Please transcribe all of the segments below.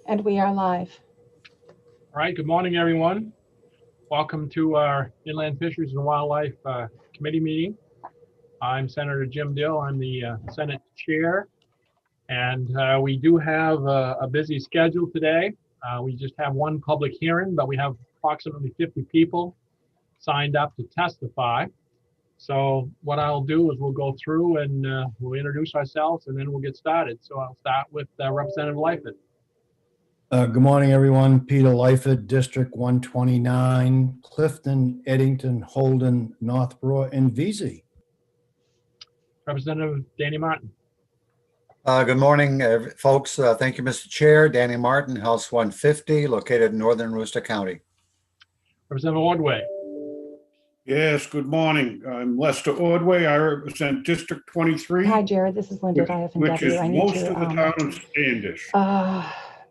And we are live. All right, good morning, everyone. Welcome to our Inland Fisheries and Wildlife Committee meeting. I'm Senator Jim Dill. I'm the Senate Chair, and we do have a busy schedule today. We just have one public hearing, but we have approximately 50 people signed up to testify. So what I'll do is we'll go through and we'll introduce ourselves, and then we'll get started. So I'll start with Representative Lyford. Good morning, everyone. Peter Lyford, District 129, Clifton, Eddington, Holden, Northborough, and Vesey. Representative Danny Martin. Good morning, folks. Thank you, Mr. Chair. Danny Martin, House 150, located in northern Worcester County. Representative Ordway. Yes, good morning. I'm Lester Ordway. I represent District 23. Hi, Jared. This is Linda at IFW. Which is I need most to, of the town of Standish.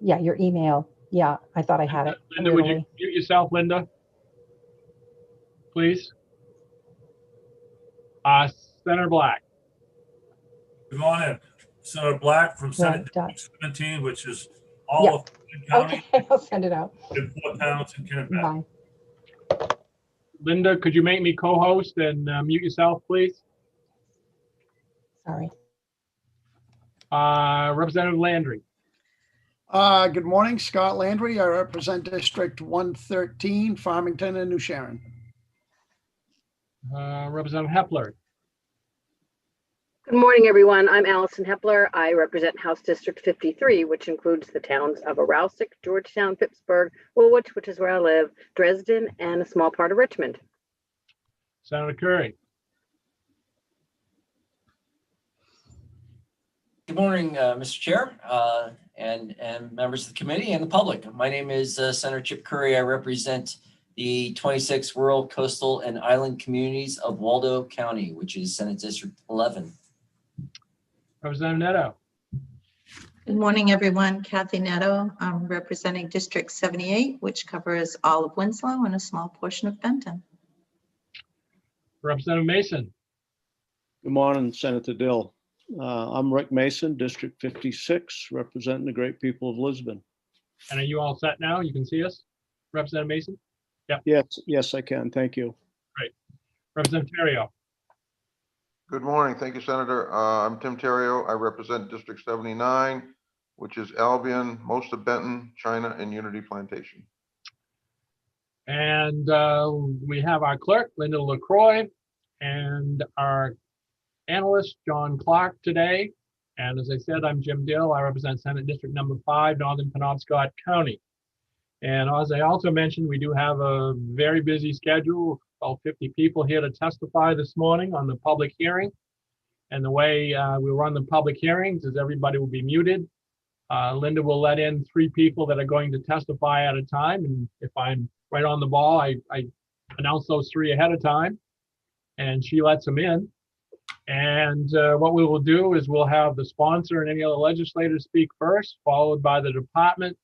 yeah, your email. Yeah, I thought I had it. Linda, would you mute yourself, Linda? Please. Senator Black. Good morning. Senator Black from Senate District 17, which is all of the county. Okay, I'll send it out. In 4 towns in Kennebec. Bye. Linda, could you make me co-host and mute yourself, please? Sorry. Representative Landry. Good morning, Scott Landry. I represent District 113, Farmington and New Sharon. Representative Hepler. Good morning, everyone. I'm Allison Hepler. I represent House District 53, which includes the towns of Aroustic, Georgetown, Pittsburgh, Woolwich, which is where I live, Dresden, and a small part of Richmond. Senator Curry. Good morning, Mr. Chair, and members of the committee and the public. My name is Senator Chip Curry. I represent the 26 rural, coastal, and island communities of Waldo County, which is Senate District 11. Representative Neto. Good morning, everyone. Kathy Neto. I'm representing District 78, which covers all of Winslow and a small portion of Benton. Representative Mason. Good morning, Senator Dill. I'm Rick Mason, District 56, representing the great people of Lisbon. And are you all set now? You can see us, Representative Mason? Yeah. Yes, I can. Thank you. Great. Representative Terrio. Good morning. Thank you, Senator. I'm Tim Terrio. I represent District 79, which is Albion, most of Benton, China, and Unity Plantation. And we have our clerk, Linda LaCroix, and our analyst, John Clark, today. And as I said, I'm Jim Dill. I represent Senate District number 5, Northern Penobscot County. And as I also mentioned, we do have a very busy schedule, about 50 people here to testify this morning on the public hearing. And the way we run the public hearings is everybody will be muted. Linda will let in 3 people that are going to testify at a time. And if I'm right on the ball, I announce those 3 ahead of time, and she lets them in. And what we will do is we'll have the sponsor and any other legislators speak first, followed by the department.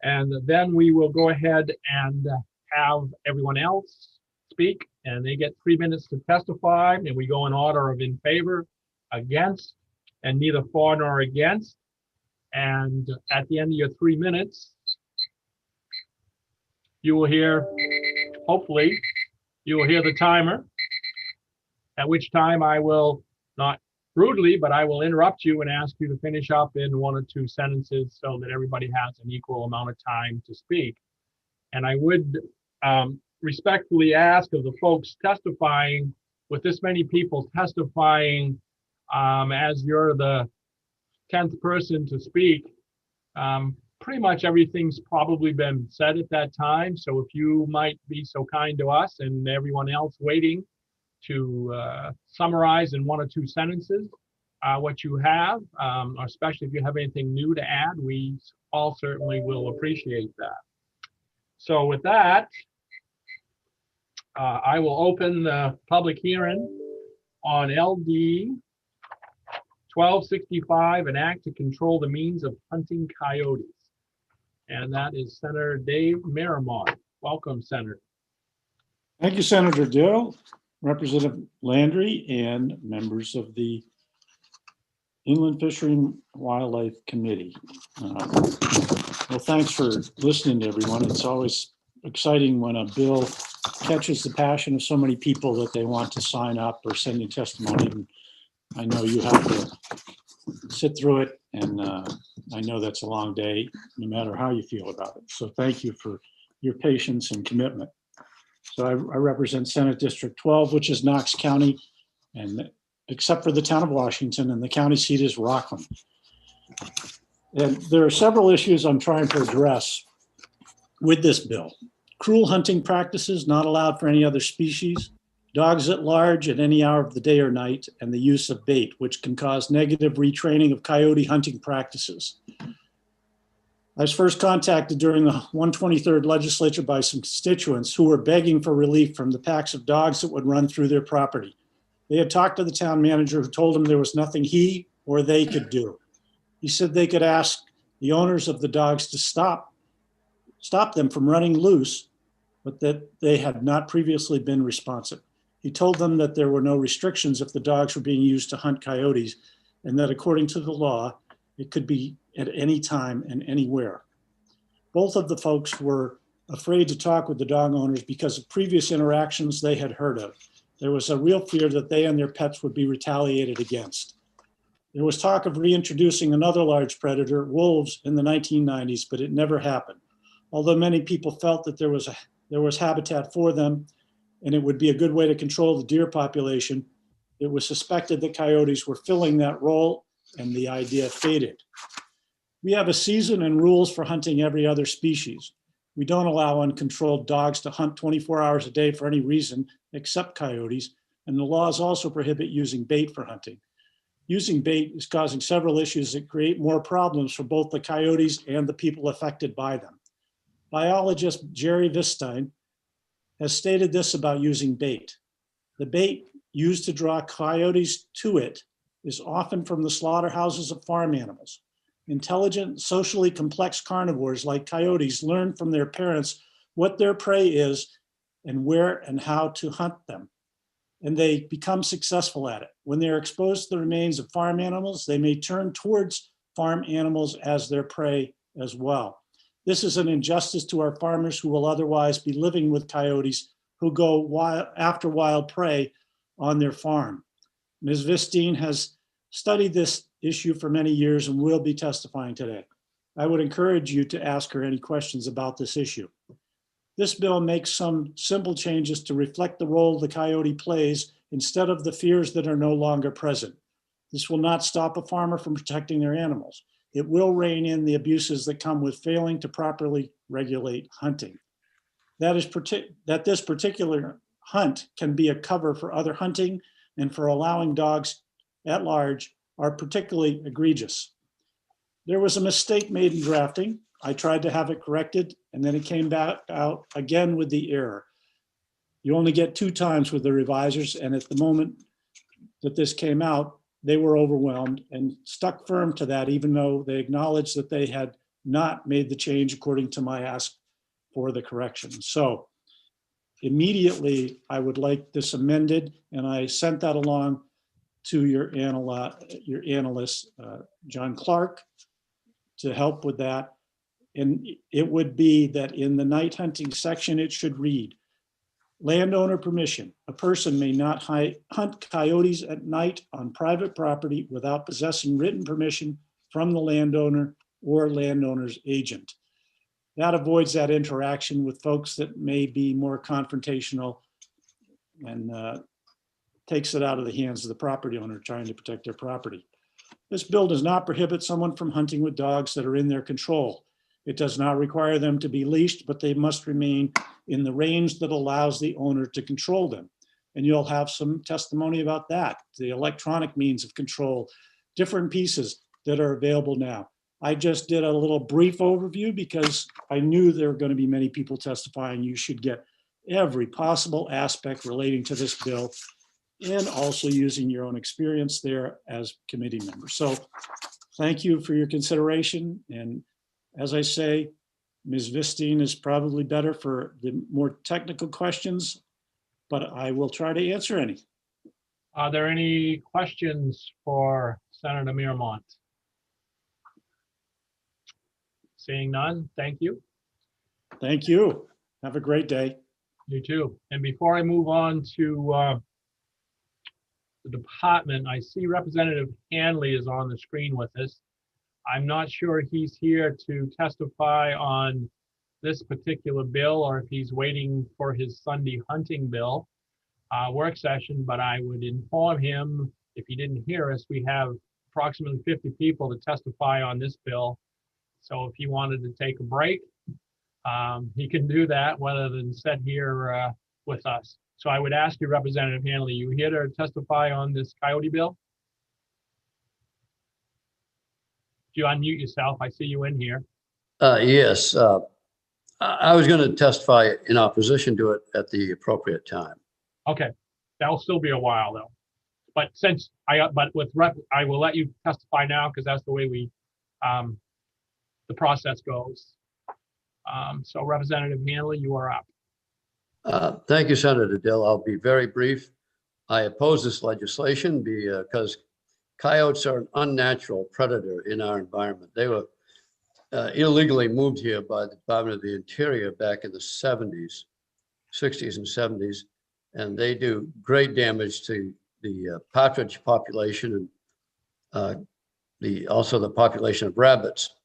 And then we will go ahead and have everyone else speak, and they get 3 minutes to testify, and we go in order of in favor, against, and neither for nor against. And at the end of your 3 minutes, you will hear, hopefully, you will hear the timer, at which time I will, not rudely, but I will interrupt you and ask you to finish up in 1 or 2 sentences so that everybody has an equal amount of time to speak. And I would respectfully ask of the folks testifying, with this many people testifying, as you're the 10th person to speak, pretty much everything's probably been said at that time. So if you might be so kind to us and everyone else waiting to summarize in 1 or 2 sentences what you have, or especially if you have anything new to add, we all certainly will appreciate that. So with that, I will open the public hearing on LD 1265, an act to control the means of hunting coyotes. And that is Senator Dave Miramont. Welcome, Senator. Thank you, Senator Dill, Representative Landry, and members of the Inland Fishery and Wildlife Committee. Well, thanks for listening to everyone. It's always exciting when a bill catches the passion of so many people that they want to sign up or send in testimony. And I know you have to sit through it, and I know that's a long day, no matter how you feel about it. So thank you for your patience and commitment. So I represent Senate District 12, which is Knox County, and except for the town of Washington, and the county seat is Rockland. And there are several issues I'm trying to address with this bill. Cruel hunting practices not allowed for any other species, dogs at large at any hour of the day or night, and the use of bait, which can cause negative retraining of coyote hunting practices. I was first contacted during the 123rd legislature by some constituents who were begging for relief from the packs of dogs that would run through their property. They had talked to the town manager, who told them there was nothing he or they could do. He said they could ask the owners of the dogs to stop them from running loose, but that they had not previously been responsive. He told them that there were no restrictions if the dogs were being used to hunt coyotes, and that according to the law, it could be at any time and anywhere. Both of the folks were afraid to talk with the dog owners because of previous interactions they had heard of. There was a real fear that they and their pets would be retaliated against. There was talk of reintroducing another large predator, wolves, in the 1990s, but it never happened. Although many people felt that there was habitat for them and it would be a good way to control the deer population, it was suspected that coyotes were filling that role, and the idea faded. We have a season and rules for hunting every other species. We don't allow uncontrolled dogs to hunt 24 hours a day for any reason except coyotes, and the laws also prohibit using bait for hunting. Using bait is causing several issues that create more problems for both the coyotes and the people affected by them. Biologist Jerry Vistine has stated this about using bait. The bait used to draw coyotes to it is often from the slaughterhouses of farm animals. Intelligent, socially complex carnivores like coyotes learn from their parents what their prey is and where and how to hunt them. And they become successful at it. When they're exposed to the remains of farm animals, they may turn towards farm animals as their prey as well. This is an injustice to our farmers who will otherwise be living with coyotes who go after wild prey on their farm. Ms. Vistine has studied this issue for many years and will be testifying today. I would encourage you to ask her any questions about this issue. This bill makes some simple changes to reflect the role the coyote plays instead of the fears that are no longer present. This will not stop a farmer from protecting their animals. It will rein in the abuses that come with failing to properly regulate hunting. That this particular hunt can be a cover for other hunting and for allowing dogs at large are particularly egregious. There was a mistake made in drafting. I tried to have it corrected, and then it came back out again with the error. You only get 2 times with the revisers, and at the moment that this came out, they were overwhelmed and stuck firm to that, even though they acknowledged that they had not made the change according to my ask for the correction. So immediately, I would like this amended, and I sent that along to your analyst, John Clark, to help with that. And it would be that in the night hunting section, it should read, landowner permission. A person may not hunt coyotes at night on private property without possessing written permission from the landowner or landowner's agent. That avoids that interaction with folks that may be more confrontational and takes it out of the hands of the property owner trying to protect their property. This bill does not prohibit someone from hunting with dogs that are in their control. It does not require them to be leashed, but they must remain in the range that allows the owner to control them. And you'll have some testimony about that, the electronic means of control, different pieces that are available now. I just did a little brief overview because I knew there were going to be many people testifying. You should get every possible aspect relating to this bill and also using your own experience there as committee members. So thank you for your consideration. And as I say, Ms. Vistine is probably better for the more technical questions, but I will try to answer any. Are there any questions for Senator Mirmont? Seeing none, thank you. Thank you. Have a great day. You too. And before I move on to the department, I see Representative Hanley is on the screen with us. I'm not sure he's here to testify on this particular bill or if he's waiting for his Sunday hunting bill work session, but I would inform him, if he didn't hear us, we have approximately 50 people to testify on this bill. So if he wanted to take a break, he can do that rather than sit here with us. So I would ask you, Representative Hanley, you here to testify on this coyote bill? Do you unmute yourself? I see you in here. Yes, I was going to testify in opposition to it at the appropriate time. Okay, that'll still be a while though. But since I will let you testify now because that's the way we the process goes. So Representative Hanley, you are up. Thank you, Senator Dill. I'll be very brief. I oppose this legislation because coyotes are an unnatural predator in our environment. They were illegally moved here by the Department of the Interior back in the 60s and 70s, and they do great damage to the partridge population and also the population of rabbits.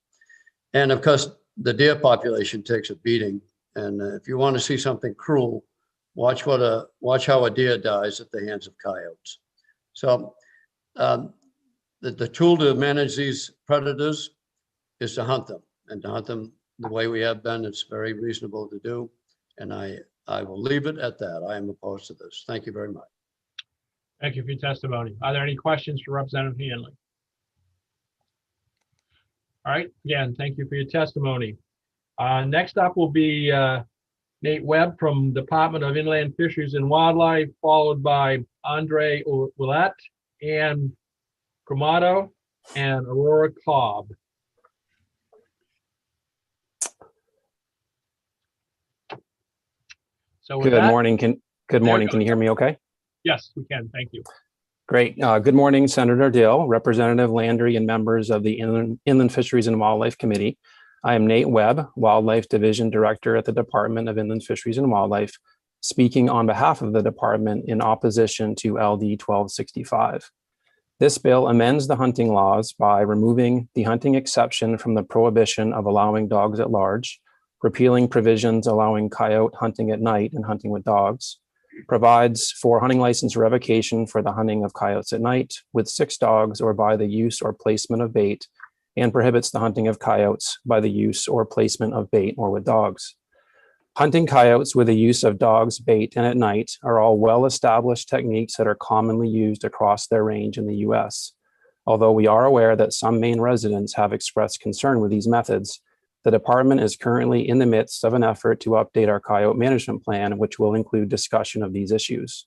And of course, the deer population takes a beating. And if you want to see something cruel, watch how a deer dies at the hands of coyotes. So the tool to manage these predators is to hunt them, and to hunt them the way we have been. It's very reasonable to do. And I will leave it at that. I am opposed to this. Thank you very much. Thank you for your testimony. Are there any questions for Representative Hanley? All right, again, thank you for your testimony. Next up will be Nate Webb from Department of Inland Fisheries and Wildlife, followed by Andre Ouellette, and Cromado, and Aurora Cobb. So good morning. Good morning. Can you hear me okay? Yes, we can. Thank you. Great. Good morning, Senator Dill, Representative Landry, and members of the Inland Fisheries and Wildlife Committee. I am Nate Webb, Wildlife Division Director at the Department of Inland Fisheries and Wildlife, speaking on behalf of the department in opposition to LD 1265. This bill amends the hunting laws by removing the hunting exception from the prohibition of allowing dogs at large, repealing provisions allowing coyote hunting at night and hunting with dogs, provides for hunting license revocation for the hunting of coyotes at night with 6 dogs or by the use or placement of bait, and prohibits the hunting of coyotes by the use or placement of bait or with dogs. Hunting coyotes with the use of dogs, bait, and at night are all well-established techniques that are commonly used across their range in the U.S. Although we are aware that some Maine residents have expressed concern with these methods, the department is currently in the midst of an effort to update our coyote management plan, which will include discussion of these issues.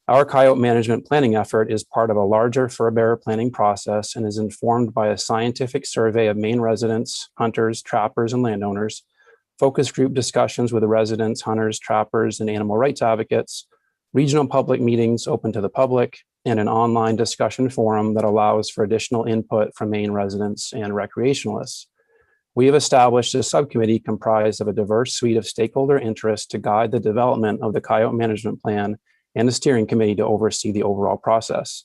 Our coyote management planning effort is part of a larger fur bearer planning process and is informed by a scientific survey of Maine residents, hunters, trappers, and landowners, focus group discussions with the residents, hunters, trappers, and animal rights advocates, regional public meetings open to the public, and an online discussion forum that allows for additional input from Maine residents and recreationalists. We have established a subcommittee comprised of a diverse suite of stakeholder interests to guide the development of the coyote management plan and a steering committee to oversee the overall process.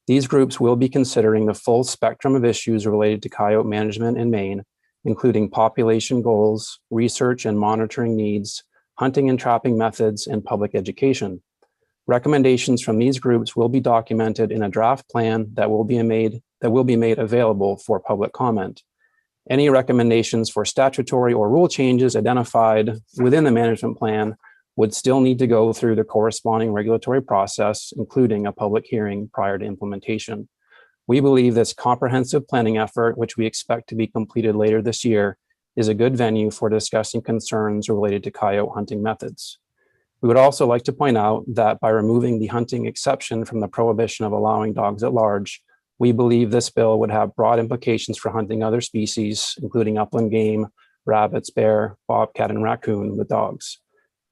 These groups will be considering the full spectrum of issues related to coyote management in Maine, including population goals, research and monitoring needs, hunting and trapping methods, and public education. Recommendations from these groups will be documented in a draft plan that will be made available for public comment. Any recommendations for statutory or rule changes identified within the management plan would still need to go through the corresponding regulatory process, including a public hearing prior to implementation. We believe this comprehensive planning effort, which we expect to be completed later this year, is a good venue for discussing concerns related to coyote hunting methods. We would also like to point out that by removing the hunting exception from the prohibition of allowing dogs at large, we believe this bill would have broad implications for hunting other species, including upland game, rabbits, bear, bobcat, and raccoon with dogs.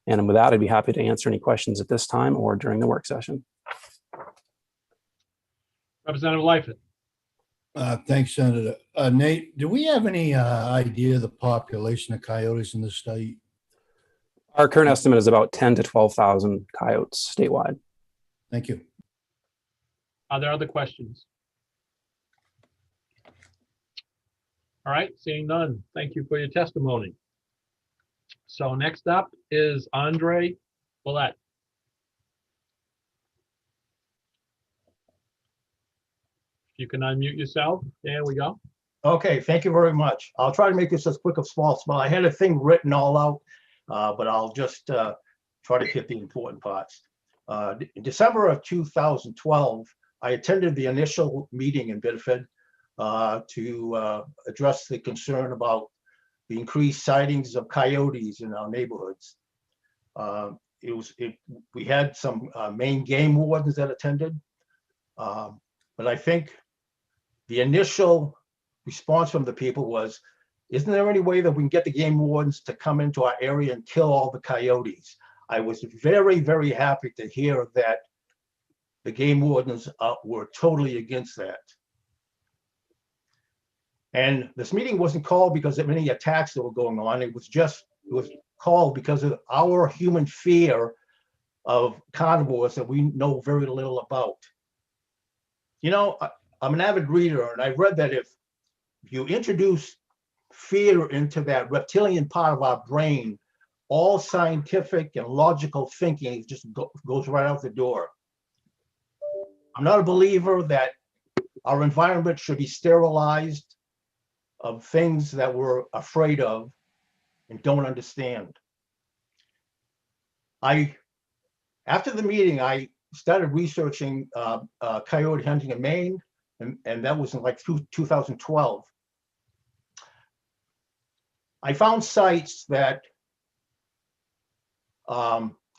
And with that, I'd be happy to answer any questions at this time or during the work session. Representative Leifert. Thanks, Senator. Nate, do we have any idea of the population of coyotes in the state? Our current estimate is about 10 to 12,000 coyotes statewide. Thank you. Are there other questions? All right, seeing none. Thank you for your testimony. So next up is Andre Willett. You can unmute yourself. There we go. Okay, thank you very much. I'll try to make this as quick as possible. I had a thing written all out, but I'll just try to hit the important parts. In December of 2012, I attended the initial meeting in Biddeford to address the concern about the increased sightings of coyotes in our neighborhoods. We had some Maine game wardens that attended, but I think the initial response from the people was, isn't there any way that we can get the game wardens to come into our area and kill all the coyotes? I was very, very happy to hear that the game wardens were totally against that. And this meeting wasn't called because of any attacks that were going on. It was called because of our human fear of carnivores that we know very little about. You know, I'm an avid reader, and I've read that if you introduce fear into that reptilian part of our brain, all scientific and logical thinking just goes right out the door. I'm not a believer that our environment should be sterilized of things that we're afraid of and don't understand. After the meeting, I started researching coyote hunting in Maine, and that was in like 2012. I found sites that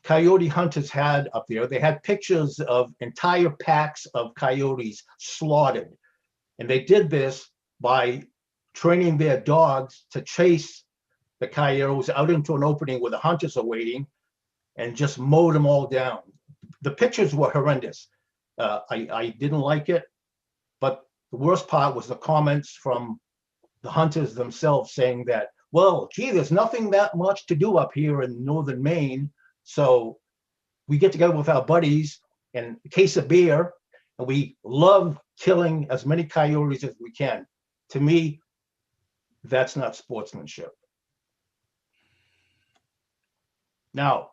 coyote hunters had up there. They had pictures of entire packs of coyotes slaughtered. And they did this by training their dogs to chase the coyotes out into an opening where the hunters are waiting and just mow them all down. The pictures were horrendous. I didn't like it, but the worst part was the comments from the hunters themselves saying that, well, gee, there's nothing that much to do up here in northern Maine, so we get together with our buddies and a case of beer, and we love killing as many coyotes as we can. To me, that's not sportsmanship. Now,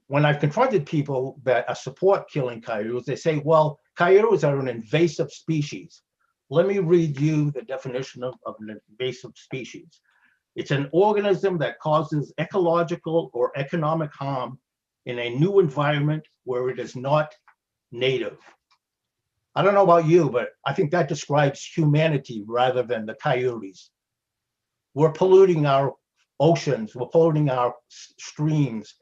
when I've confronted people that support killing coyotes, they say, well, coyotes are an invasive species. Let me read you the definition of an invasive species. It's an organism that causes ecological or economic harm in a new environment where it is not native. I don't know about you, but I think that describes humanity rather than the coyotes. We're polluting our oceans, we're polluting our streams,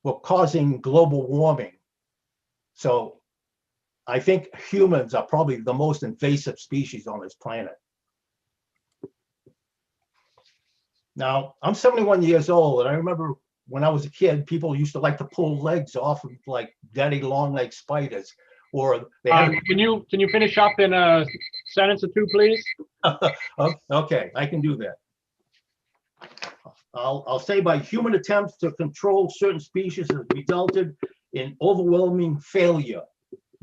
we're causing global warming. So I think humans are probably the most invasive species on this planet. Now, I'm 71 years old, and I remember when I was a kid, people used to like to pull legs off of like daddy long leg spiders. Or they can you finish up in a sentence or two, please? Okay, I can do that. I'll say by human attempts to control certain species has resulted in overwhelming failure.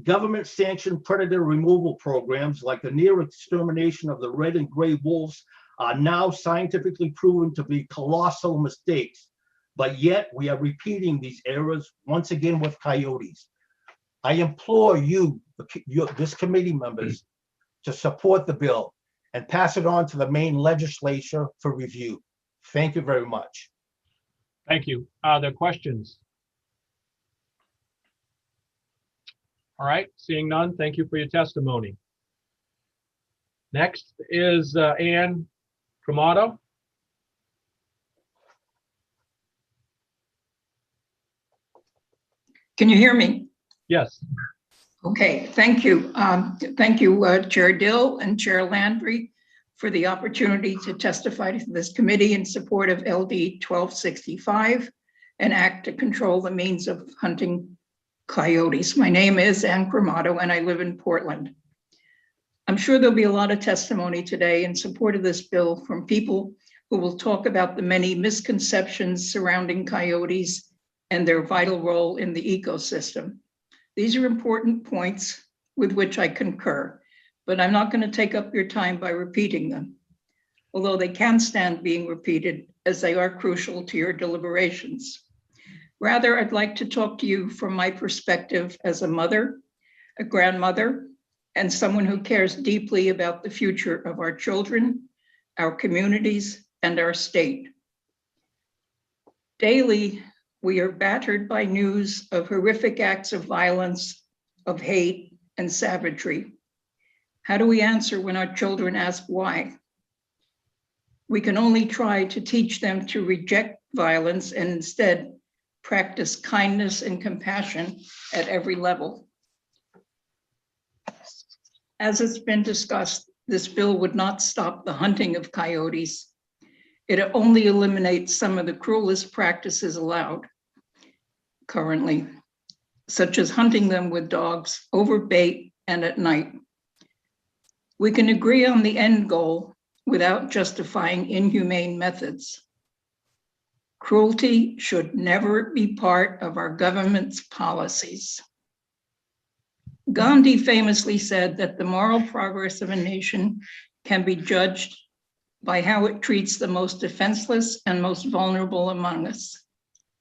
Government-sanctioned predator removal programs like the near extermination of the red and gray wolves are now scientifically proven to be colossal mistakes, but yet we are repeating these errors once again with coyotes. I implore you, this committee members, to support the bill and pass it on to the Maine legislature for review. Thank you very much. Thank you. Are there questions? All right, seeing none, thank you for your testimony. Next is Ann Cremato. Can you hear me? Yes. Okay, thank you. Thank you, Chair Dill and Chair Landry, for the opportunity to testify to this committee in support of LD 1265, an act to control the means of hunting coyotes. My name is Ann Cremato and I live in Portland. I'm sure there'll be a lot of testimony today in support of this bill from people who will talk about the many misconceptions surrounding coyotes and their vital role in the ecosystem. These are important points with which I concur, but I'm not going to take up your time by repeating them, although they can stand being repeated as they are crucial to your deliberations. Rather, I'd like to talk to you from my perspective as a mother, a grandmother, and someone who cares deeply about the future of our children, our communities, and our state. Daily, we are battered by news of horrific acts of violence, of hate, and savagery. How do we answer when our children ask why? We can only try to teach them to reject violence and instead practice kindness and compassion at every level. As it's been discussed, this bill would not stop the hunting of coyotes. It only eliminates some of the cruelest practices allowed currently, such as hunting them with dogs over bait and at night. We can agree on the end goal without justifying inhumane methods. Cruelty should never be part of our government's policies. Gandhi famously said that the moral progress of a nation can be judged by how it treats the most defenseless and most vulnerable among us,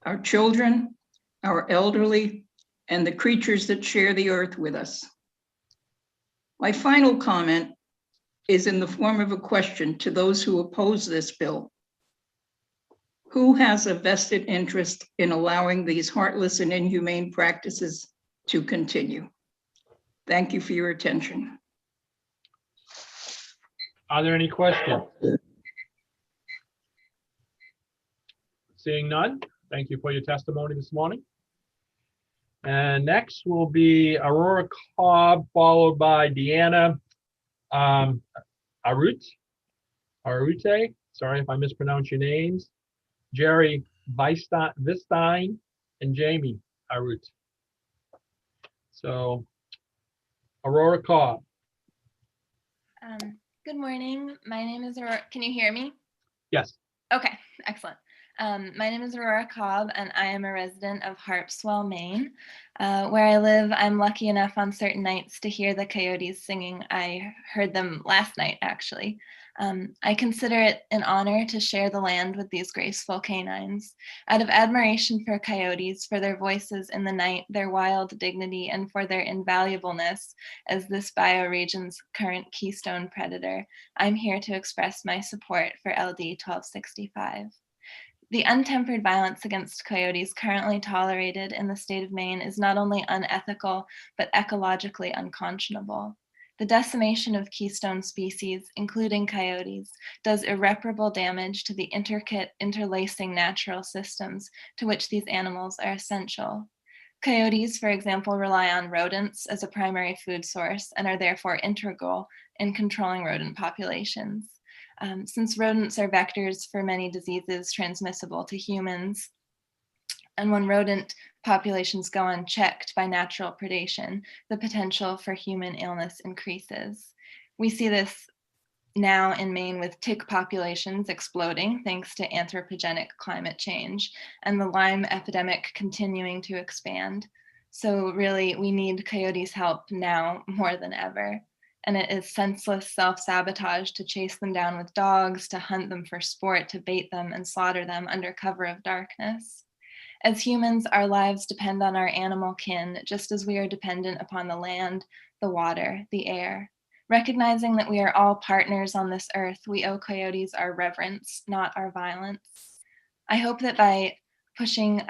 our children, our elderly, and the creatures that share the earth with us. My final comment is in the form of a question to those who oppose this bill. Who has a vested interest in allowing these heartless and inhumane practices to continue? Thank you for your attention. Are there any questions? Seeing none, thank you for your testimony this morning. And next will be Aurora Cobb, followed by Deanna Arute, sorry if I mispronounce your names, Jerry Vistine, and Jamie Arute. So Aurora Cobb. Good morning. My name is Aurora. Can you hear me? Yes. Okay, excellent. My name is Aurora Cobb, and I am a resident of Harpswell, Maine. Where I live, I'm lucky enough on certain nights to hear the coyotes singing. I heard them last night, actually. I consider it an honor to share the land with these graceful canines. Out of admiration for coyotes, for their voices in the night, their wild dignity, and for their invaluableness as this bioregion's current keystone predator, I'm here to express my support for LD 1265. The untempered violence against coyotes currently tolerated in the state of Maine is not only unethical, but ecologically unconscionable. The decimation of keystone species, including coyotes, does irreparable damage to the intricate, interlacing natural systems to which these animals are essential. Coyotes, for example, rely on rodents as a primary food source and are therefore integral in controlling rodent populations. Since rodents are vectors for many diseases transmissible to humans, and when rodent populations go unchecked by natural predation, the potential for human illness increases. We see this now in Maine with tick populations exploding thanks to anthropogenic climate change, and the Lyme epidemic continuing to expand. So really, we need coyotes' help now more than ever. And it is senseless self-sabotage to chase them down with dogs, to hunt them for sport, to bait them and slaughter them under cover of darkness. As humans, our lives depend on our animal kin, just as we are dependent upon the land, the water, the air. Recognizing that we are all partners on this earth, we owe coyotes our reverence, not our violence. I hope that by pushing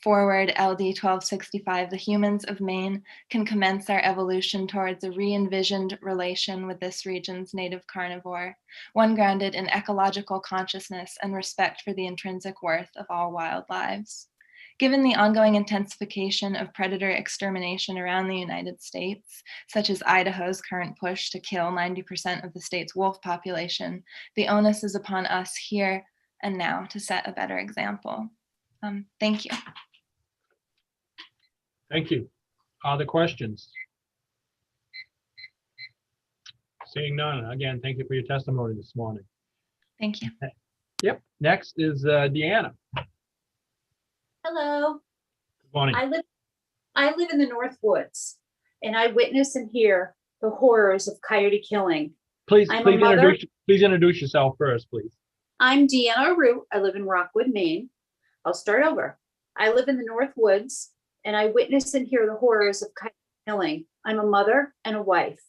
forward LD 1265, the humans of Maine can commence our evolution towards a re-envisioned relation with this region's native carnivore, one grounded in ecological consciousness and respect for the intrinsic worth of all wild lives. Given the ongoing intensification of predator extermination around the United States, such as Idaho's current push to kill 90% of the state's wolf population, the onus is upon us here and now to set a better example. Thank you. Thank you. Other questions? Seeing none, again, thank you for your testimony this morning. Thank you. Yep, next is Deanna. Hello. Good morning. I live in the North Woods, and I witness and hear the horrors of coyote killing. Please I'm a mother. please introduce yourself first, please. I'm Deanna Root. I live in Rockwood, Maine. I'll start over. I live in the North Woods, and I witness and hear the horrors of coyote killing. I'm a mother and a wife.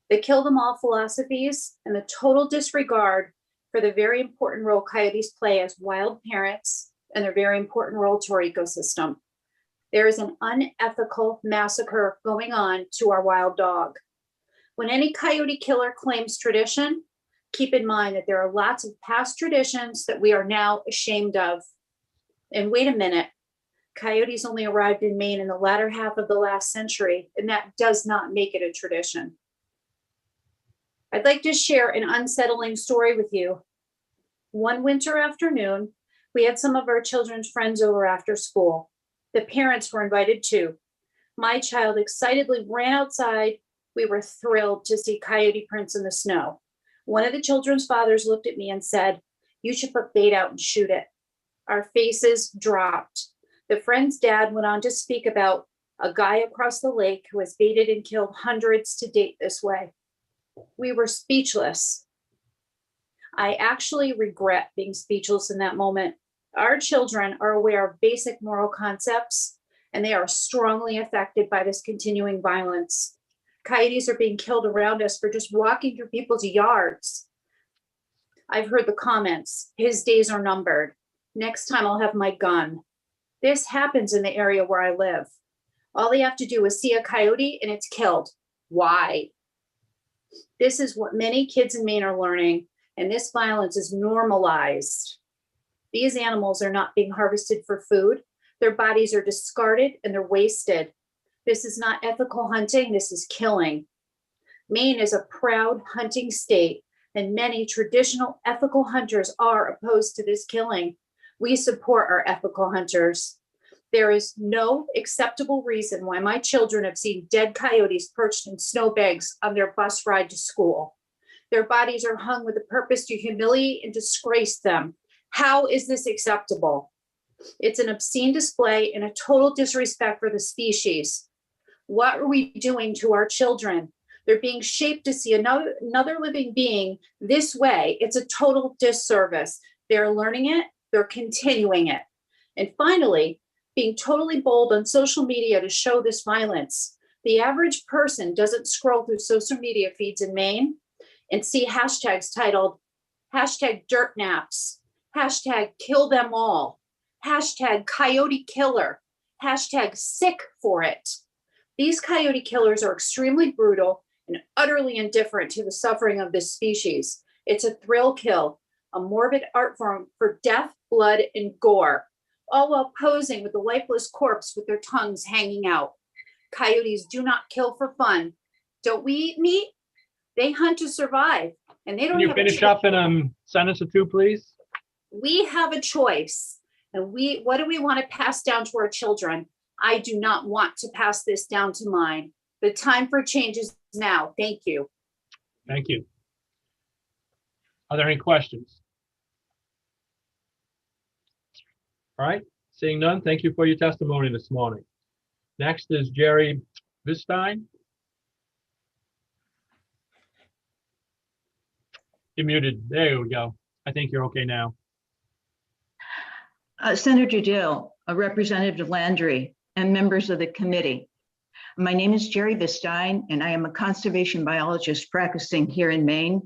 The kill them all philosophies and the total disregard for the very important role coyotes play as wild parents and their very important role to our ecosystem. There is an unethical massacre going on to our wild dog. When any coyote killer claims tradition, keep in mind that there are lots of past traditions that we are now ashamed of. And wait a minute, coyotes only arrived in Maine in the latter half of the last century, and that does not make it a tradition. I'd like to share an unsettling story with you. One winter afternoon, we had some of our children's friends over after school. The parents were invited too. My child excitedly ran outside. We were thrilled to see coyote prints in the snow. One of the children's fathers looked at me and said, "You should put bait out and shoot it." Our faces dropped. The friend's dad went on to speak about a guy across the lake who has baited and killed hundreds to date this way. We were speechless. I actually regret being speechless in that moment. Our children are aware of basic moral concepts, and they are strongly affected by this continuing violence. Coyotes are being killed around us for just walking through people's yards. I've heard the comments, "His days are numbered. Next time I'll have my gun." This happens in the area where I live. All they have to do is see a coyote and it's killed. Why? This is what many kids in Maine are learning, and this violence is normalized. These animals are not being harvested for food. Their bodies are discarded and they're wasted. This is not ethical hunting, this is killing. Maine is a proud hunting state, and many traditional ethical hunters are opposed to this killing. We support our ethical hunters. There is no acceptable reason why my children have seen dead coyotes perched in snowbanks on their bus ride to school. Their bodies are hung with the purpose to humiliate and disgrace them. How is this acceptable? It's an obscene display and a total disrespect for the species. What are we doing to our children? They're being shaped to see another living being this way. It's a total disservice. They're learning it, they're continuing it. And finally, being totally bold on social media to show this violence. The average person doesn't scroll through social media feeds in Maine and see hashtags titled #dirtnaps, #killthemal, #coyote-killer, #sick for it. These coyote killers are extremely brutal and utterly indifferent to the suffering of this species. It's a thrill kill, a morbid art form for death, blood, and gore, all while posing with the lifeless corpse with their tongues hanging out. Coyotes do not kill for fun. Don't we eat meat? They hunt to survive, and they don't Can you have a finish choice. up in a sentence or two, please? We have a choice, and what do we want to pass down to our children? I do not want to pass this down to mine. The time for change is now. Thank you. Thank you. Are there any questions? All right, seeing none, thank you for your testimony this morning. Next is Jerry Vistein. You're muted. There we go. I think you're okay now. Senator Dill, Representative Landry, and members of the committee. My name is Jerry Vistein, and I am a conservation biologist practicing here in Maine,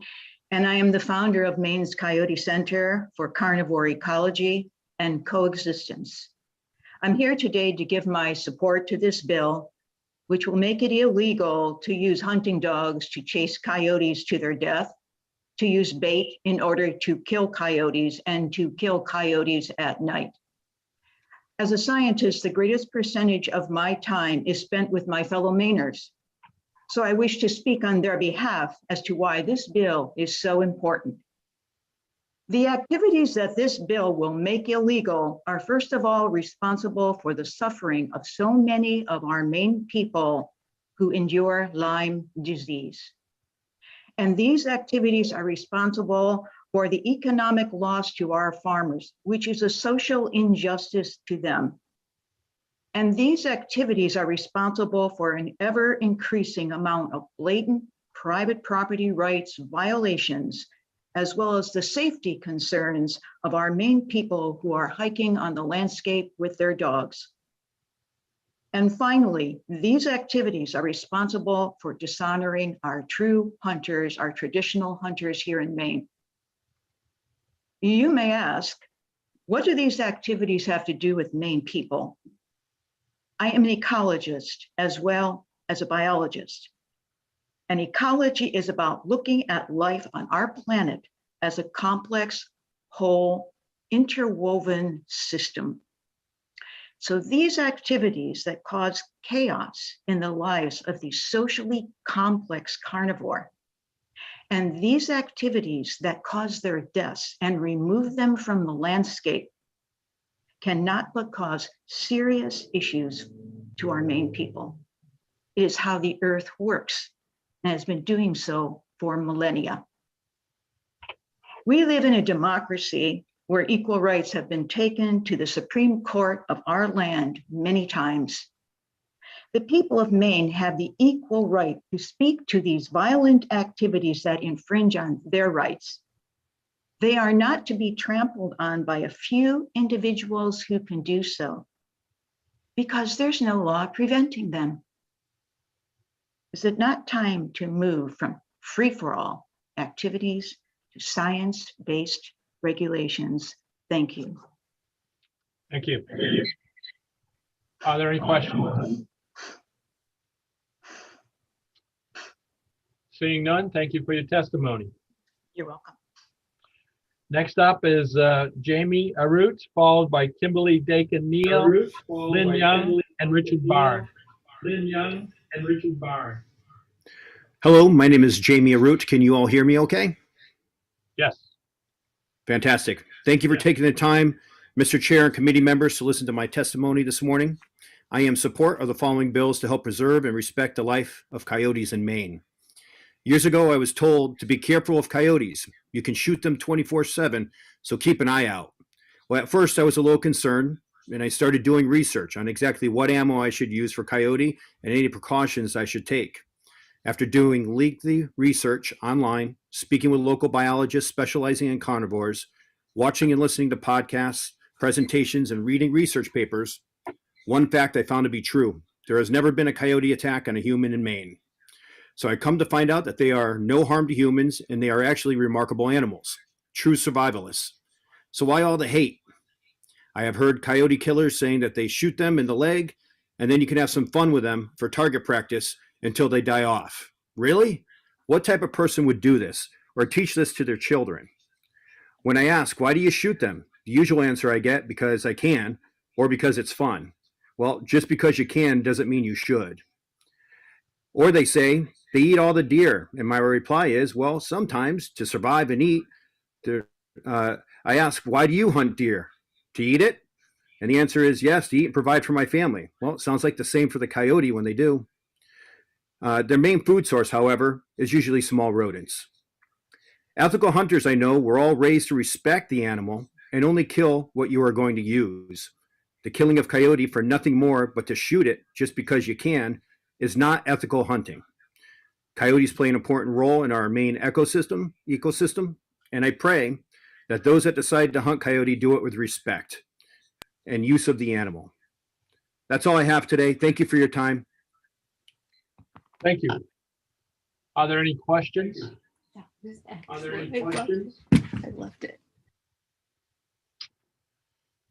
and I am the founder of Maine's Coyote Center for Carnivore Ecology and Coexistence. I'm here today to give my support to this bill, which will make it illegal to use hunting dogs to chase coyotes to their death, to use bait in order to kill coyotes, and to kill coyotes at night. As a scientist, the greatest percentage of my time is spent with my fellow Mainers. So I wish to speak on their behalf as to why this bill is so important. The activities that this bill will make illegal are first of all responsible for the suffering of so many of our Maine people who endure Lyme disease. And these activities are responsible for the economic loss to our farmers, which is a social injustice to them. And these activities are responsible for an ever increasing amount of blatant private property rights violations, as well as the safety concerns of our Maine people who are hiking on the landscape with their dogs. And finally, these activities are responsible for dishonoring our true hunters, our traditional hunters here in Maine. You may ask, what do these activities have to do with Maine people? I am an ecologist as well as a biologist. And ecology is about looking at life on our planet as a complex, whole, interwoven system. So these activities that cause chaos in the lives of the socially complex carnivore, and these activities that cause their deaths and remove them from the landscape cannot but cause serious issues to our Maine people. It is how the earth works and has been doing so for millennia. We live in a democracy where equal rights have been taken to the Supreme Court of our land many times. The people of Maine have the equal right to speak to these violent activities that infringe on their rights. They are not to be trampled on by a few individuals who can do so, because there's no law preventing them. Is it not time to move from free-for-all activities to science-based regulations? Thank you. Thank you. Are there any questions? Seeing none, thank you for your testimony. You're welcome. Next up is Jamie Arut, followed by Kimberly Dakin-Neal, Lynn Young, and Richard Bard. Hello, my name is Jamie Arut. Can you all hear me okay? Yes. Fantastic. Thank you for taking the time, Mr. Chair and committee members, to listen to my testimony this morning. I am in support of the following bills to help preserve and respect the life of coyotes in Maine. Years ago, I was told to be careful of coyotes. You can shoot them 24/7, so keep an eye out. Well, at first I was a little concerned, and I started doing research on exactly what ammo I should use for coyote and any precautions I should take. After doing lengthy research online, speaking with local biologists specializing in carnivores, watching and listening to podcasts, presentations, and reading research papers, one fact I found to be true: there has never been a coyote attack on a human in Maine. So I come to find out that they are no harm to humans, and they are actually remarkable animals, true survivalists. So why all the hate? I have heard coyote killers saying that they shoot them in the leg, and then you can have some fun with them for target practice until they die off. Really? What type of person would do this or teach this to their children? When I ask, why do you shoot them? The usual answer I get, because I can, or because it's fun. Well, just because you can doesn't mean you should. Or they say they eat all the deer. And my reply is, well, sometimes to survive and eat. I ask, why do you hunt deer? To eat it? And the answer is yes, to eat and provide for my family. Well, it sounds like the same for the coyote when they do. Their main food source, however, is usually small rodents. Ethical hunters I know were all raised to respect the animal and only kill what you are going to use. The killing of coyote for nothing more but to shoot it just because you can is not ethical hunting. Coyotes play an important role in our Maine ecosystem, and I pray that those that decide to hunt coyote do it with respect and use of the animal. That's all I have today. Thank you for your time. Thank you. Are there any questions? Are there any questions? I loved it.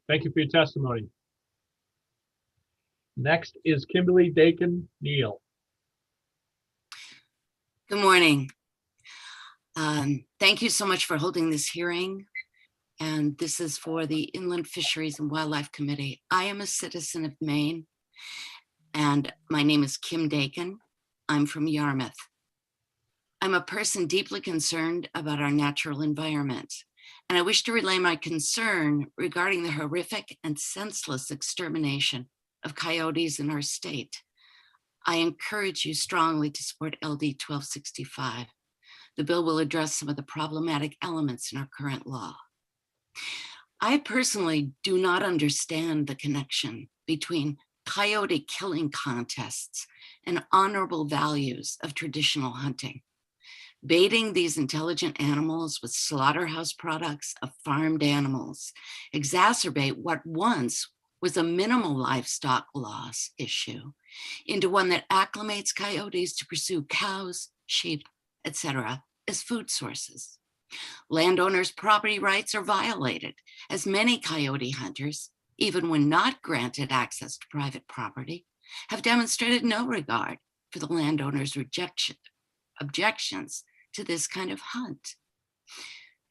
Thank you for your testimony. Next is Kimberly Dakin-Neal. Good morning. Thank you so much for holding this hearing. And this is for the Inland Fisheries and Wildlife Committee. I am a citizen of Maine, and my name is Kim Dakin. I'm from Yarmouth. I'm a person deeply concerned about our natural environment, and I wish to relay my concern regarding the horrific and senseless extermination of coyotes in our state. I encourage you strongly to support LD 1265. the bill will address some of the problematic elements in our current law. I personally do not understand the connection between coyote killing contests and honorable values of traditional hunting. Baiting these intelligent animals with slaughterhouse products of farmed animals exacerbate what once was a minimal livestock loss issue into one that acclimates coyotes to pursue cows, sheep, etc. as food sources. Landowners' property rights are violated, as many coyote hunters, even when not granted access to private property, have demonstrated no regard for the landowner's objections to this kind of hunt.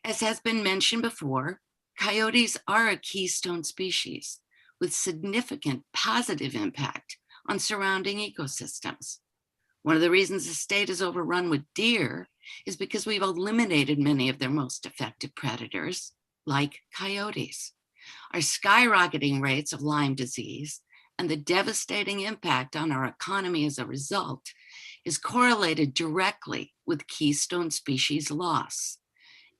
As has been mentioned before, coyotes are a keystone species with significant positive impact on surrounding ecosystems. One of the reasons the state is overrun with deer is because we've eliminated many of their most effective predators, like coyotes. Our skyrocketing rates of Lyme disease and the devastating impact on our economy as a result is correlated directly with keystone species loss.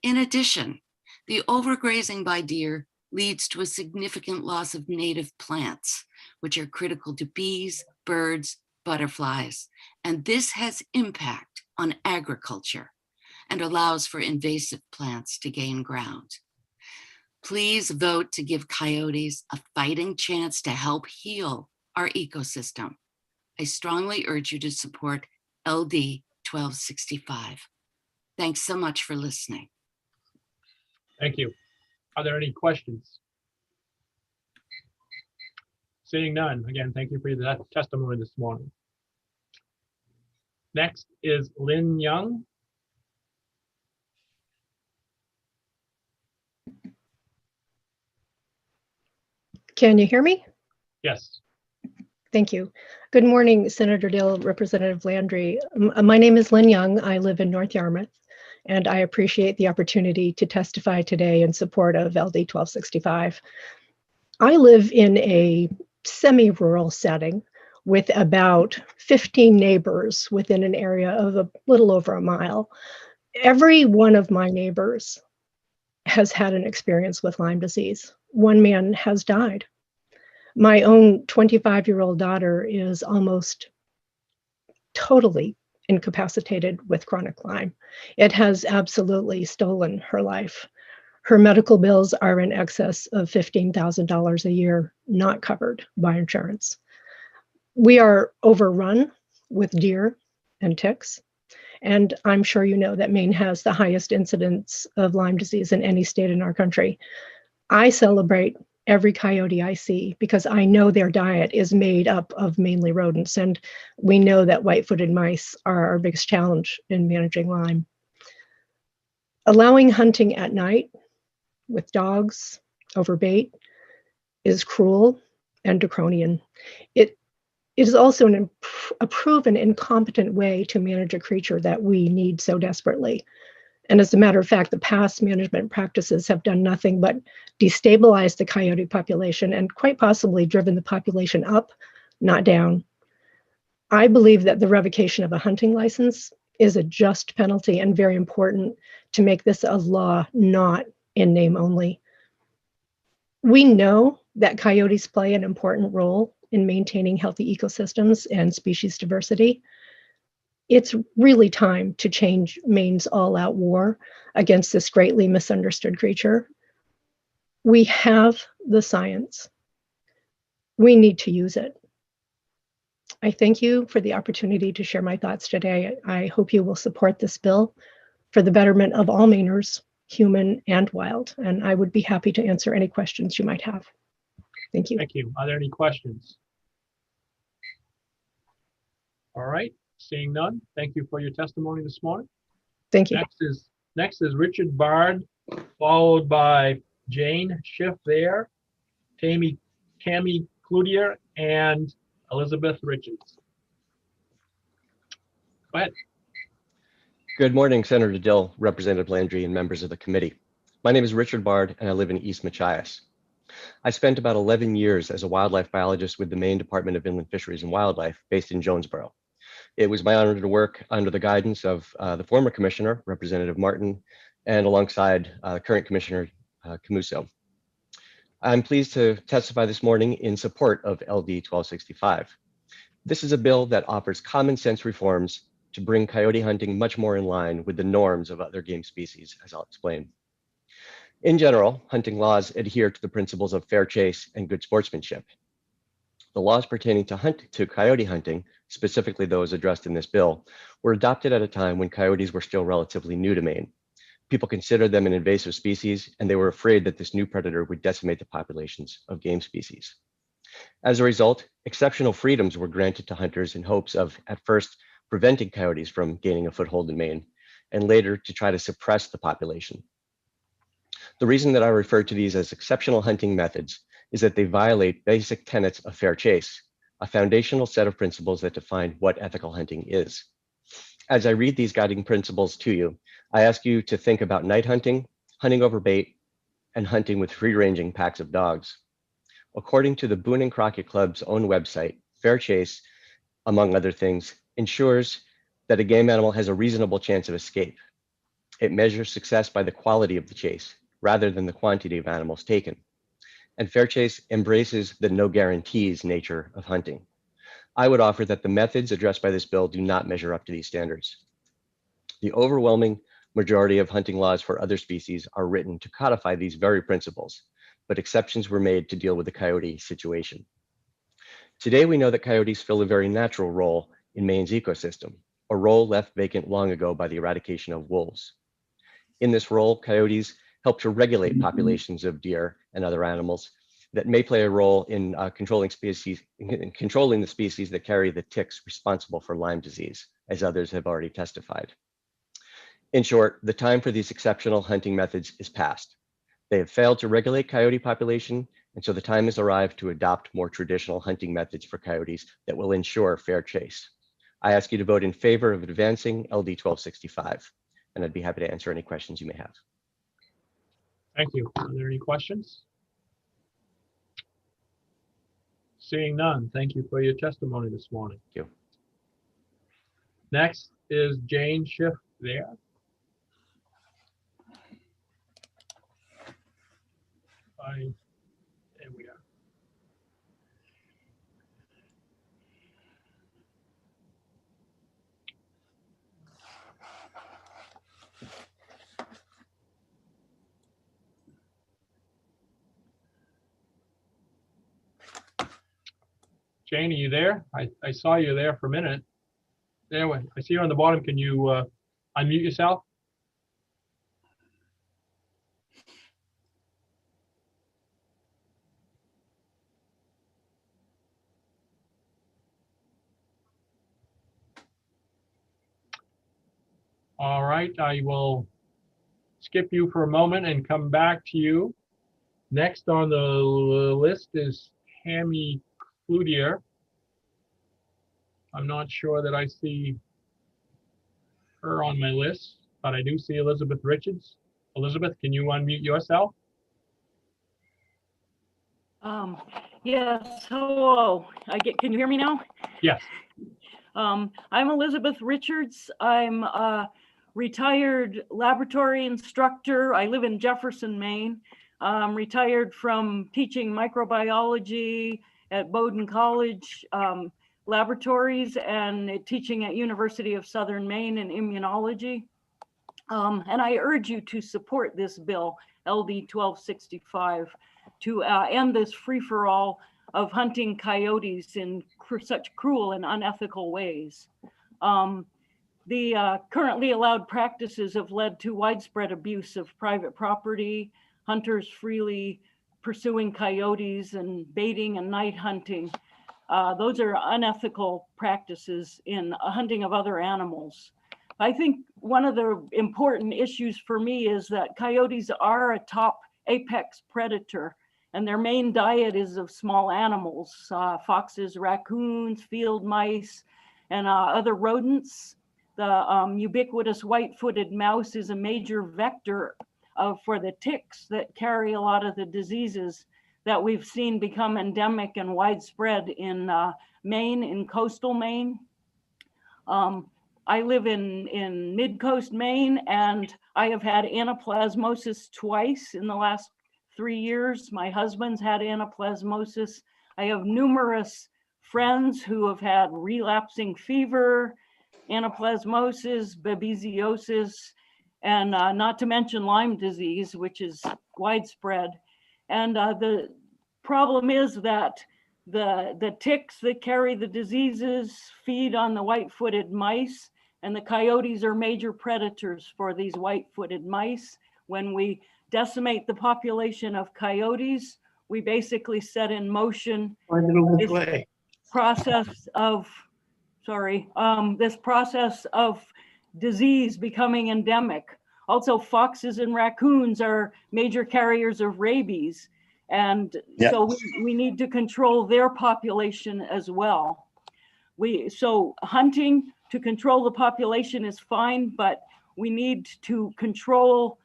In addition, the overgrazing by deer leads to a significant loss of native plants, which are critical to bees, birds, butterflies, and this has impact on agriculture and allows for invasive plants to gain ground. Please vote to give coyotes a fighting chance to help heal our ecosystem. I strongly urge you to support LD 1265. Thanks so much for listening. Thank you. Are there any questions? Seeing none, again, thank you for your testimony this morning. Next is Lynn Young. Can you hear me? Yes. Thank you. Good morning, Senator Dill, Representative Landry. My name is Lynn Young. I live in North Yarmouth, and I appreciate the opportunity to testify today in support of LD 1265. I live in a semi-rural setting with about 15 neighbors within an area of a little over a mile. Every one of my neighbors has had an experience with Lyme disease. One man has died. My own 25-year-old daughter is almost totally incapacitated with chronic Lyme. It has absolutely stolen her life. Her medical bills are in excess of $15,000 a year, not covered by insurance. We are overrun with deer and ticks, and I'm sure you know that Maine has the highest incidence of Lyme disease in any state in our country. I celebrate every coyote I see because I know their diet is made up of mainly rodents, and we know that white-footed mice are our biggest challenge in managing Lyme. Allowing hunting at night with dogs over bait is cruel and draconian. It is also a proven incompetent way to manage a creature that we need so desperately. And as a matter of fact, the past management practices have done nothing but destabilize the coyote population and quite possibly driven the population up, not down. I believe that the revocation of a hunting license is a just penalty and very important to make this a law, not in name only. We know that coyotes play an important role in maintaining healthy ecosystems and species diversity. It's really time to change Maine's all-out war against this greatly misunderstood creature. We have the science. We need to use it. I thank you for the opportunity to share my thoughts today. I hope you will support this bill for the betterment of all Mainers, human and wild, and I would be happy to answer any questions you might have. Thank you. Thank you. Are there any questions? All right. Seeing none, thank you for your testimony this morning. Thank you. Next is Richard Bard, followed by Jane Schiff there, Tammy Cloutier, and Elizabeth Richards. Go ahead. Good morning, Senator Dill, Representative Landry, and members of the committee. My name is Richard Bard, and I live in East Machias. I spent about 11 years as a wildlife biologist with the Maine Department of Inland Fisheries and Wildlife based in Jonesboro. It was my honor to work under the guidance of the former commissioner, Representative Martin, and alongside current Commissioner Camuso. I'm pleased to testify this morning in support of LD 1265. This is a bill that offers common sense reforms to bring coyote hunting much more in line with the norms of other game species, as I'll explain. In general, hunting laws adhere to the principles of fair chase and good sportsmanship. The laws pertaining to coyote hunting, specifically those addressed in this bill, were adopted at a time when coyotes were still relatively new to Maine. People considered them an invasive species, and they were afraid that this new predator would decimate the populations of game species. As a result, exceptional freedoms were granted to hunters in hopes of, at first, preventing coyotes from gaining a foothold in Maine, and later to try to suppress the population. The reason that I refer to these as exceptional hunting methods is that they violate basic tenets of fair chase, a foundational set of principles that define what ethical hunting is. As I read these guiding principles to you, I ask you to think about night hunting, hunting over bait, and hunting with free-ranging packs of dogs. According to the Boone and Crockett Club's own website, fair chase, among other things, ensures that a game animal has a reasonable chance of escape. It measures success by the quality of the chase, rather than the quantity of animals taken. And fair chase embraces the no guarantees nature of hunting. I would offer that the methods addressed by this bill do not measure up to these standards. The overwhelming majority of hunting laws for other species are written to codify these very principles, but exceptions were made to deal with the coyote situation. Today, we know that coyotes fill a very natural role in Maine's ecosystem, a role left vacant long ago by the eradication of wolves. In this role, coyotes help to regulate populations of deer and other animals that may play a role in controlling the species that carry the ticks responsible for Lyme disease, as others have already testified. In short, the time for these exceptional hunting methods is past. They have failed to regulate coyote population, and so the time has arrived to adopt more traditional hunting methods for coyotes that will ensure fair chase. I ask you to vote in favor of advancing LD 1265, and I'd be happy to answer any questions you may have. Thank you. Are there any questions? Seeing none, thank you for your testimony this morning. Thank you. Next is Jane Schiff there. There we are. Jane, are you there? I saw you there for a minute. There, I see you on the bottom. Can you unmute yourself? All right, I will skip you for a moment and come back to you. Next on the list is Tammy Cloutier. I'm not sure that I see her on my list, but I do see Elizabeth Richards. Elizabeth, can you unmute yourself? Yes, hello. Can you hear me now? Yes. I'm Elizabeth Richards. I'm a retired laboratory instructor. I live in Jefferson, Maine. I'm retired from teaching microbiology at Bowdoin College laboratories and teaching at University of Southern Maine in immunology. And I urge you to support this bill, LD 1265, to end this free-for-all of hunting coyotes in such cruel and unethical ways. The currently allowed practices have led to widespread abuse of private property, hunters freely pursuing coyotes and baiting and night hunting. Those are unethical practices in hunting of other animals. I think one of the important issues for me is that coyotes are a top apex predator, and their main diet is of small animals, foxes, raccoons, field mice, and other rodents. The ubiquitous white-footed mouse is a major vector for the ticks that carry a lot of the diseases that we've seen become endemic and widespread in Maine, in coastal Maine. I live in Mid-Coast, Maine, and I have had anaplasmosis twice in the last 3 years. My husband's had anaplasmosis. I have numerous friends who have had relapsing fever, anaplasmosis, babesiosis, and not to mention Lyme disease, which is widespread. And the problem is that the ticks that carry the diseases feed on the white-footed mice, and the coyotes are major predators for these white-footed mice. When we decimate the population of coyotes, we basically set in motion this process of, this process of disease becoming endemic. Also, foxes and raccoons are major carriers of rabies. And so we need to control their population as well. So hunting to control the population is fine, but we need to control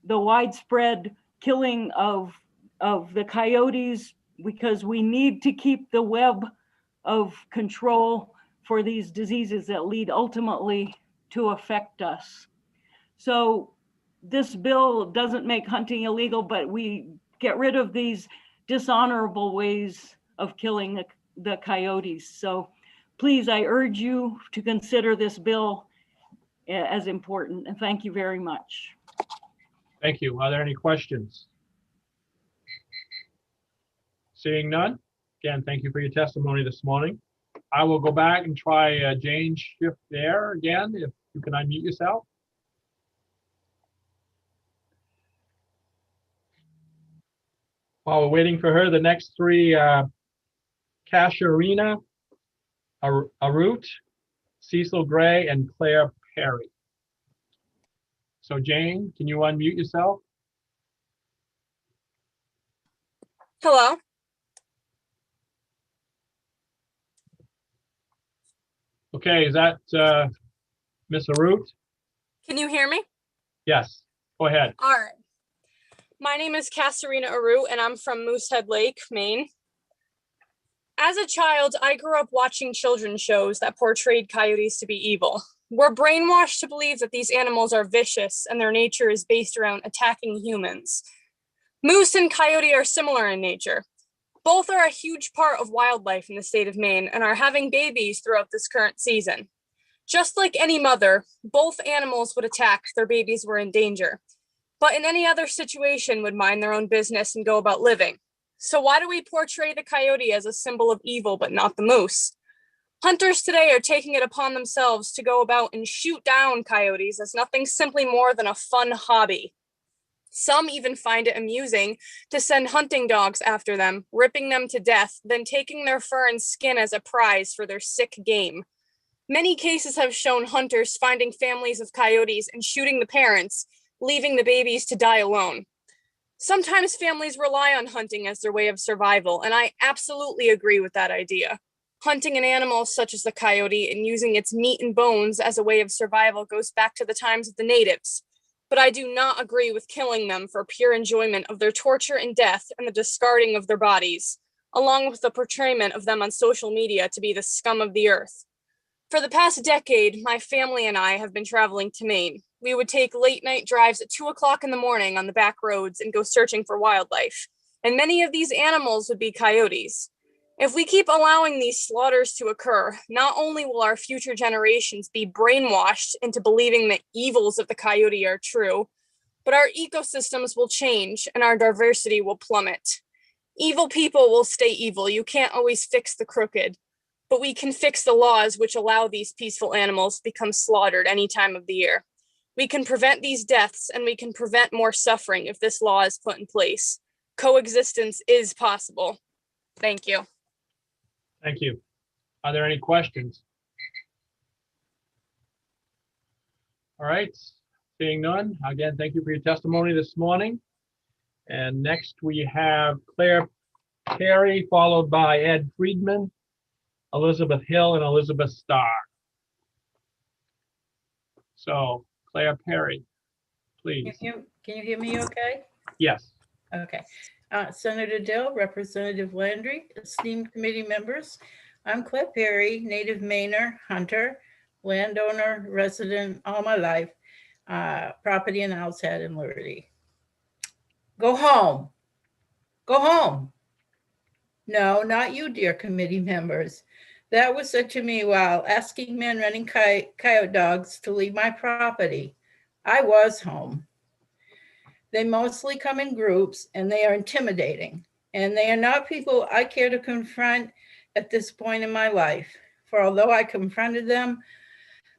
the widespread killing of the coyotes, because we need to keep the web of control for these diseases that lead ultimately to affect us. So this bill doesn't make hunting illegal, but we get rid of these dishonorable ways of killing the coyotes. So please, I urge you to consider this bill as important, and thank you very much. Thank you. Are there any questions? Seeing none, again, thank you for your testimony this morning. I will go back and try Jane's shift there again, if you can unmute yourself. While we're waiting for her, the next three, Kasharina Arut, Cecil Gray, and Claire Perry. So Jane, can you unmute yourself? Hello. Okay, is that Miss Arut? Can you hear me? Yes, go ahead. All right. My name is Kasarina Arut, and I'm from Moosehead Lake, Maine. As a child, I grew up watching children's shows that portrayed coyotes to be evil. We're brainwashed to believe that these animals are vicious and their nature is based around attacking humans. Moose and coyote are similar in nature. Both are a huge part of wildlife in the state of Maine and are having babies throughout this current season. Just like any mother, both animals would attack if their babies were in danger, but in any other situation would mind their own business and go about living. So why do we portray the coyote as a symbol of evil but not the moose? Hunters today are taking it upon themselves to go about and shoot down coyotes as nothing simply more than a fun hobby. Some even find it amusing to send hunting dogs after them, ripping them to death, then taking their fur and skin as a prize for their sick game. Many cases have shown hunters finding families of coyotes and shooting the parents, leaving the babies to die alone. Sometimes families rely on hunting as their way of survival, and I absolutely agree with that idea. Hunting an animal such as the coyote and using its meat and bones as a way of survival goes back to the times of the natives. But I do not agree with killing them for pure enjoyment of their torture and death and the discarding of their bodies, along with the portrayment of them on social media to be the scum of the earth. For the past decade, my family and I have been traveling to Maine. We would take late night drives at 2 o'clock in the morning on the back roads and go searching for wildlife. And many of these animals would be coyotes. If we keep allowing these slaughters to occur, not only will our future generations be brainwashed into believing the evils of the coyote are true, but our ecosystems will change and our diversity will plummet. Evil people will stay evil. You can't always fix the crooked, but we can fix the laws which allow these peaceful animals to become slaughtered any time of the year. We can prevent these deaths and we can prevent more suffering if this law is put in place. Coexistence is possible. Thank you. Thank you. Are there any questions? All right, seeing none, again, thank you for your testimony this morning. And next we have Claire Perry, followed by Ed Friedman, Elizabeth Hill, and Elizabeth Starr. So Claire Perry, please. Can you hear me okay? Yes. Okay. Senator Dill, Representative Landry, esteemed committee members. I'm Claire Perry, native Mainer, hunter. landowner, resident all my life, property in Owl's Head and Liberty. Go home. Go home. No, not you, dear committee members. That was said to me while asking men running coyote dogs to leave my property. I was home. They mostly come in groups and they are intimidating. And they are not people I care to confront at this point in my life. For although I confronted them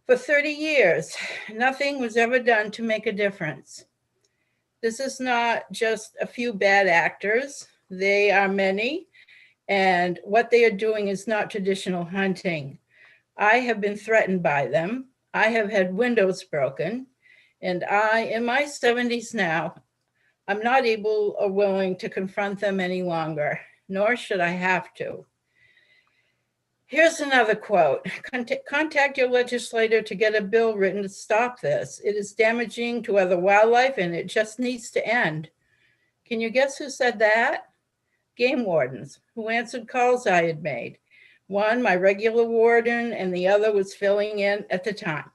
for 30 years, nothing was ever done to make a difference. This is not just a few bad actors. They are many. And what they are doing is not traditional hunting. I have been threatened by them. I have had windows broken. And I, in my 70s now, I'm not able or willing to confront them any longer, nor should I have to. Here's another quote. Contact your legislator to get a bill written to stop this. It is damaging to other wildlife and it just needs to end. Can you guess who said that? Game wardens who answered calls I had made. One, my regular warden, and the other was filling in at the time.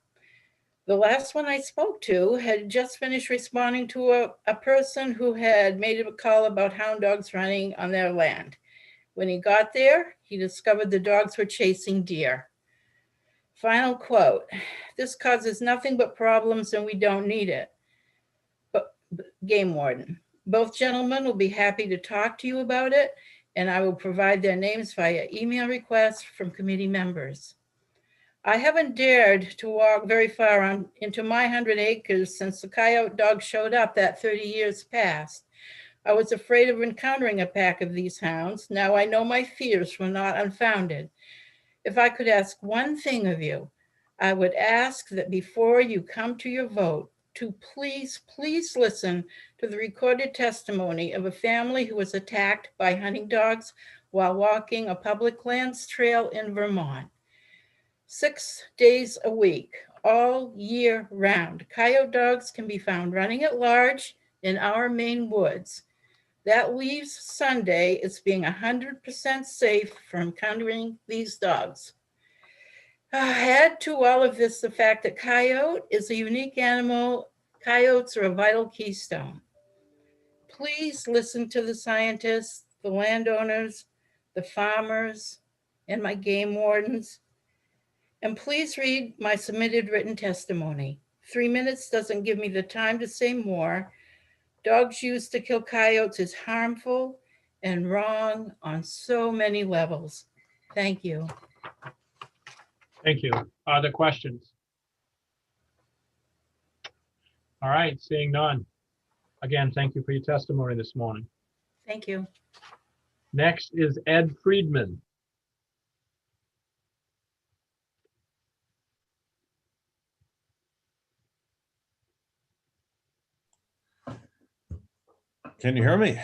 The last one I spoke to had just finished responding to a person who had made a call about hound dogs running on their land. When he got there, he discovered the dogs were chasing deer. Final quote, this causes nothing but problems and we don't need it. But game warden, both gentlemen will be happy to talk to you about it, and I will provide their names via email requests from committee members. I haven't dared to walk very far into my 100 acres since the coyote dog showed up that 30 years past. I was afraid of encountering a pack of these hounds. Now I know my fears were not unfounded. If I could ask one thing of you, I would ask that before you come to your vote, to please listen to the recorded testimony of a family who was attacked by hunting dogs while walking a public lands trail in Vermont. 6 days a week, all year round, coyote dogs can be found running at large in our Maine woods. That leaves Sunday as being 100% safe from encountering these dogs. Add to all of this the fact that coyote is a unique animal. Coyotes are a vital keystone. Please listen to the scientists, the landowners, the farmers, and my game wardens. And please read my submitted written testimony. 3 minutes doesn't give me the time to say more. Dogs used to kill coyotes is harmful and wrong on so many levels. Thank you. Thank you. Other questions? All right, seeing none. Again, thank you for your testimony this morning. Thank you. Next is Ed Friedman. Can you hear me?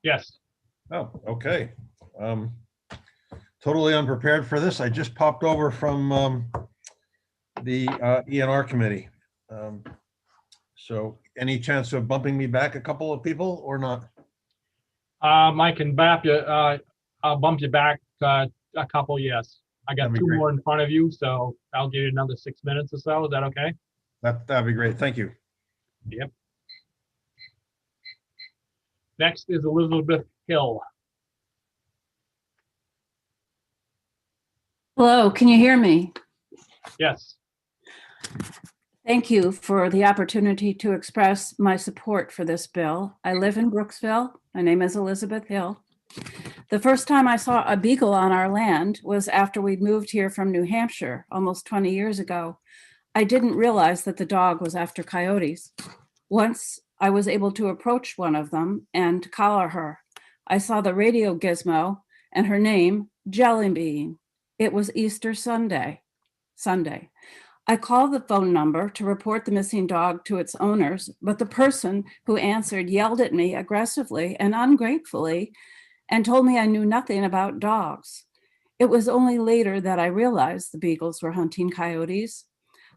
Yes. Oh, okay. Totally unprepared for this. I just popped over from the ENR committee. So any chance of bumping me back a couple of people or not? I can bump you. I'll bump you back a couple. Yes, I got two more in front of you, so I'll give you another 6 minutes or so. Is that okay? That'd be great. Thank you. Yep. Next is Elizabeth Hill. Hello, can you hear me? Yes. Thank you for the opportunity to express my support for this bill. I live in Brooksville. My name is Elizabeth Hill. The first time I saw a beagle on our land was after we'd moved here from New Hampshire almost 20 years ago. I didn't realize that the dog was after coyotes. Once I was able to approach one of them and collar her. I saw the radio gizmo and her name, Jelly Bean. It was Easter Sunday. I called the phone number to report the missing dog to its owners, but the person who answered yelled at me aggressively and ungratefully and told me I knew nothing about dogs. It was only later that I realized the beagles were hunting coyotes.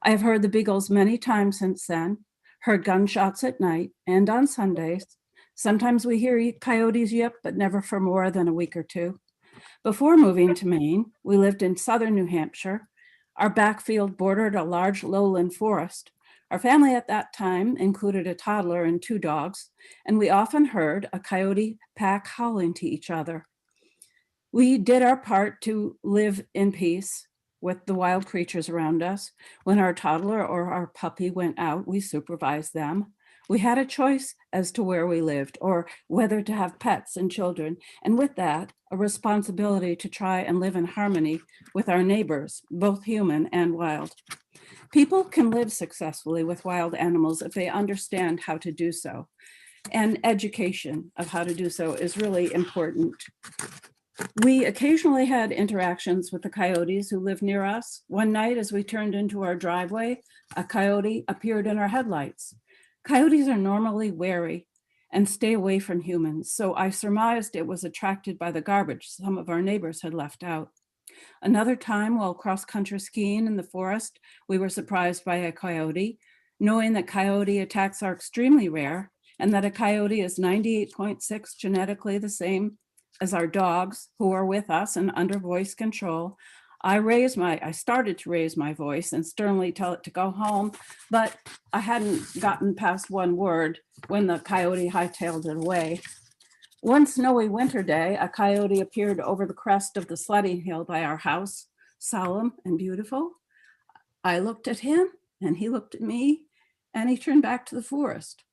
I have heard the beagles many times since then, heard gunshots at night and on Sundays. Sometimes we hear coyotes yip, but never for more than a week or two. Before moving to Maine, we lived in southern New Hampshire. Our backfield bordered a large lowland forest. Our family at that time included a toddler and 2 dogs, and we often heard a coyote pack howling to each other. We did our part to live in peace with the wild creatures around us. When our toddler or our puppy went out, we supervised them. We had a choice as to where we lived or whether to have pets and children, and with that, a responsibility to try and live in harmony with our neighbors, both human and wild. People can live successfully with wild animals if they understand how to do so, and education of how to do so is really important. We occasionally had interactions with the coyotes who lived near us. One night as we turned into our driveway, a coyote appeared in our headlights. Coyotes are normally wary and stay away from humans, so I surmised it was attracted by the garbage some of our neighbors had left out. Another time while cross-country skiing in the forest, we were surprised by a coyote. Knowing that coyote attacks are extremely rare and that a coyote is 98.6 genetically the same as our dogs who are with us and under voice control, I started to raise my voice and sternly tell it to go home, but I hadn't gotten past one word when the coyote hightailed it away. One snowy winter day, a coyote appeared over the crest of the sledding hill by our house, solemn and beautiful. I looked at him and he looked at me and he turned back to the forest.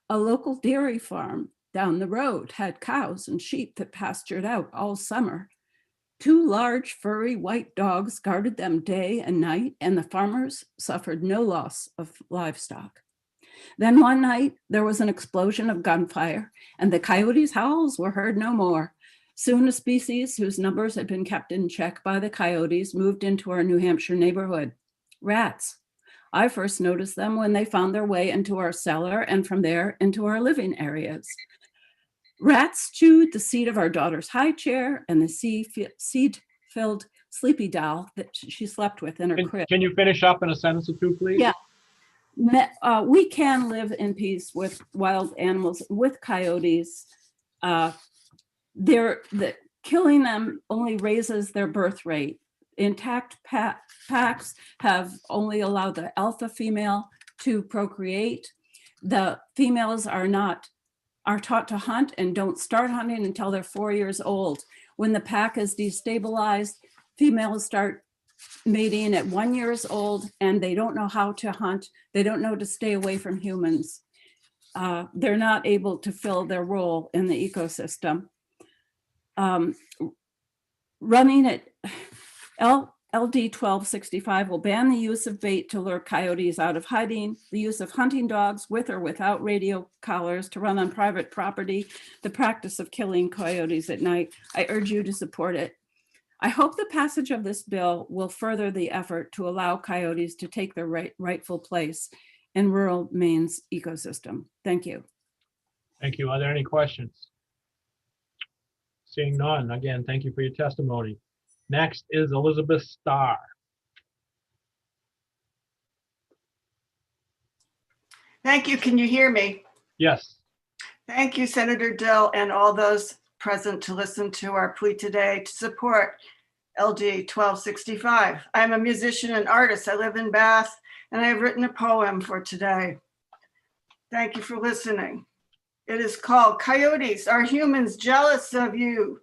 A local dairy farm down the road had cows and sheep that pastured out all summer. 2 large furry white dogs guarded them day and night, and the farmers suffered no loss of livestock. Then one night there was an explosion of gunfire and the coyotes' howls were heard no more. Soon a species whose numbers had been kept in check by the coyotes moved into our New Hampshire neighborhood. Rats. I first noticed them when they found their way into our cellar and from there into our living areas. Rats chewed the seat of our daughter's high chair and the seed-filled sleepy doll that she slept with in her crib. Can you finish up in a sentence or 2, please? Yeah. We can live in peace with wild animals, with coyotes. Killing them only raises their birth rate. Intact packs have only allowed the alpha female to procreate. The females are taught to hunt and don't start hunting until they're 4 years old. When the pack is destabilized, females start mating at 1 year old and they don't know how to hunt. They don't know to stay away from humans. They're not able to fill their role in the ecosystem. Running at LD 1265 will ban the use of bait to lure coyotes out of hiding, the use of hunting dogs with or without radio collars to run on private property, the practice of killing coyotes at night. I urge you to support it. I hope the passage of this bill will further the effort to allow coyotes to take their rightful place in rural Maine's ecosystem. Thank you. Thank you. Are there any questions? Seeing none, again, thank you for your testimony. Next is Elizabeth Starr. Thank you. Can you hear me? Yes. Thank you, Senator Dill, and all those present to listen to our plea today to support LD 1265. I'm a musician and artist. I live in Bath, and I have written a poem for today. Thank you for listening. It is called Coyotes, Are Humans Jealous of You?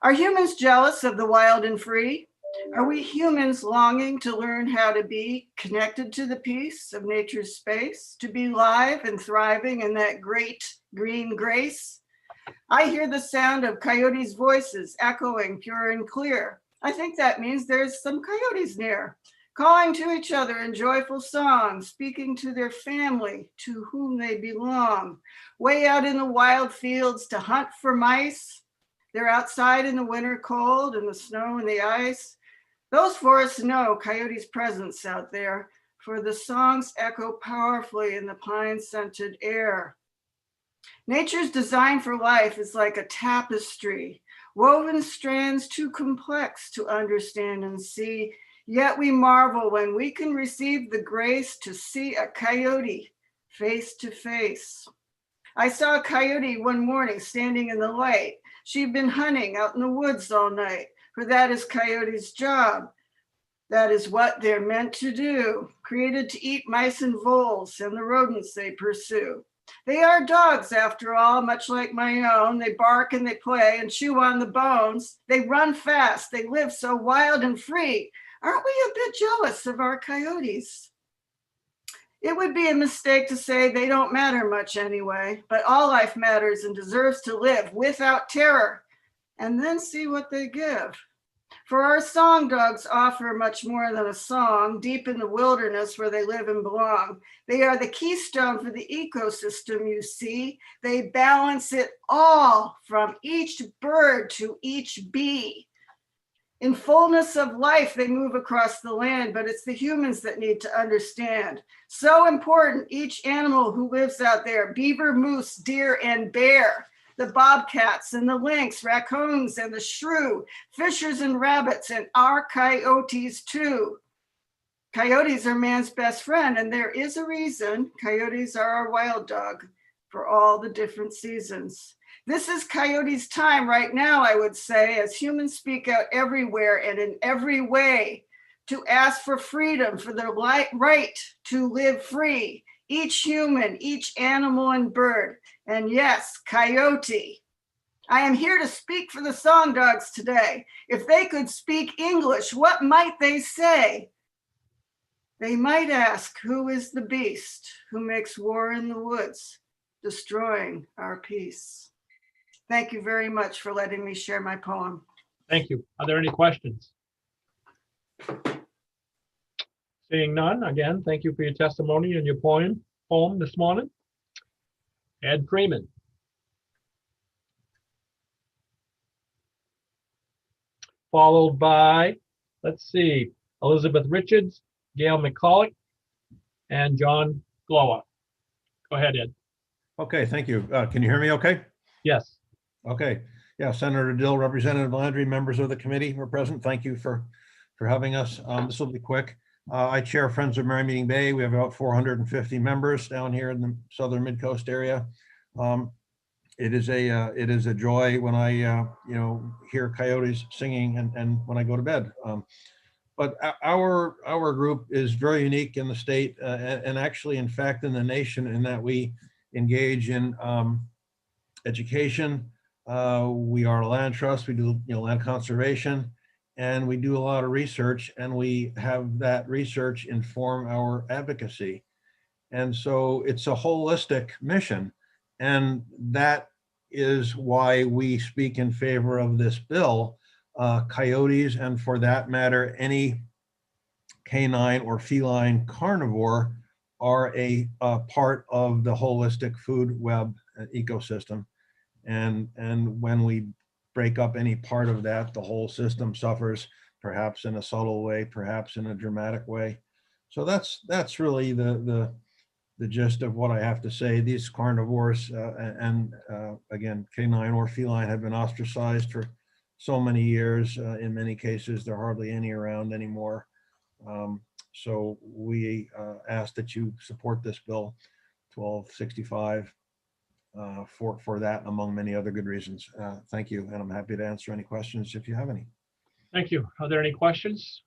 Are humans jealous of the wild and free? Are we humans longing to learn how to be connected to the peace of nature's space, to be live and thriving in that great green grace? I hear the sound of coyotes' voices echoing pure and clear. I think that means there's some coyotes near, calling to each other in joyful song, speaking to their family to whom they belong. Way out in the wild fields to hunt for mice. They're outside in the winter cold and the snow and the ice. Those forests know coyotes' presence out there, for the songs echo powerfully in the pine-scented air. Nature's design for life is like a tapestry, woven strands too complex to understand and see, yet we marvel when we can receive the grace to see a coyote face to face. I saw a coyote one morning standing in the light. She'd been hunting out in the woods all night, for that is coyote's job. That is what they're meant to do, created to eat mice and voles and the rodents they pursue. They are dogs, after all, much like my own. They bark and they play and chew on the bones. They run fast. They live so wild and free. Aren't we a bit jealous of our coyotes? It would be a mistake to say they don't matter much anyway, but all life matters and deserves to live without terror, and then see what they give. For our song dogs offer much more than a song, deep in the wilderness where they live and belong. They are the keystone for the ecosystem, you see. They balance it all, from each bird to each bee. In fullness of life, they move across the land, but it's the humans that need to understand. So important, each animal who lives out there, beaver, moose, deer, and bear, the bobcats and the lynx, raccoons and the shrew, fishers and rabbits, and our coyotes too. Coyotes are man's best friend, and there is a reason. Coyotes are our wild dog for all the different seasons. This is coyotes' time right now, I would say, as humans speak out everywhere and in every way to ask for freedom, for their right to live free. Each human, each animal and bird, and yes, coyote. I am here to speak for the song dogs today. If they could speak English, what might they say? They might ask, who is the beast who makes war in the woods, destroying our peace? Thank you very much for letting me share my poem. Thank you. Are there any questions? Seeing none, again, thank you for your testimony and your poem this morning. Ed Freeman. Followed by, let's see, Elizabeth Richards, Gail McCulloch, and John Glower. Go ahead, Ed. Okay, thank you. Can you hear me okay? Yes. Okay. Yeah, Senator Dill, Representative Landry, members of the committee who are present. Thank you for having us. This will be quick. I chair Friends of Merry Meeting Bay. We have about 450 members down here in the southern mid-coast area. It is a joy when I hear coyotes singing and when I go to bed. But our group is very unique in the state and actually, in fact, in the nation, in that we engage in education. We are a land trust. We do land conservation. And we do a lot of research, and we have that research inform our advocacy. And so it's a holistic mission. And that is why we speak in favor of this bill. Coyotes, and for that matter, any canine or feline carnivore, are a part of the holistic food web ecosystem. And when we break up any part of that, the whole system suffers, perhaps in a subtle way, perhaps in a dramatic way. So that's really the gist of what I have to say. These carnivores again, canine or feline, have been ostracized for so many years. In many cases, there are hardly any around anymore. So we ask that you support this bill 1265. For that, among many other good reasons. Thank you, and I'm happy to answer any questions if you have any. Thank you. Are there any questions?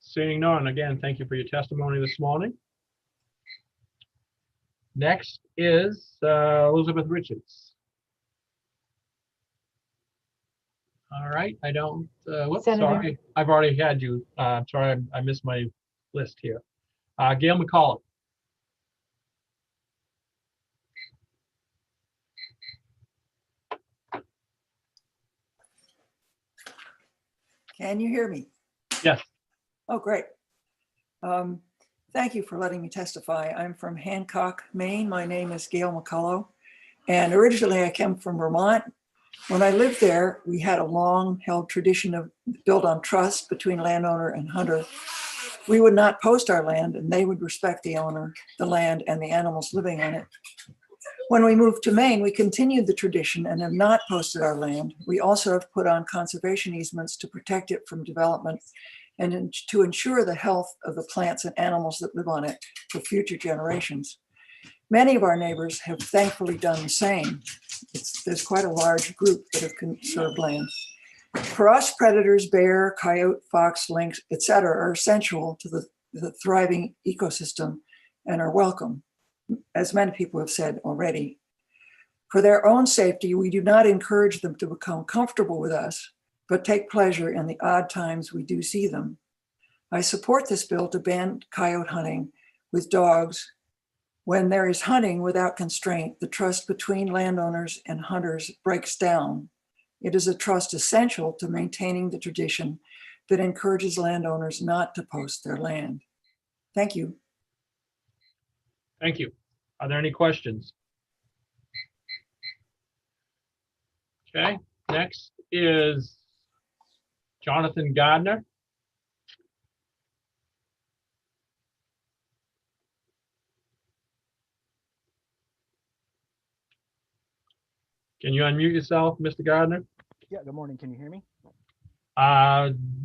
Seeing none, again, thank you for your testimony this morning. Next is Elizabeth Richards. All right, I don't, whoops, sorry, I've already had you. Sorry, I missed my list here. Gail McCulloch. Can you hear me? Yes. Oh, great. Thank you for letting me testify. I'm from Hancock, Maine. My name is Gail McCulloch, and originally I came from Vermont. When I lived there, we had a long-held tradition of built on trust between landowner and hunter. We would not post our land, and they would respect the owner, the land, and the animals living on it. When we moved to Maine, we continued the tradition and have not posted our land. We also have put on conservation easements to protect it from development and to ensure the health of the plants and animals that live on it for future generations. Many of our neighbors have thankfully done the same. There's quite a large group that have conserved land. For us, predators, bear, coyote, fox, lynx, etc., are essential to the thriving ecosystem and are welcome, as many people have said already. For their own safety, we do not encourage them to become comfortable with us, but take pleasure in the odd times we do see them. I support this bill to ban coyote hunting with dogs. When there is hunting without constraint, the trust between landowners and hunters breaks down. It is a trust essential to maintaining the tradition that encourages landowners not to post their land. Thank you. Thank you. Are there any questions? Okay, next is Jonathan Gardner. Can you unmute yourself, Mr. Gardner? Yeah, good morning. Can you hear me?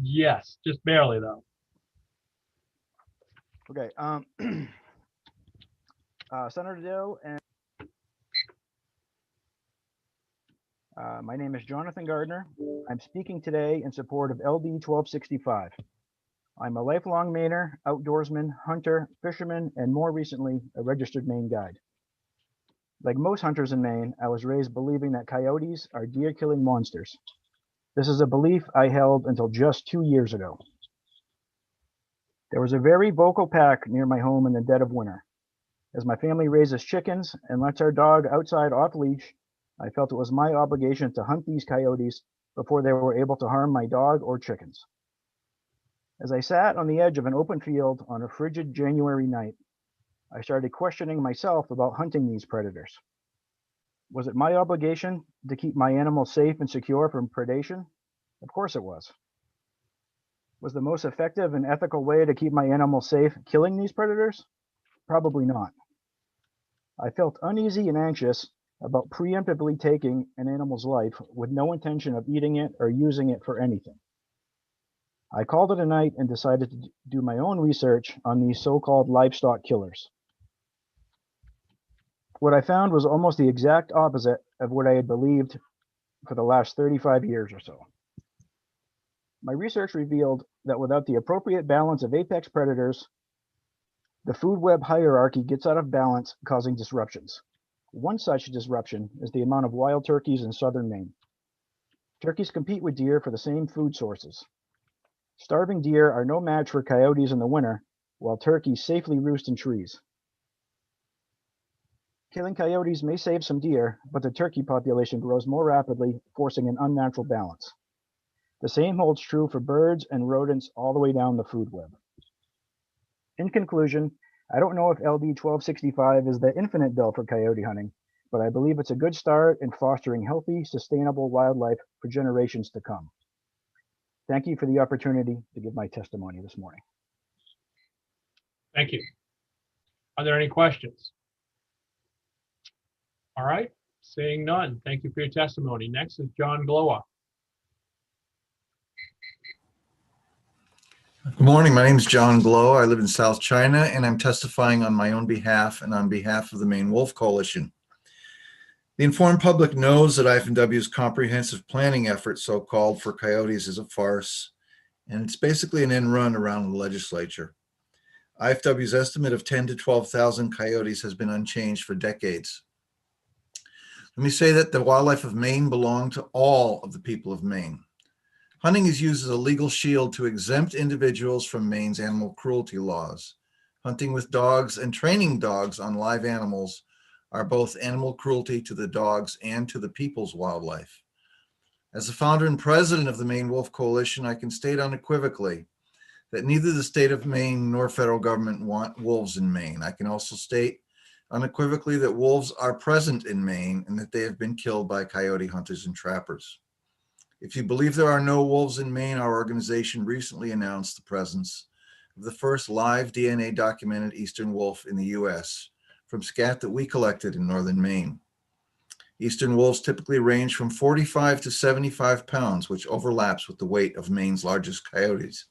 Yes, just barely though. Okay. Senator Dill and my name is Jonathan Gardner. I'm speaking today in support of LD 1265. I'm a lifelong Mainer, outdoorsman, hunter, fisherman, and more recently, a registered Maine guide. Like most hunters in Maine, I was raised believing that coyotes are deer-killing monsters. This is a belief I held until just 2 years ago. There was a very vocal pack near my home in the dead of winter. As my family raises chickens and lets our dog outside off leash, I felt it was my obligation to hunt these coyotes before they were able to harm my dog or chickens. As I sat on the edge of an open field on a frigid January night, I started questioning myself about hunting these predators. Was it my obligation to keep my animals safe and secure from predation? Of course it was. Was the most effective and ethical way to keep my animals safe killing these predators? Probably not. I felt uneasy and anxious about preemptively taking an animal's life with no intention of eating it or using it for anything. I called it a night and decided to do my own research on these so-called livestock killers. What I found was almost the exact opposite of what I had believed for the last 35 years or so. My research revealed that without the appropriate balance of apex predators, the food web hierarchy gets out of balance, causing disruptions. One such disruption is the amount of wild turkeys in southern Maine. Turkeys compete with deer for the same food sources. Starving deer are no match for coyotes in the winter, while turkeys safely roost in trees. Killing coyotes may save some deer, but the turkey population grows more rapidly, forcing an unnatural balance. The same holds true for birds and rodents all the way down the food web. In conclusion, I don't know if LD 1265 is the infinite bill for coyote hunting, but I believe it's a good start in fostering healthy, sustainable wildlife for generations to come. Thank you for the opportunity to give my testimony this morning. Thank you. Are there any questions? All right, seeing none. Thank you for your testimony. Next is John Glower. Good morning. My name is John Glow. I live in South China, and I'm testifying on my own behalf and on behalf of the Maine Wolf Coalition. The informed public knows that IFW's comprehensive planning effort, so-called, for coyotes is a farce, and it's basically an end run around the legislature. IFW's estimate of 10 to 12,000 coyotes has been unchanged for decades. Let me say that the wildlife of Maine belong to all of the people of Maine. Hunting is used as a legal shield to exempt individuals from Maine's animal cruelty laws. Hunting with dogs and training dogs on live animals are both animal cruelty to the dogs and to the people's wildlife. As the founder and president of the Maine Wolf Coalition, I can state unequivocally that neither the state of Maine nor federal government want wolves in Maine. I can also state unequivocally that wolves are present in Maine and that they have been killed by coyote hunters and trappers. If you believe there are no wolves in Maine, our organization recently announced the presence of the first live DNA documented eastern wolf in the US from scat that we collected in northern Maine. Eastern wolves typically range from 45 to 75 pounds, which overlaps with the weight of Maine's largest coyotes.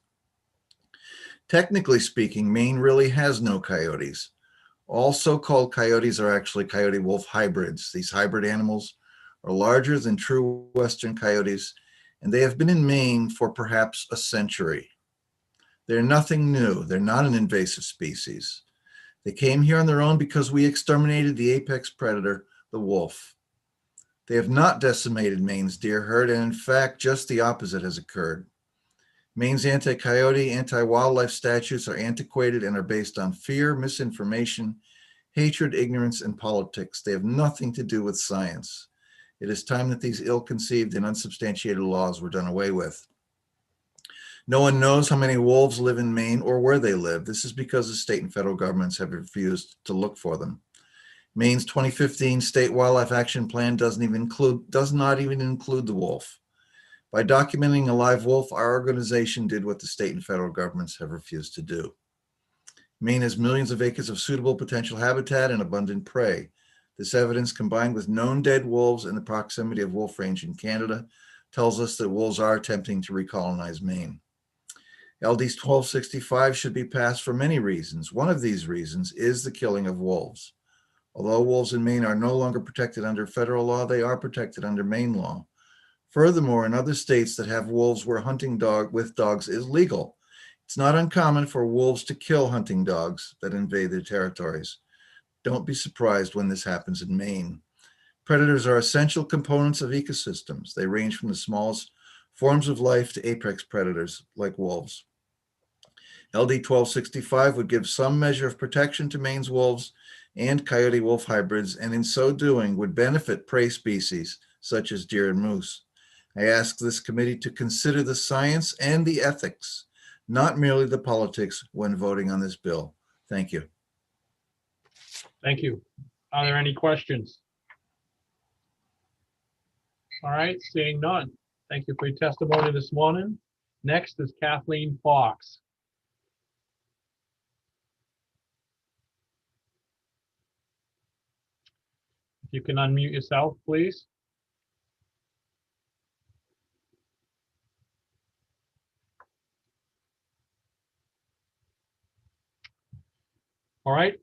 Technically speaking, Maine really has no coyotes. All so-called coyotes are actually coyote-wolf hybrids. These hybrid animals are larger than true western coyotes and they have been in Maine for perhaps a century. They're nothing new. They're not an invasive species. They came here on their own because we exterminated the apex predator, the wolf. They have not decimated Maine's deer herd, and in fact, just the opposite has occurred. Maine's anti-coyote, anti-wildlife statutes are antiquated and are based on fear, misinformation, hatred, ignorance, and politics. They have nothing to do with science. It is time that these ill-conceived and unsubstantiated laws were done away with. No one knows how many wolves live in Maine or where they live. This is because the state and federal governments have refused to look for them. Maine's 2015 State Wildlife Action Plan does not even include the wolf. By documenting a live wolf, our organization did what the state and federal governments have refused to do. Maine has millions of acres of suitable potential habitat and abundant prey. This evidence, combined with known dead wolves and the proximity of wolf range in Canada, tells us that wolves are attempting to recolonize Maine. LD 1265 should be passed for many reasons. One of these reasons is the killing of wolves. Although wolves in Maine are no longer protected under federal law, they are protected under Maine law. Furthermore, in other states that have wolves where hunting with dogs is legal, it's not uncommon for wolves to kill hunting dogs that invade their territories. Don't be surprised when this happens in Maine. Predators are essential components of ecosystems. They range from the smallest forms of life to apex predators like wolves. LD 1265 would give some measure of protection to Maine's wolves and coyote wolf hybrids, and in so doing would benefit prey species such as deer and moose. I ask this committee to consider the science and the ethics, not merely the politics, when voting on this bill. Thank you. Thank you. Are there any questions? All right, seeing none. Thank you for your testimony this morning. Next is Kathleen Fox. If you can unmute yourself, please. All right,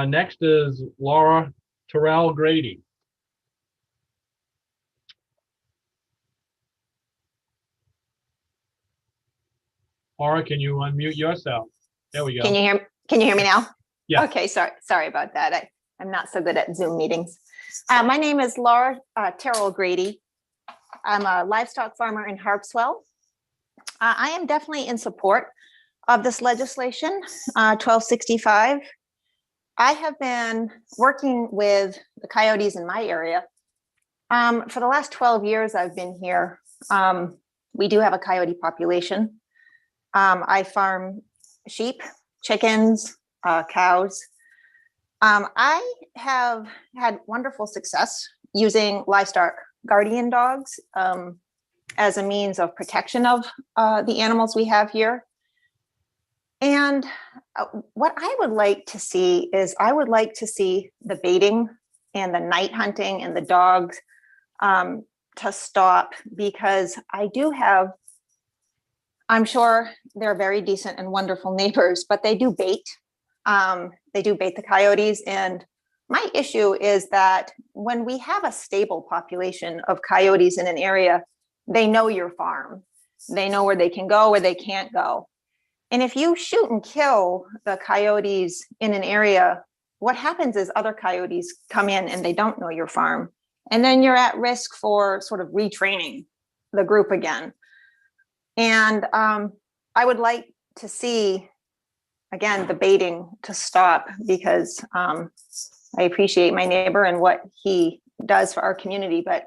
next is Laura Terrell Grady. Laura, can you unmute yourself? There we go. Can you hear me now? Yeah. Okay, sorry about that. I'm not so good at Zoom meetings. My name is Laura Terrell Grady. I'm a livestock farmer in Harpswell. I am definitely in support of this legislation, 1265. I have been working with the coyotes in my area. For the last 12 years I've been here. We do have a coyote population. I farm sheep, chickens, cows. I have had wonderful success using livestock guardian dogs as a means of protection of the animals we have here. And what I would like to see is I would like to see the baiting and the night hunting and the dogs to stop, because I do have, I'm sure they're very decent and wonderful neighbors, but they do bait. They do bait the coyotes. And my issue is that when we have a stable population of coyotes in an area, they know your farm. They know where they can go, where they can't go. And if you shoot and kill the coyotes in an area, what happens is other coyotes come in and they don't know your farm. And then you're at risk for sort of retraining the group again. And I would like to see, again, the baiting to stop, because I appreciate my neighbor and what he does for our community, but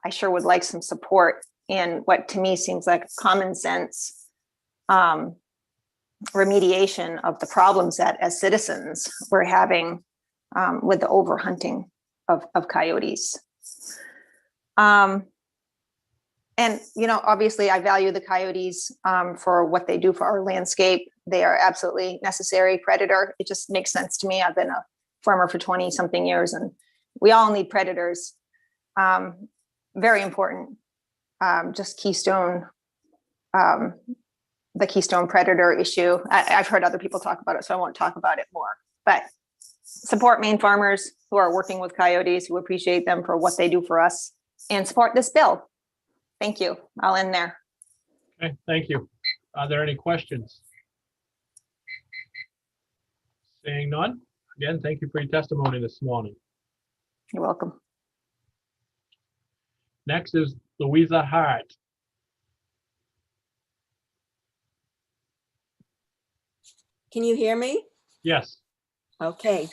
I sure would like some support in what to me seems like common sense remediation of the problems that as citizens we're having with the overhunting of coyotes. And, you know, obviously I value the coyotes for what they do for our landscape. They are absolutely necessary predator. It just makes sense to me. I've been a farmer for 20 something years, and we all need predators. Very important. Just keystone, the keystone predator issue. I've heard other people talk about it, so I won't talk about it more. But support Maine farmers who are working with coyotes, who appreciate them for what they do for us, and support this bill. Thank you. I'll end there. Okay, thank you. Are there any questions? Seeing none. Again, thank you for your testimony this morning. You're welcome. Next is Louisa Hart. Can you hear me? Yes. Okay.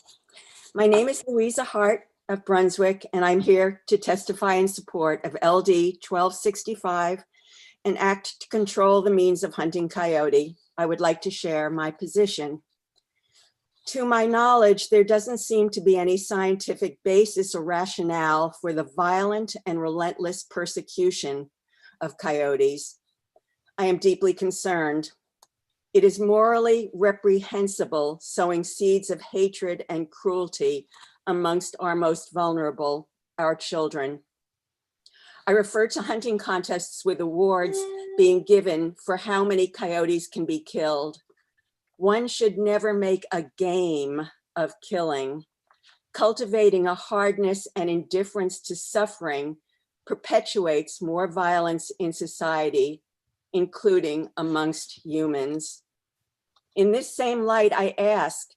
My name is Louisa Hart of Brunswick, and I'm here to testify in support of LD 1265, an act to control the means of hunting coyote. I would like to share my position. To my knowledge, there doesn't seem to be any scientific basis or rationale for the violent and relentless persecution of coyotes. I am deeply concerned. It is morally reprehensible sowing seeds of hatred and cruelty amongst our most vulnerable, our children. I refer to hunting contests with awards being given for how many coyotes can be killed. One should never make a game of killing. Cultivating a hardness and indifference to suffering perpetuates more violence in society, including amongst humans. In this same light, I ask,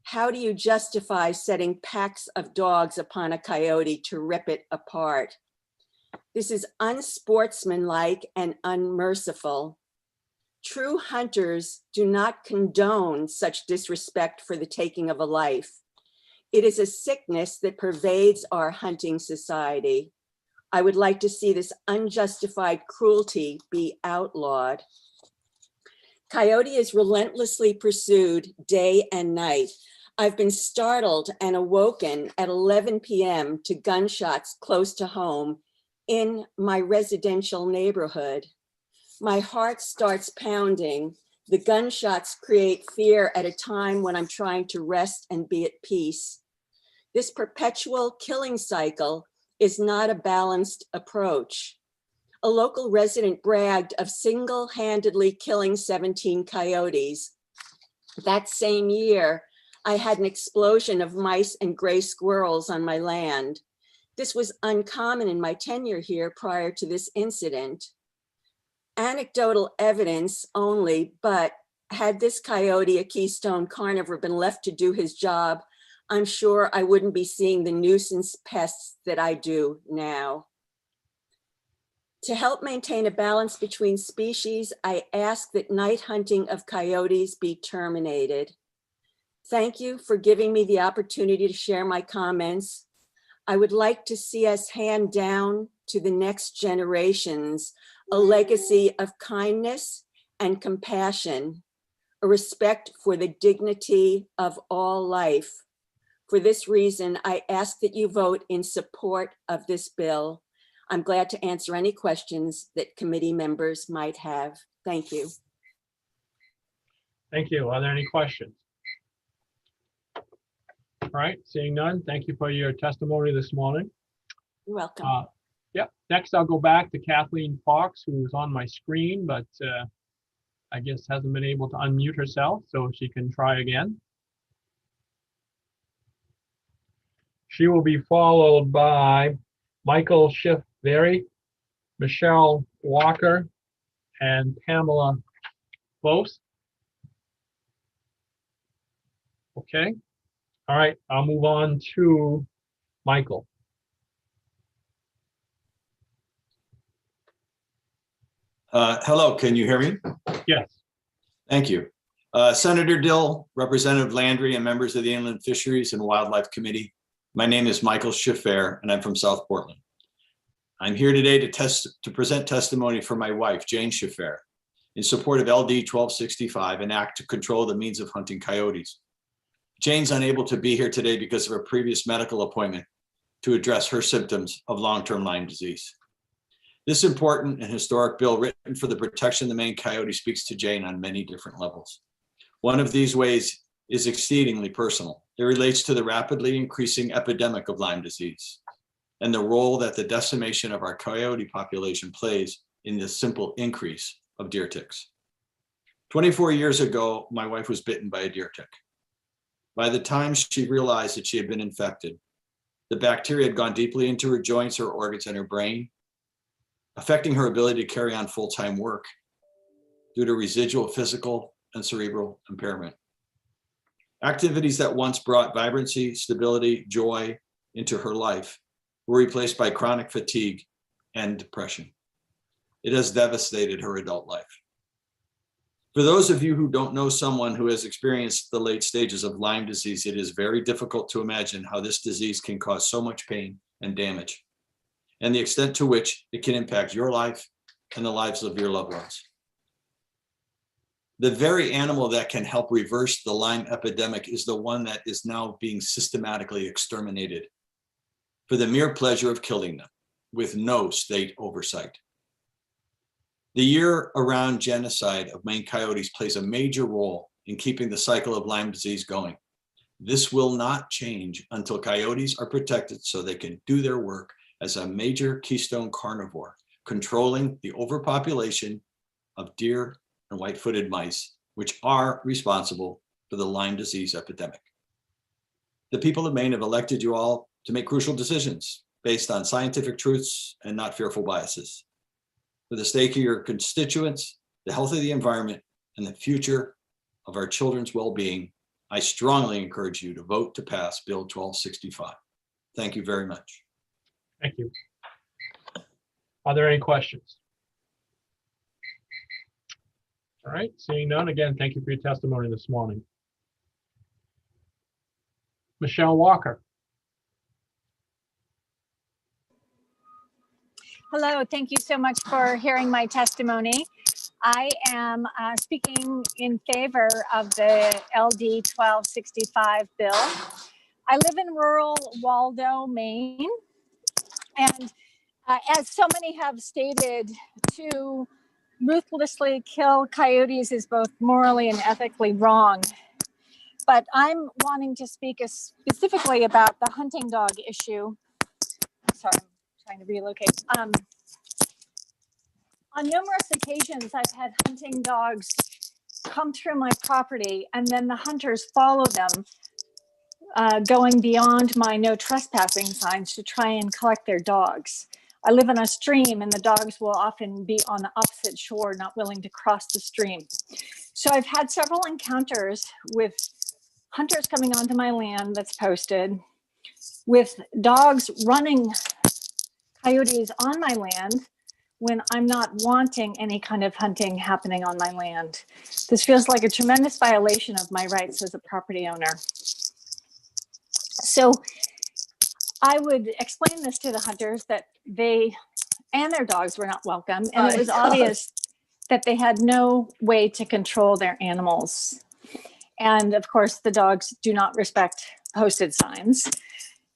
how do you justify setting packs of dogs upon a coyote to rip it apart? This is unsportsmanlike and unmerciful. True hunters do not condone such disrespect for the taking of a life. It is a sickness that pervades our hunting society. I would like to see this unjustified cruelty be outlawed. Coyote is relentlessly pursued day and night. I've been startled and awoken at 11 p.m. to gunshots close to home in my residential neighborhood. My heart starts pounding. The gunshots create fear at a time when I'm trying to rest and be at peace. This perpetual killing cycle is not a balanced approach. A local resident bragged of single-handedly killing 17 coyotes. That same year, I had an explosion of mice and gray squirrels on my land. This was uncommon in my tenure here prior to this incident. Anecdotal evidence only, but had this coyote, a keystone carnivore, been left to do his job, I'm sure I wouldn't be seeing the nuisance pests that I do now. To help maintain a balance between species, I ask that night hunting of coyotes be terminated. Thank you for giving me the opportunity to share my comments. I would like to see us hand down to the next generations a legacy of kindness and compassion, a respect for the dignity of all life. For this reason, I ask that you vote in support of this bill. I'm glad to answer any questions that committee members might have. Thank you. Thank you. Are there any questions? All right, seeing none, thank you for your testimony this morning. You're welcome. Yep. Next, I'll go back to Kathleen Fox, who's on my screen, but I guess hasn't been able to unmute herself, so she can try again. She will be followed by Michael Schiff-Very, Michelle Walker, and Pamela Bose. Okay. All right, I'll move on to Michael. Hello, can you hear me? Yes. Thank you. Senator Dill, Representative Landry, and members of the Inland Fisheries and Wildlife Committee. My name is Michael Schiff-Very, and I'm from South Portland. I'm here today to present testimony for my wife, Jane Schiff-Very, in support of LD 1265, an act to control the means of hunting coyotes. Jane's unable to be here today because of a previous medical appointment to address her symptoms of long-term Lyme disease. This important and historic bill written for the protection of the Maine coyote speaks to Jane on many different levels. One of these ways is exceedingly personal. It relates to the rapidly increasing epidemic of Lyme disease and the role that the decimation of our coyote population plays in the simple increase of deer ticks. 24 years ago, my wife was bitten by a deer tick. By the time she realized that she had been infected, the bacteria had gone deeply into her joints, her organs, and her brain. affecting her ability to carry on full-time work due to residual physical and cerebral impairment. Activities that once brought vibrancy, stability, joy into her life were replaced by chronic fatigue and depression. It has devastated her adult life. For those of you who don't know someone who has experienced the late stages of Lyme disease, it is very difficult to imagine how this disease can cause so much pain and damage, and the extent to which it can impact your life and the lives of your loved ones. The very animal that can help reverse the Lyme epidemic is the one that is now being systematically exterminated for the mere pleasure of killing them with no state oversight. The year-round genocide of Maine coyotes plays a major role in keeping the cycle of Lyme disease going. This will not change until coyotes are protected so they can do their work as a major keystone carnivore, controlling the overpopulation of deer and white-footed mice, which are responsible for the Lyme disease epidemic. The people of Maine have elected you all to make crucial decisions based on scientific truths and not fearful biases. For the sake of your constituents, the health of the environment, and the future of our children's well-being, I strongly encourage you to vote to pass Bill 1265. Thank you very much. Thank you. Are there any questions? All right, seeing none, again, thank you for your testimony this morning. Michelle Walker. Hello, thank you so much for hearing my testimony. I am speaking in favor of the LD 1265 bill. I live in rural Waldo, Maine, and as so many have stated, to ruthlessly kill coyotes is both morally and ethically wrong. But I'm wanting to speak specifically about the hunting dog issue. Sorry, I'm trying to relocate. On numerous occasions, I've had hunting dogs come through my property, and then the hunters follow them, going beyond my no trespassing signs to try and collect their dogs. I live on a stream, and the dogs will often be on the opposite shore, not willing to cross the stream. So I've had several encounters with hunters coming onto my land that's posted, with dogs running coyotes on my land when I'm not wanting any kind of hunting happening on my land. This feels like a tremendous violation of my rights as a property owner. So I would explain this to the hunters that they and their dogs were not welcome, and it was obvious that they had no way to control their animals. And of course, the dogs do not respect posted signs.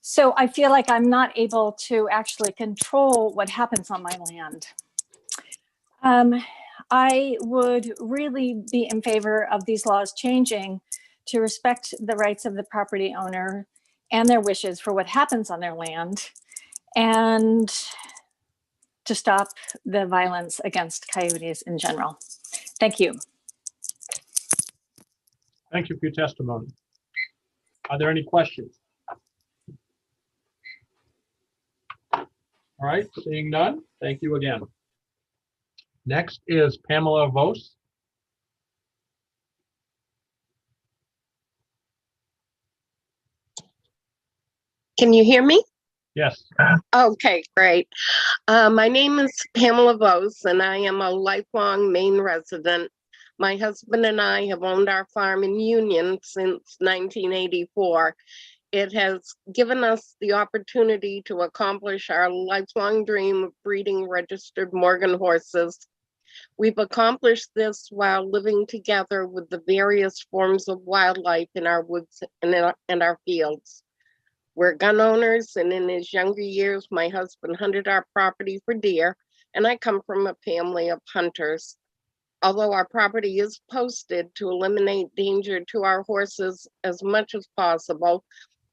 So I feel like I'm not able to actually control what happens on my land. I would really be in favor of these laws changing to respect the rights of the property owner and their wishes for what happens on their land, and to stop the violence against coyotes in general. Thank you. Thank you for your testimony. Are there any questions? All right, seeing none, thank you again. Next is Pamela Vos. Can you hear me? Yes. Okay, great. My name is Pamela Vos, and I am a lifelong Maine resident. My husband and I have owned our farm in Union since 1984. It has given us the opportunity to accomplish our lifelong dream of breeding registered Morgan horses. We've accomplished this while living together with the various forms of wildlife in our woods and our fields. We're gun owners, and in his younger years, my husband hunted our property for deer, and I come from a family of hunters. Although our property is posted to eliminate danger to our horses as much as possible,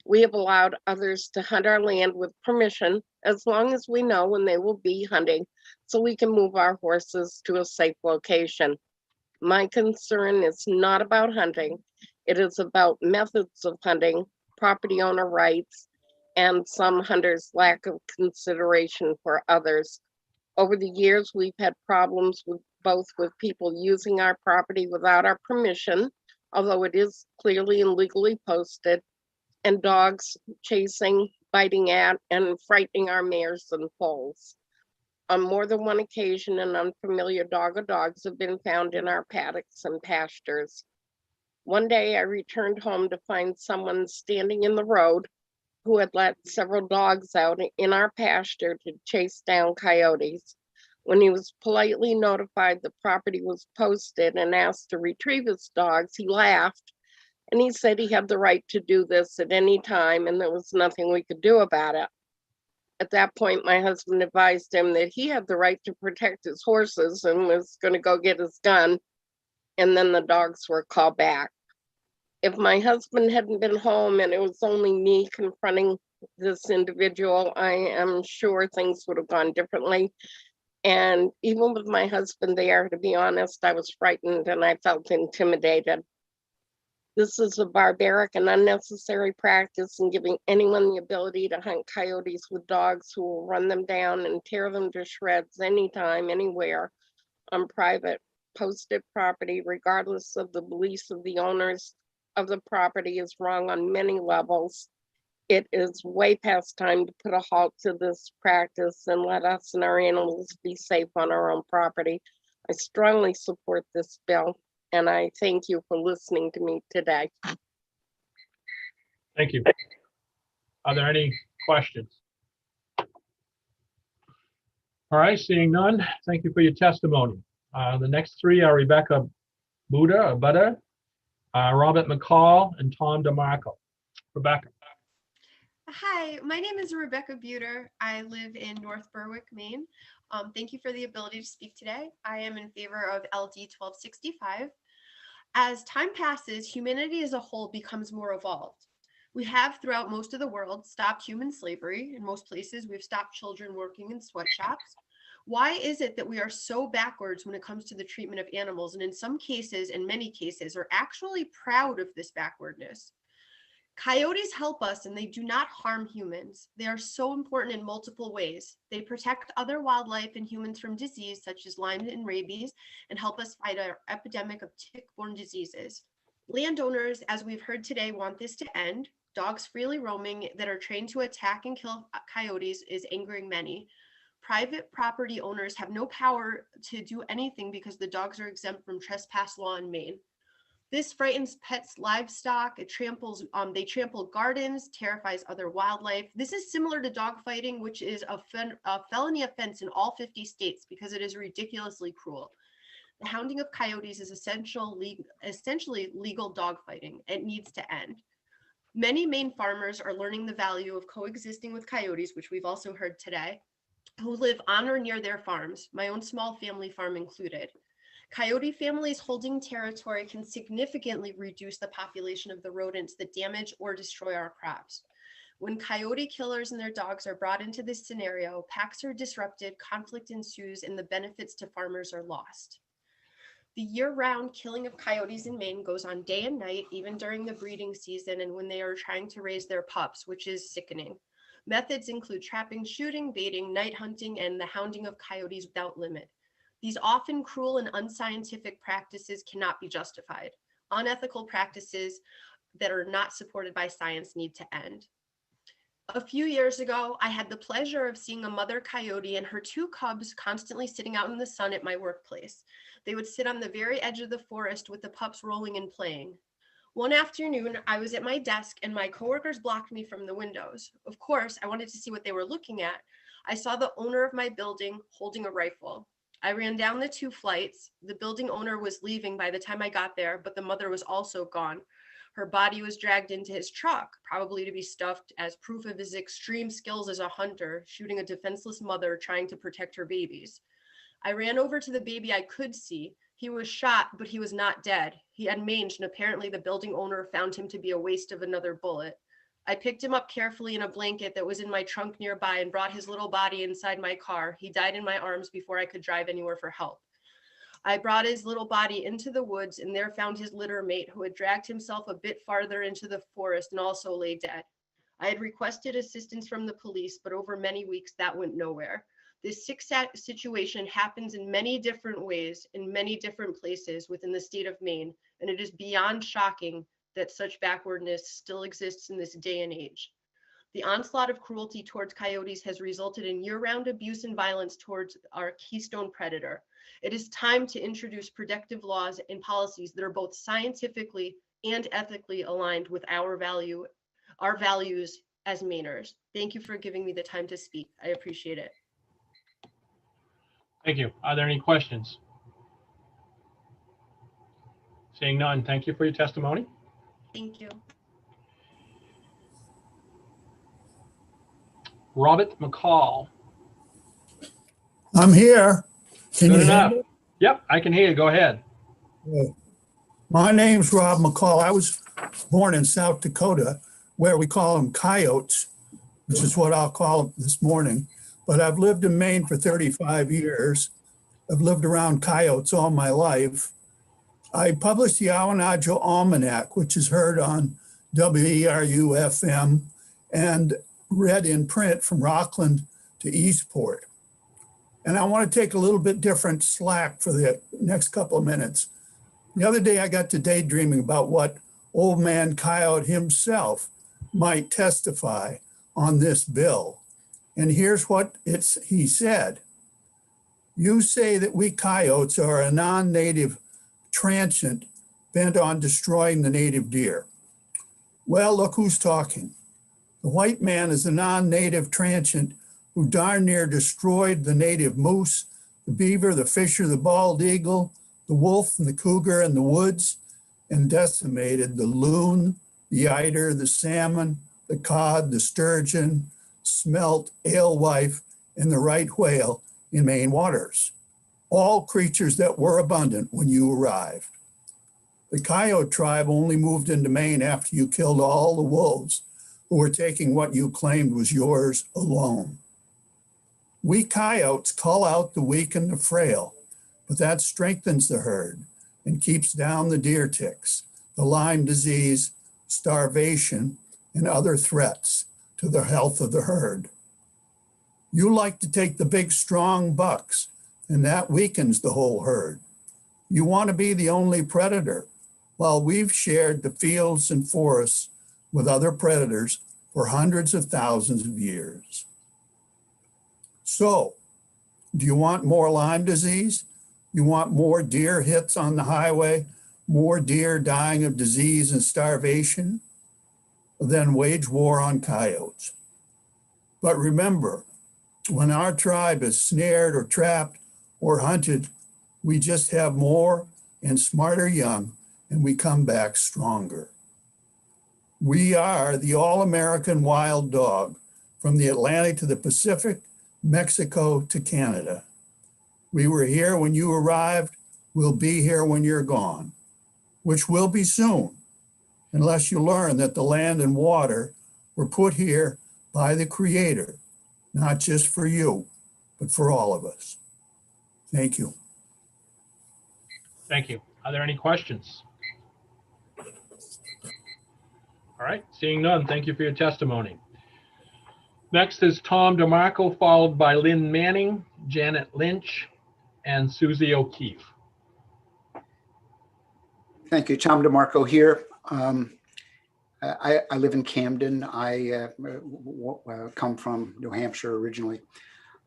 we have allowed others to hunt our land with permission, as long as we know when they will be hunting, so we can move our horses to a safe location. My concern is not about hunting. It is about methods of hunting, property owner rights, and some hunters' lack of consideration for others. Over the years, we've had problems with both with people using our property without our permission, although it is clearly and legally posted, and dogs chasing, biting at, and frightening our mares and foals. On more than one occasion, an unfamiliar dog or dogs have been found in our paddocks and pastures. One day, I returned home to find someone standing in the road who had let several dogs out in our pasture to chase down coyotes. When he was politely notified the property was posted and asked to retrieve his dogs, he laughed and he said he had the right to do this at any time and there was nothing we could do about it. At that point, my husband advised him that he had the right to protect his horses and was going to go get his gun, and then the dogs were called back. If my husband hadn't been home and it was only me confronting this individual, I am sure things would have gone differently. And even with my husband there, to be honest, I was frightened and I felt intimidated. This is a barbaric and unnecessary practice in giving anyone the ability to hunt coyotes with dogs who will run them down and tear them to shreds anytime, anywhere on private posted property, regardless of the beliefs of the owners of the property, is wrong on many levels. It is way past time to put a halt to this practice and let us and our animals be safe on our own property. I strongly support this bill, and I thank you for listening to me today. Thank you. Are there any questions? All right, seeing none, thank you for your testimony. The next three are Rebecca Buda, Robert McCall, and Tom DeMarco. Rebecca. Hi, my name is Rebecca Buter. I live in North Berwick, Maine. Thank you for the ability to speak today. I am in favor of LD 1265. As time passes, humanity as a whole becomes more evolved. We have, throughout most of the world, stopped human slavery. In most places, we've stopped children working in sweatshops. Why is it that we are so backwards when it comes to the treatment of animals, and in some cases, in many cases, are actually proud of this backwardness? Coyotes help us and they do not harm humans. They are so important in multiple ways. They protect other wildlife and humans from disease such as Lyme and rabies and help us fight our epidemic of tick-borne diseases. Landowners, as we've heard today, want this to end. Dogs freely roaming that are trained to attack and kill coyotes is angering many. Private property owners have no power to do anything because the dogs are exempt from trespass law in Maine. This frightens pets, livestock, they trample gardens, terrifies other wildlife. This is similar to dog fighting, which is a felony offense in all 50 states because it is ridiculously cruel. The hounding of coyotes is essentially legal dog fighting. It needs to end. Many Maine farmers are learning the value of coexisting with coyotes, which we've also heard today, who live on or near their farms, my own small family farm included. Coyote families holding territory can significantly reduce the population of the rodents that damage or destroy our crops. When coyote killers and their dogs are brought into this scenario, packs are disrupted, conflict ensues, and the benefits to farmers are lost. The year-round killing of coyotes in Maine goes on day and night, even during the breeding season and when they are trying to raise their pups, which is sickening. Methods include trapping, shooting, baiting, night hunting, and the hounding of coyotes without limit. These often cruel and unscientific practices cannot be justified. Unethical practices that are not supported by science need to end. A few years ago, I had the pleasure of seeing a mother coyote and her two cubs constantly sitting out in the sun at my workplace. They would sit on the very edge of the forest with the pups rolling and playing. One afternoon, I was at my desk and my coworkers blocked me from the windows. Of course, I wanted to see what they were looking at. I saw the owner of my building holding a rifle. I ran down the 2 flights. The building owner was leaving by the time I got there, but the mother was also gone. Her body was dragged into his truck, probably to be stuffed as proof of his extreme skills as a hunter, shooting a defenseless mother trying to protect her babies. I ran over to the baby I could see. He was shot, but he was not dead. He had mange, and apparently the building owner found him to be a waste of another bullet. I picked him up carefully in a blanket that was in my trunk nearby and brought his little body inside my car. He died in my arms before I could drive anywhere for help. I brought his little body into the woods and there found his litter mate who had dragged himself a bit farther into the forest and also lay dead. I had requested assistance from the police, but over many weeks that went nowhere. This sick situation happens in many different ways, in many different places within the state of Maine, and it is beyond shocking that such backwardness still exists in this day and age. The onslaught of cruelty towards coyotes has resulted in year-round abuse and violence towards our keystone predator. It is time to introduce protective laws and policies that are both scientifically and ethically aligned with our values as Mainers. Thank you for giving me the time to speak. I appreciate it. Thank you. Are there any questions? Seeing none, thank you for your testimony. Thank you. Robert McCall. I'm here. Can Good you hear enough. me? Yep, I can hear you. Go ahead. My name's Rob McCall. I was born in South Dakota, where we call them coyotes, which is what I'll call them this morning. But I've lived in Maine for 35 years. I've lived around coyotes all my life. I published the Awanadjo Almanac, which is heard on WERU-FM and read in print from Rockland to Eastport. And I want to take a little bit different slack for the next couple of minutes. The other day I got to daydreaming about what old man Coyote himself might testify on this bill. And here's what he said. You say that we coyotes are a non-native transient bent on destroying the native deer. Well, look who's talking. The white man is a non-native transient who darn near destroyed the native moose, the beaver, the fisher, the bald eagle, the wolf and the cougar in the woods, and decimated the loon, the eider, the salmon, the cod, the sturgeon, smelt, alewife, and the right whale in Maine waters, all creatures that were abundant when you arrived. The coyote tribe only moved into Maine after you killed all the wolves who were taking what you claimed was yours alone. We coyotes cull out the weak and the frail, but that strengthens the herd and keeps down the deer ticks, the Lyme disease, starvation, and other threats to the health of the herd. You like to take the big, strong bucks, and that weakens the whole herd. You want to be the only predator, while we've shared the fields and forests with other predators for hundreds of thousands of years. So, do you want more Lyme disease? You want more deer hits on the highway, more deer dying of disease and starvation? Then wage war on coyotes. But remember, when our tribe is snared or trapped or hunted, we just have more and smarter young, and we come back stronger. We are the all-American wild dog, from the Atlantic to the Pacific, Mexico to Canada. We were here when you arrived, we'll be here when you're gone, which will be soon, unless you learn that the land and water were put here by the Creator, not just for you, but for all of us. Thank you. Thank you. Are there any questions? All right, seeing none, thank you for your testimony. Next is Tom DeMarco, followed by Lynn Manning, Janet Lynch, and Susie O'Keefe. Thank you. Tom DeMarco here. I live in Camden. I come from New Hampshire originally.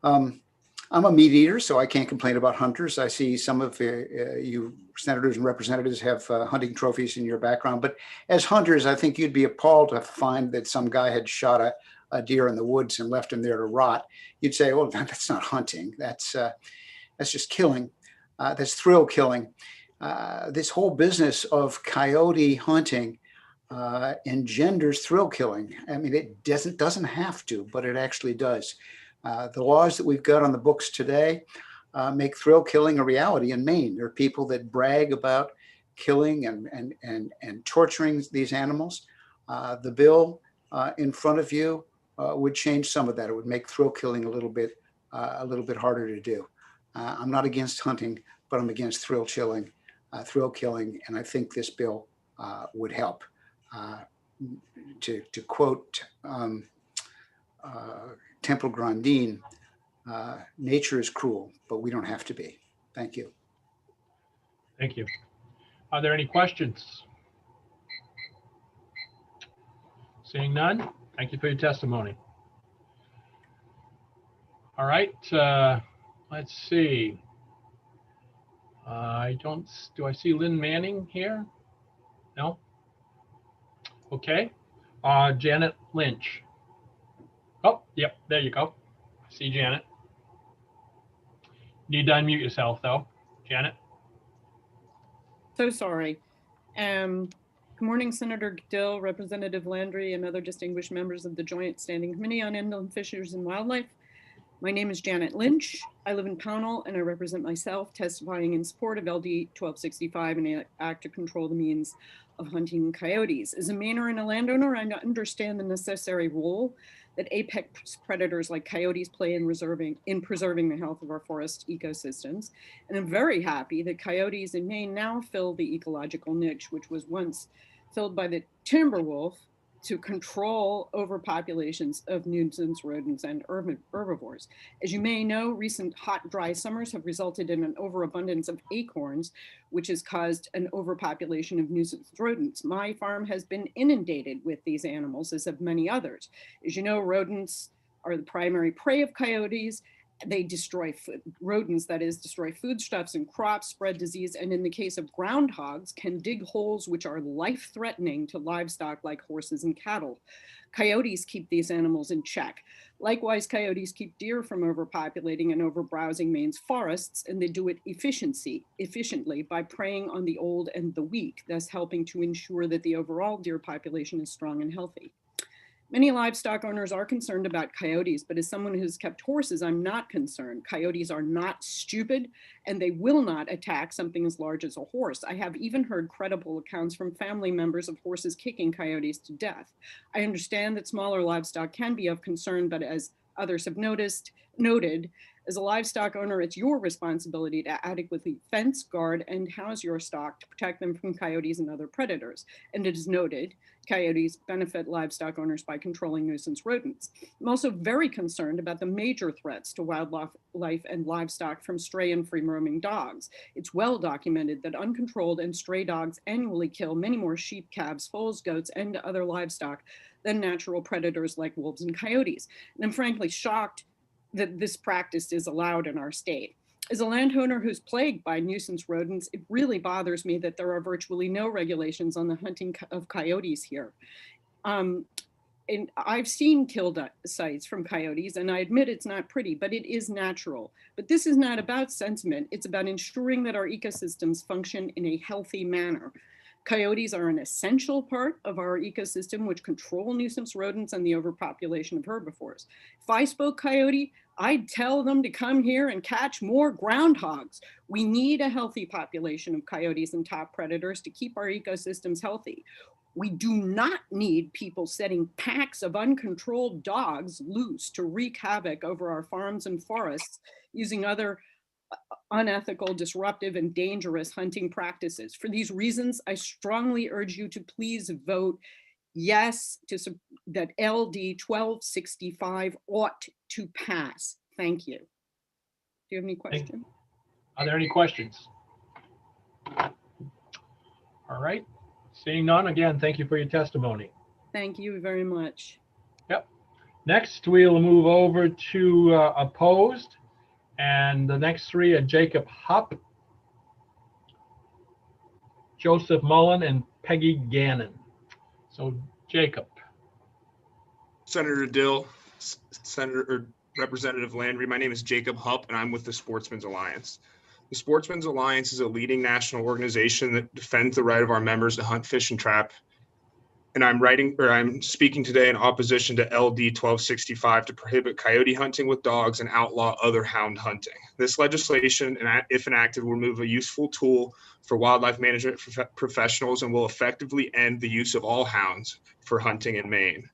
I'm a meat eater, so I can't complain about hunters. I see some of you senators and representatives have hunting trophies in your background, but as hunters, I think you'd be appalled to find that some guy had shot a deer in the woods and left him there to rot. You'd say, "Oh, that's not hunting. That's just killing. That's thrill killing." This whole business of coyote hunting engenders thrill killing. I mean, it doesn't have to, but it actually does. The laws that we've got on the books today make thrill killing a reality in Maine. There are people that brag about killing and torturing these animals. The bill in front of you would change some of that. It would make thrill killing a little bit harder to do. I'm not against hunting, but I'm against thrill killing, and I think this bill would help. To quote Temple Grandin, Nature is cruel, but we don't have to be. Thank you. Thank you. Are there any questions? Seeing none, thank you for your testimony. All right, let's see. Do I see Lynn Manning here? No? Okay. Janet Lynch. Oh, yep, there you go. I see Janet. Need to unmute yourself though, Janet. So sorry. Good morning, Senator Dill, Representative Landry, and other distinguished members of the Joint Standing Committee on Inland Fisheries and Wildlife. My name is Janet Lynch. I live in Pownell and I represent myself, testifying in support of LD 1265 and an act to control the means of hunting coyotes. As a Mainer and a landowner, I understand the necessary role that apex predators like coyotes play in preserving the health of our forest ecosystems. And I'm very happy that coyotes in Maine now fill the ecological niche, which was once filled by the timber wolf to control overpopulations of nuisance rodents and herbivores. As you may know, recent hot, dry summers have resulted in an overabundance of acorns, which has caused an overpopulation of nuisance rodents. My farm has been inundated with these animals, as have many others. As you know, rodents are the primary prey of coyotes. They destroy rodents, that is, destroy foodstuffs and crops, spread disease, and in the case of groundhogs, can dig holes which are life-threatening to livestock like horses and cattle. Coyotes keep these animals in check. Likewise, coyotes keep deer from overpopulating and overbrowsing Maine's forests, and they do it efficiently by preying on the old and the weak, thus helping to ensure that the overall deer population is strong and healthy. Many livestock owners are concerned about coyotes, but as someone who's kept horses, I'm not concerned. Coyotes are not stupid, and they will not attack something as large as a horse. I have even heard credible accounts from family members of horses kicking coyotes to death. I understand that smaller livestock can be of concern, but as others have noted, as a livestock owner, it's your responsibility to adequately fence, guard, and house your stock to protect them from coyotes and other predators. And it is noted, coyotes benefit livestock owners by controlling nuisance rodents. I'm also very concerned about the major threats to wildlife and livestock from stray and free-roaming dogs. It's well documented that uncontrolled and stray dogs annually kill many more sheep, calves, foals, goats, and other livestock than natural predators like wolves and coyotes. And I'm frankly shocked that this practice is allowed in our state. As a landowner who's plagued by nuisance rodents, it really bothers me that there are virtually no regulations on the hunting of coyotes here. And I've seen kill sites from coyotes, and I admit it's not pretty, but it is natural. But this is not about sentiment. It's about ensuring that our ecosystems function in a healthy manner. Coyotes are an essential part of our ecosystem, which control nuisance rodents and the overpopulation of herbivores. If I spoke coyote, I'd tell them to come here and catch more groundhogs. We need a healthy population of coyotes and top predators to keep our ecosystems healthy. We do not need people setting packs of uncontrolled dogs loose to wreak havoc over our farms and forests using other unethical, disruptive, and dangerous hunting practices. For these reasons, I strongly urge you to please vote yes to that LD 1265 ought to pass. Thank you. Do you have any questions? Are there any questions? All right. Seeing none, again, thank you for your testimony. Thank you very much. Yep. Next, we'll move over to opposed. And the next three are Jacob Hupp, Joseph Mullen, and Peggy Gannon. So Jacob. Senator Dill, Senator Representative Landry, my name is Jacob Hupp and I'm with the Sportsmen's Alliance. The Sportsmen's Alliance is a leading national organization that defends the right of our members to hunt, fish, and trap. And I'm speaking today in opposition to LD 1265 to prohibit coyote hunting with dogs and outlaw other hound hunting. This legislation, if enacted, will remove a useful tool for wildlife management professionals and will effectively end the use of all hounds for hunting in Maine.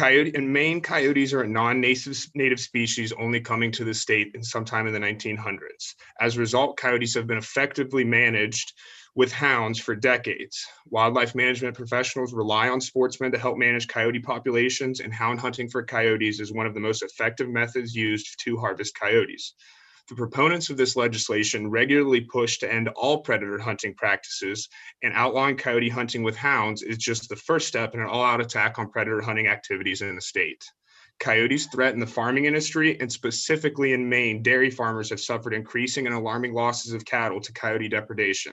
In Maine, coyotes are a non-native species only coming to the state sometime in the 1900s. As a result, coyotes have been effectively managed with hounds for decades. Wildlife management professionals rely on sportsmen to help manage coyote populations, and hound hunting for coyotes is one of the most effective methods used to harvest coyotes. The proponents of this legislation regularly push to end all predator hunting practices, and outlawing coyote hunting with hounds is just the first step in an all-out attack on predator hunting activities in the state. Coyotes threaten the farming industry, and specifically in Maine, dairy farmers have suffered increasing and alarming losses of cattle to coyote depredation.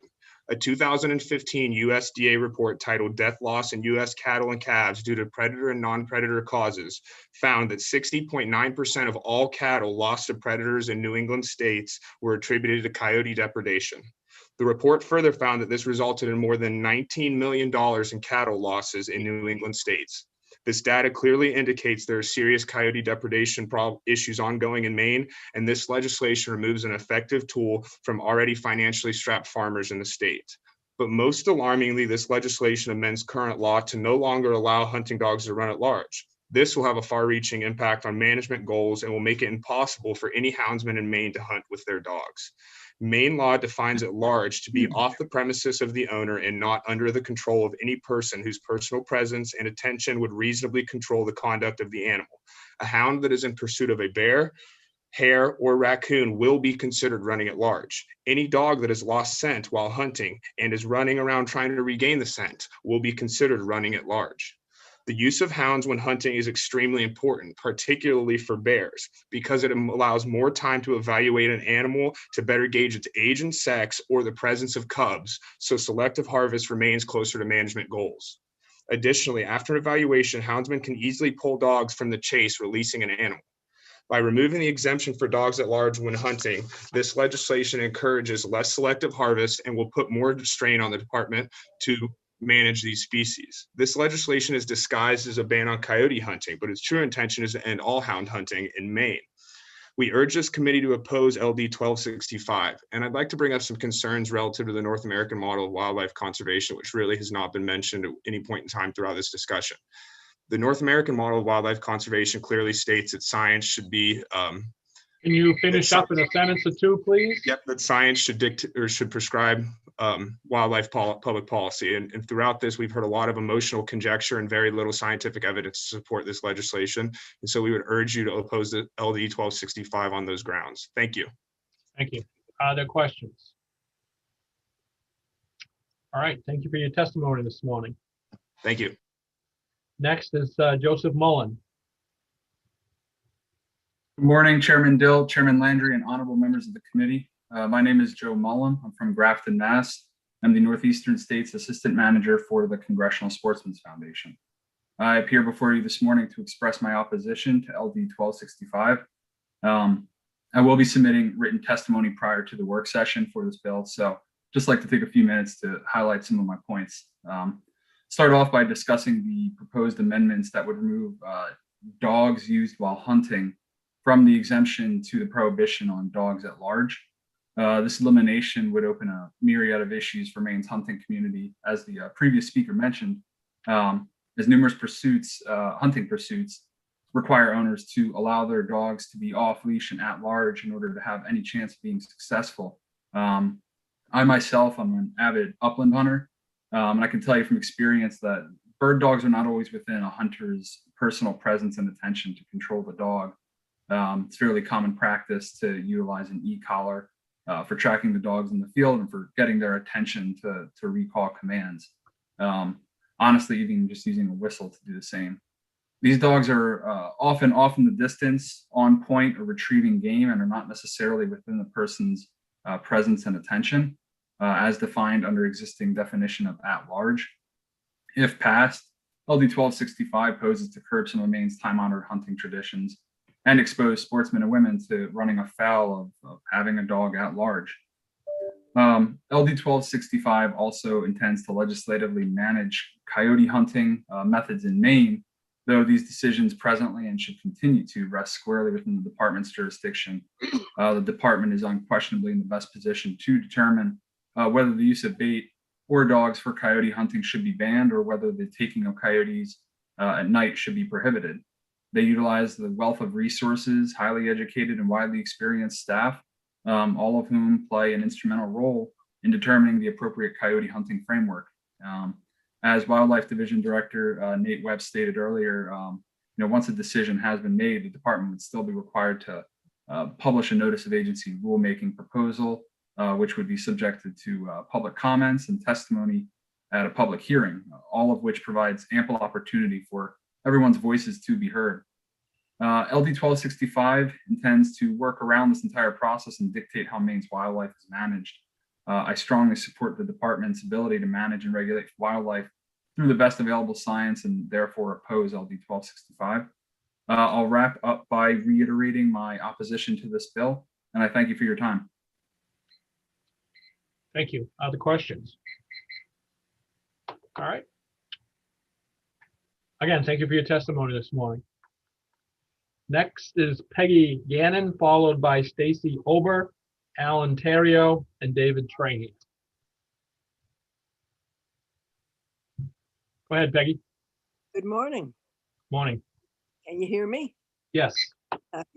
A 2015 USDA report titled Death Loss in U.S. Cattle and Calves Due to Predator and Non-Predator Causes found that 60.9% of all cattle lost to predators in New England states were attributed to coyote depredation. The report further found that this resulted in more than $19 million in cattle losses in New England states. This data clearly indicates there are serious coyote depredation issues ongoing in Maine, and this legislation removes an effective tool from already financially strapped farmers in the state. But most alarmingly, this legislation amends current law to no longer allow hunting dogs to run at large. This will have a far-reaching impact on management goals and will make it impossible for any houndsman in Maine to hunt with their dogs. Maine law defines at large to be off the premises of the owner and not under the control of any person whose personal presence and attention would reasonably control the conduct of the animal. A hound that is in pursuit of a bear, hare, or raccoon will be considered running at large. Any dog that has lost scent while hunting and is running around trying to regain the scent will be considered running at large. The use of hounds when hunting is extremely important, particularly for bears, because it allows more time to evaluate an animal to better gauge its age and sex or the presence of cubs, so selective harvest remains closer to management goals. Additionally, after evaluation, houndsmen can easily pull dogs from the chase, releasing an animal. By removing the exemption for dogs at large when hunting, this legislation encourages less selective harvest and will put more strain on the department to manage these species. This legislation is disguised as a ban on coyote hunting, but its true intention is to end all hound hunting in Maine. We urge this committee to oppose LD 1265, and I'd like to bring up some concerns relative to the North American model of wildlife conservation, which really has not been mentioned at any point in time throughout this discussion. The North American model of wildlife conservation clearly states that science should be Can you finish up in a sentence or two, please? Yep, that science should dictate or should prescribe wildlife public policy. And throughout this, we've heard a lot of emotional conjecture and very little scientific evidence to support this legislation. And so we would urge you to oppose the LD 1265 on those grounds. Thank you. Thank you. Are there questions? All right, thank you for your testimony this morning. Thank you. Next is Joseph Mullen. Good morning, Chairman Dill, Chairman Landry, and honorable members of the committee. My name is Joe Mullen. I'm from Grafton, Mass. I'm the Northeastern States Assistant Manager for the Congressional Sportsmen's Foundation. I appear before you this morning to express my opposition to LD 1265. I will be submitting written testimony prior to the work session for this bill, so just like to take a few minutes to highlight some of my points. Start off by discussing the proposed amendments that would remove dogs used while hunting from the exemption to the prohibition on dogs at large. This elimination would open a myriad of issues for Maine's hunting community, as the previous speaker mentioned, as numerous pursuits, hunting pursuits, require owners to allow their dogs to be off leash and at large in order to have any chance of being successful. I myself, I'm an avid upland hunter, and I can tell you from experience that bird dogs are not always within a hunter's personal presence and attention to control the dog. It's fairly common practice to utilize an e-collar for tracking the dogs in the field and for getting their attention to recall commands. Honestly, even just using a whistle to do the same. These dogs are often off in the distance, on point, or retrieving game, and are not necessarily within the person's presence and attention, as defined under existing definition of at large. If passed, LD 1265 poses to curb some of Maine's time-honored hunting traditions and expose sportsmen and women to running afoul of having a dog at large. LD 1265 also intends to legislatively manage coyote hunting methods in Maine, though these decisions presently and should continue to rest squarely within the department's jurisdiction. The department is unquestionably in the best position to determine whether the use of bait or dogs for coyote hunting should be banned, or whether the taking of coyotes at night should be prohibited. They utilize the wealth of resources, highly educated and widely experienced staff, all of whom play an instrumental role in determining the appropriate coyote hunting framework. As Wildlife Division Director Nate Webb stated earlier, once a decision has been made, the department would still be required to publish a notice of agency rulemaking proposal, which would be subjected to public comments and testimony at a public hearing, all of which provides ample opportunity for everyone's voices to be heard. LD 1265 intends to work around this entire process and dictate how Maine's wildlife is managed. I strongly support the department's ability to manage and regulate wildlife through the best available science and therefore oppose LD 1265. I'll wrap up by reiterating my opposition to this bill, and I thank you for your time. Thank you. Other questions? All right. Again, thank you for your testimony this morning. Next is Peggy Gannon, followed by Stacy Ober, Alan Terrio, and David Trainey. Go ahead, Peggy. Good morning. Morning. Can you hear me? Yes.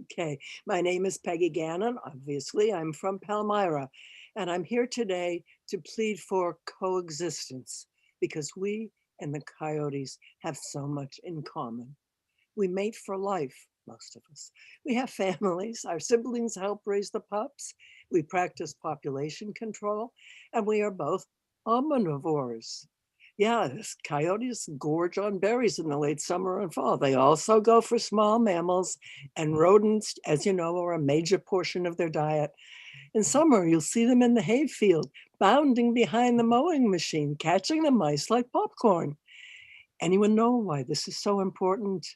Okay. My name is Peggy Gannon. Obviously, I'm from Palmyra, and I'm here today to plead for coexistence because we and the coyotes have so much in common. We mate for life, most of us. We have families. Our siblings help raise the pups. We practice population control, and we are both omnivores. Yeah, coyotes gorge on berries in the late summer and fall. They also go for small mammals, and rodents, as you know, are a major portion of their diet. In summer, you'll see them in the hayfield, bounding behind the mowing machine, catching the mice like popcorn. Anyone know why this is so important?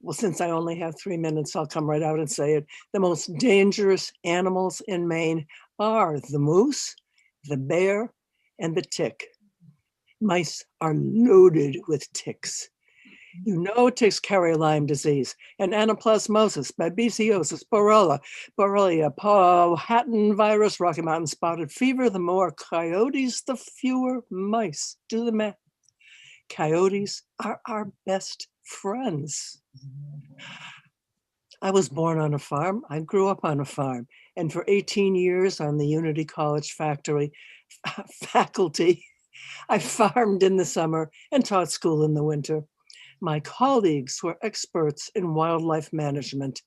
Well, since I only have 3 minutes, I'll come right out and say it. The most dangerous animals in Maine are the moose, the bear, and the tick. Mice are loaded with ticks. You know ticks carry Lyme disease and anaplasmosis, babesiosis, Borrelia, Powhatan virus, Rocky Mountain spotted fever. The more coyotes, the fewer mice. Do the math. Coyotes are our best friends. I was born on a farm. I grew up on a farm. And for 18 years on the Unity College faculty, I farmed in the summer and taught school in the winter. My colleagues were experts in wildlife management,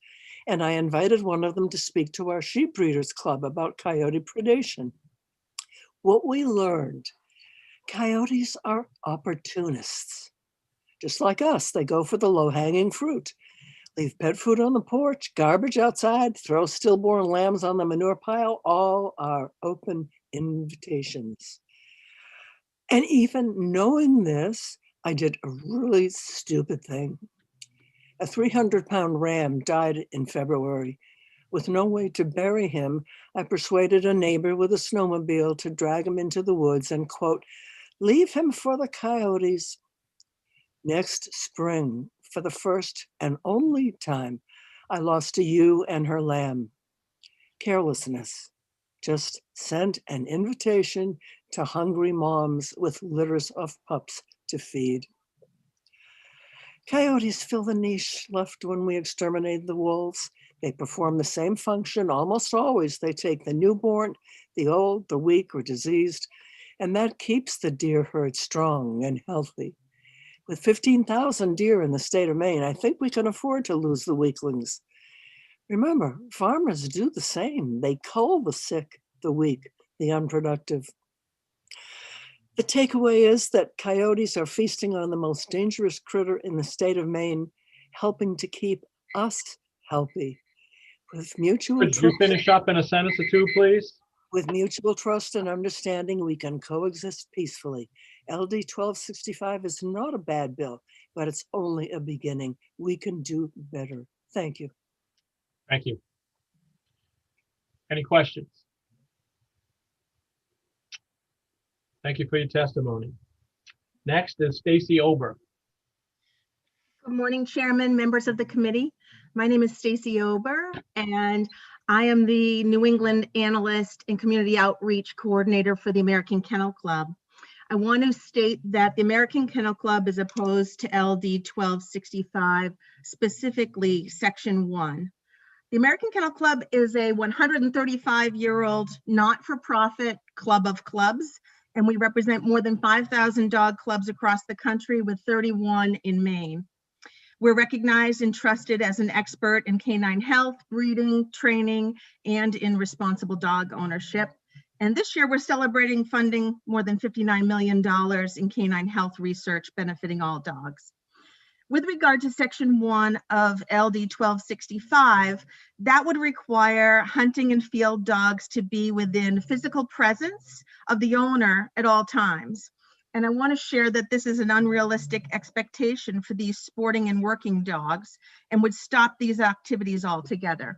and I invited one of them to speak to our sheep breeders club about coyote predation. What we learned, coyotes are opportunists. Just like us, they go for the low-hanging fruit. Leave pet food on the porch, garbage outside, throw stillborn lambs on the manure pile, all are open invitations. And even knowing this, I did a really stupid thing. A 300-pound ram died in February. With no way to bury him, I persuaded a neighbor with a snowmobile to drag him into the woods and, quote, leave him for the coyotes. Next spring, for the first and only time, I lost a ewe and her lamb. Carelessness. Just sent an invitation to hungry moms with litters of pups to feed. Coyotes fill the niche left when we exterminate the wolves. They perform the same function almost always. They take the newborn, the old, the weak, or diseased, and that keeps the deer herd strong and healthy. With 15,000 deer in the state of Maine, I think we can afford to lose the weaklings. Remember, farmers do the same. They cull the sick, the weak, the unproductive. The takeaway is that coyotes are feasting on the most dangerous critter in the state of Maine, helping to keep us healthy. With mutual Could you finish up in a sentence or two, please? With mutual trust and understanding, we can coexist peacefully. LD 1265 is not a bad bill, but it's only a beginning. We can do better. Thank you. Thank you. Any questions? Thank you for your testimony. Next is Stacy Ober. Good morning, Chairman, members of the committee. My name is Stacy Ober, and I am the New England Analyst and Community Outreach Coordinator for the American Kennel Club. I want to state that the American Kennel Club is opposed to LD 1265, specifically Section 1. The American Kennel Club is a 135-year-old not-for-profit Club of Clubs, and we represent more than 5,000 dog clubs across the country with 31 in Maine. We're recognized and trusted as an expert in canine health, breeding, training, and in responsible dog ownership. And this year we're celebrating funding more than $59 million in canine health research benefiting all dogs. With regard to Section 1 of LD 1265, that would require hunting and field dogs to be within physical presence of the owner at all times. And I want to share that this is an unrealistic expectation for these sporting and working dogs and would stop these activities altogether.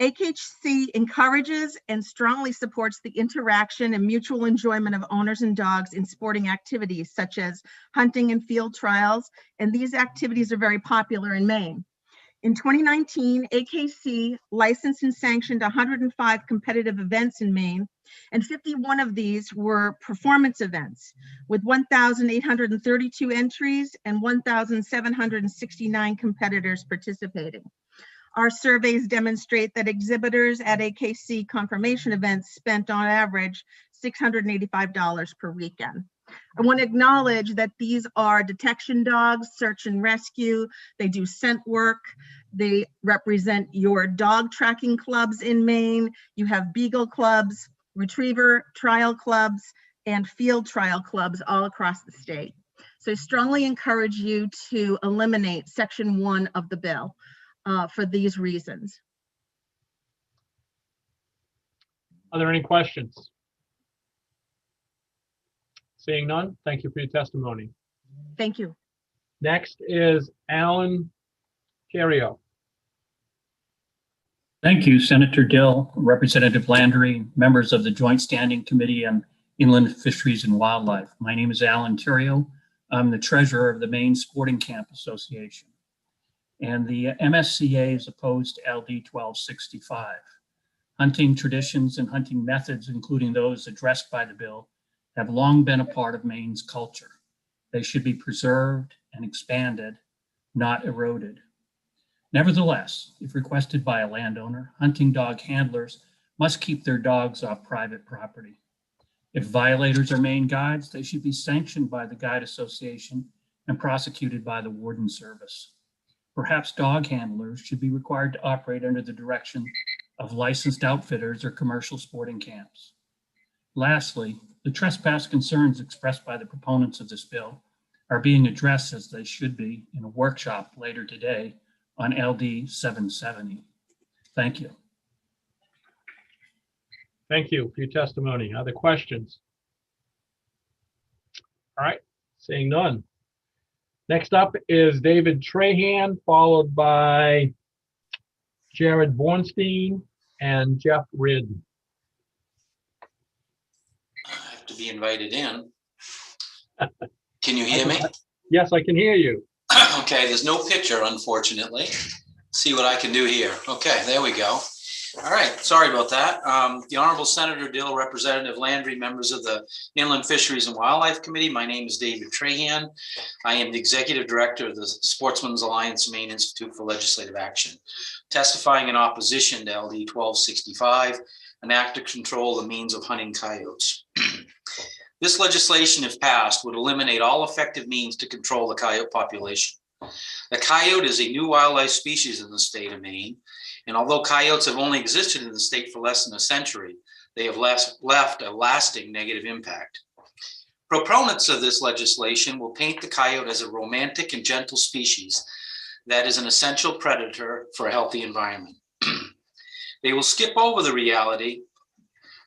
AKHC encourages and strongly supports the interaction and mutual enjoyment of owners and dogs in sporting activities such as hunting and field trials, and these activities are very popular in Maine. In 2019, AKC licensed and sanctioned 105 competitive events in Maine, and 51 of these were performance events with 1,832 entries and 1,769 competitors participating. Our surveys demonstrate that exhibitors at AKC confirmation events spent on average $685 per weekend. I want to acknowledge that these are detection dogs, search and rescue. They do scent work. They represent your dog tracking clubs in Maine. You have beagle clubs, retriever trial clubs, and field trial clubs all across the state. So I strongly encourage you to eliminate Section 1 of the bill. For these reasons. Are there any questions? Seeing none, thank you for your testimony. Thank you. Next is Alan Terrio. Thank you, Senator Dill, Representative Landry, members of the Joint Standing Committee on Inland Fisheries and Wildlife. My name is Alan Terrio. I'm the treasurer of the Maine Sporting Camp Association. And the MSCA is opposed to LD 1265. Hunting traditions and hunting methods, including those addressed by the bill, have long been a part of Maine's culture. They should be preserved and expanded, not eroded. Nevertheless, if requested by a landowner, hunting dog handlers must keep their dogs off private property. If violators are Maine guides, they should be sanctioned by the Guide Association and prosecuted by the Warden Service. Perhaps dog handlers should be required to operate under the direction of licensed outfitters or commercial sporting camps. Lastly, the trespass concerns expressed by the proponents of this bill are being addressed as they should be in a workshop later today on LD 770. Thank you. Thank you for your testimony. Other questions? All right, seeing none. Next up is David Trahan, followed by Jared Bornstein and Jeff Ridd. I have to be invited in. Can you hear me? Yes, I can hear you. Okay, there's no picture, unfortunately. See what I can do here. Okay, there we go. All right, sorry about that. The Honorable Senator Dill, Representative Landry, members of the Inland Fisheries and Wildlife Committee. My name is David Trahan. I am the Executive Director of the Sportsmen's Alliance Maine Institute for Legislative Action, testifying in opposition to LD 1265, an act to control the means of hunting coyotes. This legislation, if passed, would eliminate all effective means to control the coyote population. The coyote is a new wildlife species in the state of Maine. And although coyotes have only existed in the state for less than a century, they have left a lasting negative impact. Proponents of this legislation will paint the coyote as a romantic and gentle species that is an essential predator for a healthy environment. They will skip over the reality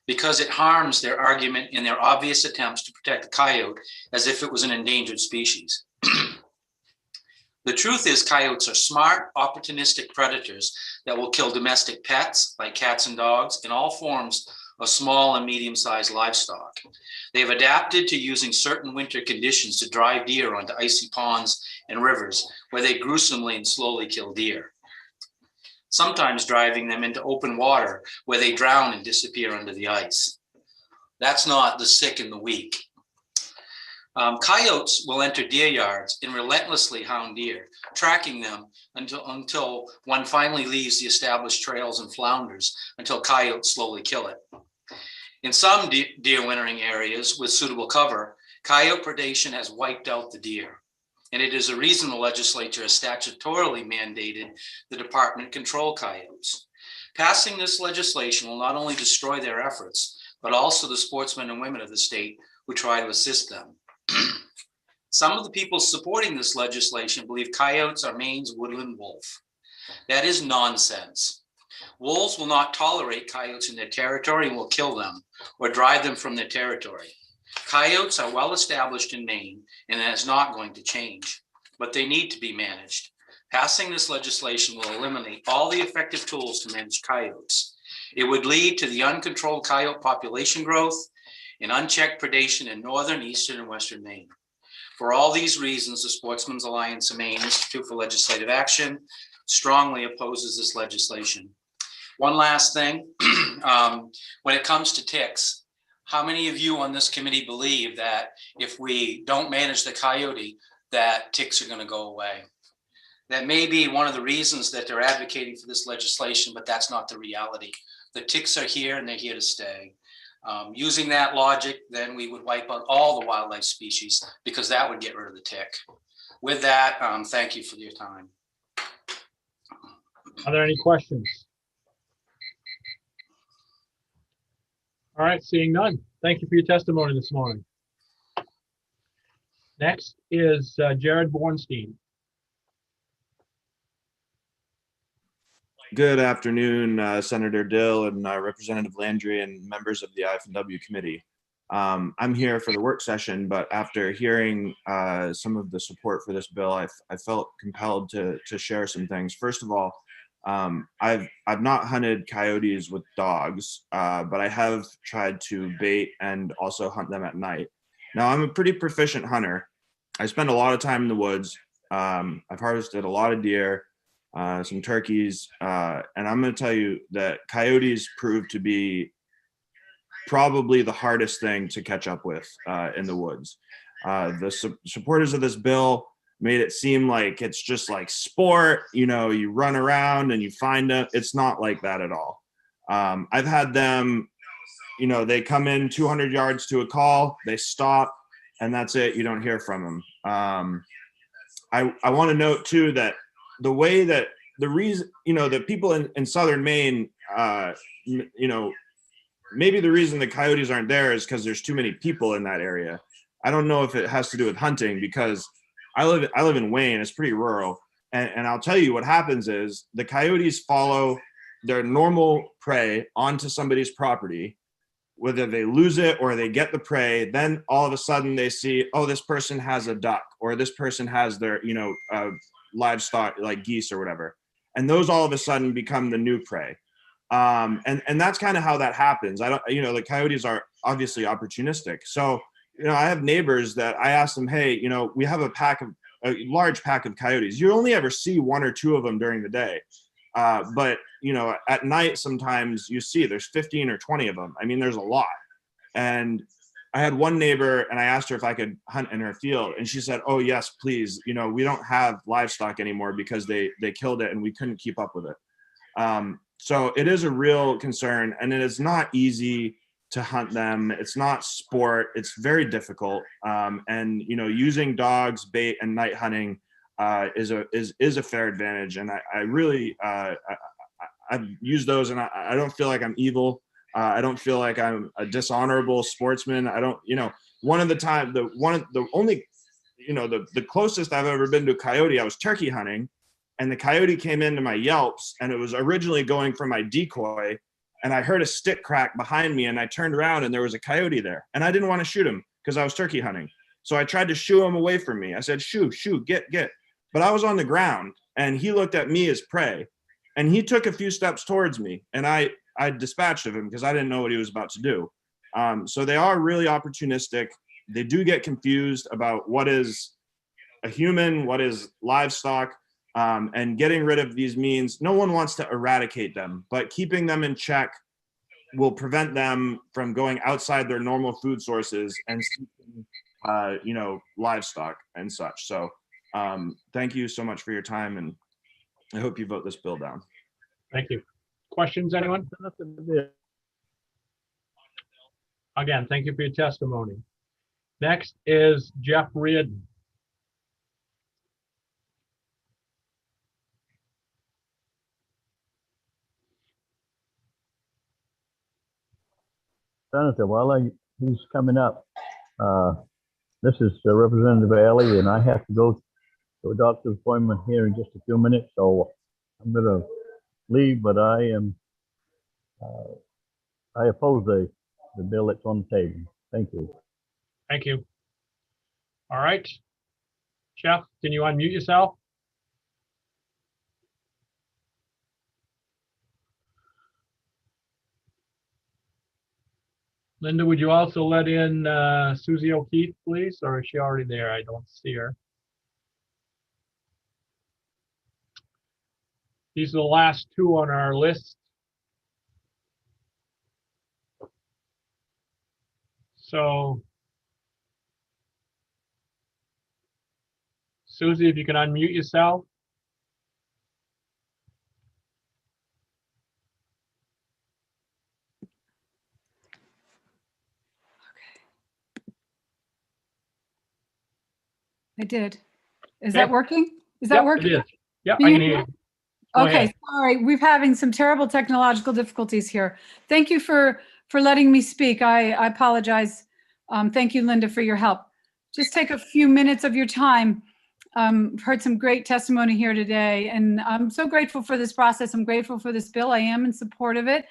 because it harms their argument in their obvious attempts to protect the coyote as if it was an endangered species. The truth is coyotes are smart, opportunistic predators that will kill domestic pets like cats and dogs and all forms of small and medium-sized livestock. They have adapted to using certain winter conditions to drive deer onto icy ponds and rivers where they gruesomely and slowly kill deer, sometimes driving them into open water where they drown and disappear under the ice. That's not the sick and the weak. Coyotes will enter deer yards and relentlessly hound deer, tracking them until one finally leaves the established trails and flounders until coyotes slowly kill it. In some deer wintering areas with suitable cover, coyote predation has wiped out the deer. And it is a reason the legislature has statutorily mandated the department control coyotes. Passing this legislation will not only destroy their efforts, but also the sportsmen and women of the state who try to assist them. Some of the people supporting this legislation believe coyotes are Maine's woodland wolf. That is nonsense. Wolves will not tolerate coyotes in their territory and will kill them or drive them from their territory. Coyotes are well established in Maine, and that is not going to change, but they need to be managed. Passing this legislation will eliminate all the effective tools to manage coyotes. It would lead to the uncontrolled coyote population growth and unchecked predation in northern, eastern, and western Maine. For all these reasons, the Sportsmen's Alliance of Maine Institute for Legislative Action strongly opposes this legislation. One last thing, when it comes to ticks, how many of you on this committee believe that if we don't manage the coyote, that ticks are going to go away? That may be one of the reasons that they're advocating for this legislation, but that's not the reality. The ticks are here and they're here to stay. Using that logic, then we would wipe out all the wildlife species because that would get rid of the tick. With that, thank you for your time. Are there any questions? All right, seeing none. Thank you for your testimony this morning. Next is Jared Bornstein. Good afternoon, Senator Dill and Representative Landry and members of the IFW committee. I'm here for the work session, but after hearing some of the support for this bill, I felt compelled to share some things. First of all, I've not hunted coyotes with dogs, but I have tried to bait and also hunt them at night. Now, I'm a pretty proficient hunter. I spend a lot of time in the woods. I've harvested a lot of deer, some turkeys, and I'm going to tell you that coyotes prove to be probably the hardest thing to catch up with in the woods. The supporters of this bill made it seem like it's just like sport, you know, you run around and you find them. It's not like that at all. I've had them, you know, they come in 200 yards to a call, they stop, and that's it. You don't hear from them. I want to note too that the way that the reason, you know, the people in southern Maine, you know, maybe the reason the coyotes aren't there is because there's too many people in that area. I don't know if it has to do with hunting, because I live in Wayne. It's pretty rural, and I'll tell you what happens is the coyotes follow their normal prey onto somebody's property. Whether they lose it or they get the prey, then all of a sudden they see, oh, this person has a duck, or this person has their, you know, livestock like geese or whatever, and those all of a sudden become the new prey. And that's kind of how that happens. I don't, you know, the coyotes are obviously opportunistic. So, you know, I have neighbors that I ask them, hey, you know, we have a large pack of coyotes. You only ever see one or two of them during the day. But, you know, at night, sometimes you see there's 15 or 20 of them. I mean, there's a lot. And I had one neighbor and I asked her if I could hunt in her field. And she said, oh, yes, please. You know, we don't have livestock anymore because they killed it and we couldn't keep up with it. So it is a real concern, and it is not easy to hunt them. It's not sport. It's very difficult. And, you know, using dogs, bait, and night hunting is a fair advantage. And I really, I've used those, and I don't feel like I'm evil. I don't feel like I'm a dishonorable sportsman. I don't, you know, the closest I've ever been to a coyote, I was turkey hunting, and the coyote came into my yelps, and it was originally going for my decoy, and I heard a stick crack behind me, and I turned around and there was a coyote there, and I didn't want to shoot him because I was turkey hunting. So I tried to shoo him away from me. I said, shoo, get. But I was on the ground, and he looked at me as prey, and he took a few steps towards me, and I dispatched of him because I didn't know what he was about to do. So they are really opportunistic. They do get confused about what is a human, what is livestock, and getting rid of these means, no one wants to eradicate them, but keeping them in check will prevent them from going outside their normal food sources and you know, livestock and such. So thank you so much for your time, and I hope you vote this bill down. Thank you. Questions, anyone? Again, thank you for your testimony. Next is Jeff Reardon. Senator, he's coming up. This is Representative Alley, and I have to go to a doctor's appointment here in just a few minutes, so I'm going to leave, but I oppose the bill that's on the table. Thank you. Thank you. All right. Jeff, can you unmute yourself? Linda, would you also let in Susie O'Keefe, please? Or is she already there? I don't see her. These are the last two on our list. So, Susie, if you can unmute yourself. I did. Is that working? Is that Yep, working? it is. Yep, I can hear you. Go Okay, ahead. sorry. We're having some terrible technological difficulties here. Thank you for letting me speak. I apologize. Thank you, Linda, for your help. Just take a few minutes of your time. Heard some great testimony here today, and I'm so grateful for this process. I'm grateful for this bill. I am in support of it.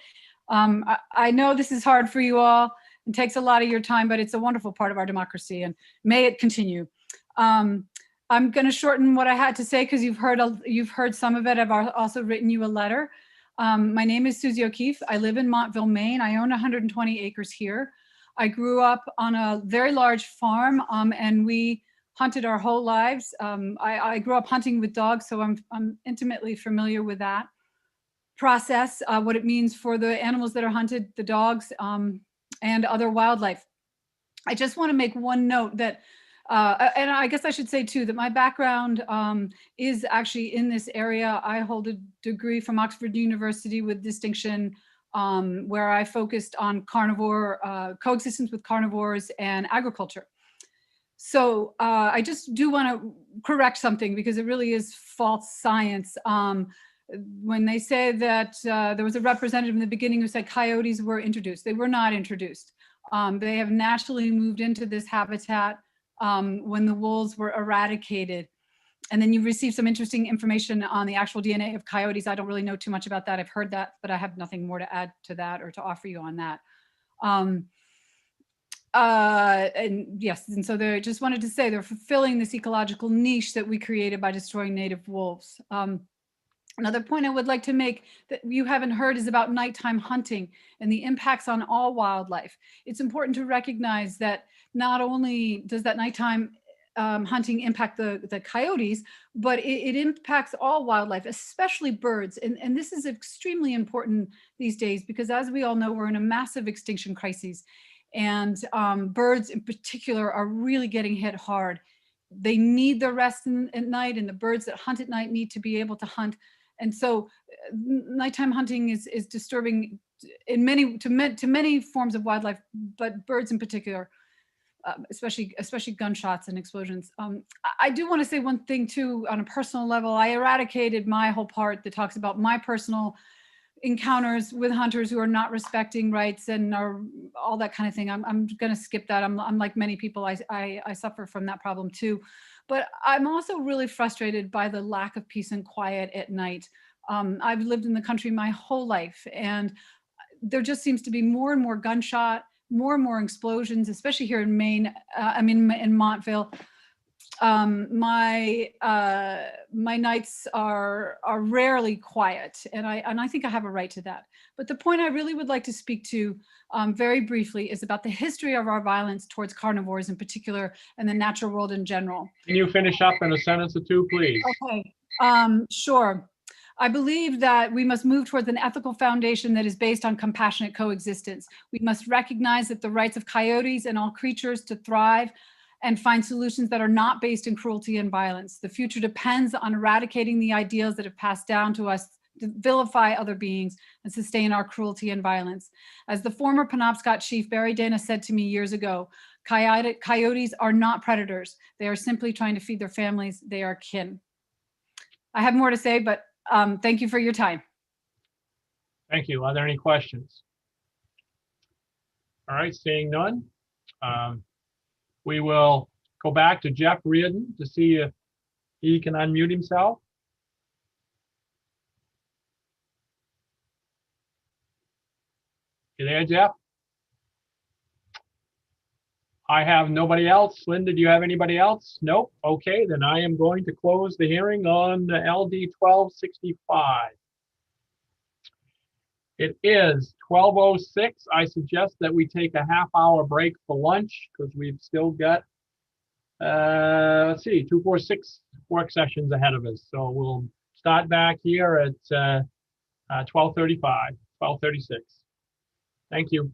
I know this is hard for you all. It takes a lot of your time, but it's a wonderful part of our democracy, and may it continue. I'm going to shorten what I had to say because you've heard some of it. I've also written you a letter. My name is Susie O'Keefe. I live in Montville, Maine. I own 120 acres here. I grew up on a very large farm, and we hunted our whole lives. I grew up hunting with dogs, so I'm intimately familiar with that process, what it means for the animals that are hunted, the dogs, and other wildlife. I just want to make one note that and I guess I should say too that my background is actually in this area. I hold a degree from Oxford University with distinction, where I focused on carnivore coexistence with carnivores and agriculture. So I just do want to correct something because it really is false science. When they say that there was a representative in the beginning who said coyotes were introduced, they were not introduced. They have naturally moved into this habitat when the wolves were eradicated. And then you receive some interesting information on the actual DNA of coyotes. I don't really know too much about that. I've heard that, but I have nothing more to add to that or to offer you on that. And yes, and so they just wanted to say they're fulfilling this ecological niche that we created by destroying native wolves. Another point I would like to make that you haven't heard is about nighttime hunting and the impacts on all wildlife. It's important to recognize that not only does that nighttime hunting impact the coyotes, but it impacts all wildlife, especially birds. And this is extremely important these days because, as we all know, we're in a massive extinction crisis. And birds in particular are really getting hit hard. They need the rest at night, and the birds that hunt at night need to be able to hunt. And so nighttime hunting is disturbing in many forms of wildlife, but birds in particular, especially gunshots and explosions. I do want to say one thing too, on a personal level. I eradicated my whole part that talks about my personal encounters with hunters who are not respecting rights and are all that kind of thing. I'm going to skip that. I'm like many people. I suffer from that problem too. But I'm also really frustrated by the lack of peace and quiet at night. I've lived in the country my whole life, and there just seems to be more and more gunshot, more and more explosions, especially here in Maine. In Montville. My nights are rarely quiet, and I think I have a right to that. But the point I really would like to speak to very briefly is about the history of our violence towards carnivores in particular and the natural world in general. Can you finish up in a sentence or two, please? Okay, sure. I believe that we must move towards an ethical foundation that is based on compassionate coexistence. We must recognize that the rights of coyotes and all creatures to thrive and find solutions that are not based in cruelty and violence. The future depends on eradicating the ideals that have passed down to us vilify other beings, and sustain our cruelty and violence. As the former Penobscot chief Barry Dana said to me years ago, coyotes are not predators. They are simply trying to feed their families. They are kin. I have more to say, but thank you for your time. Thank you. Are there any questions? All right, seeing none. We will go back to Jeff Reardon to see if he can unmute himself. You there, Jeff? I have nobody else. Linda, do you have anybody else? Nope. Okay, then I am going to close the hearing on LD 1265. It is 12:06. I suggest that we take a half-hour break for lunch because we've still got, let's see, 2, 4, 6 work sessions ahead of us. So we'll start back here at 12:35, 12:36. Thank you.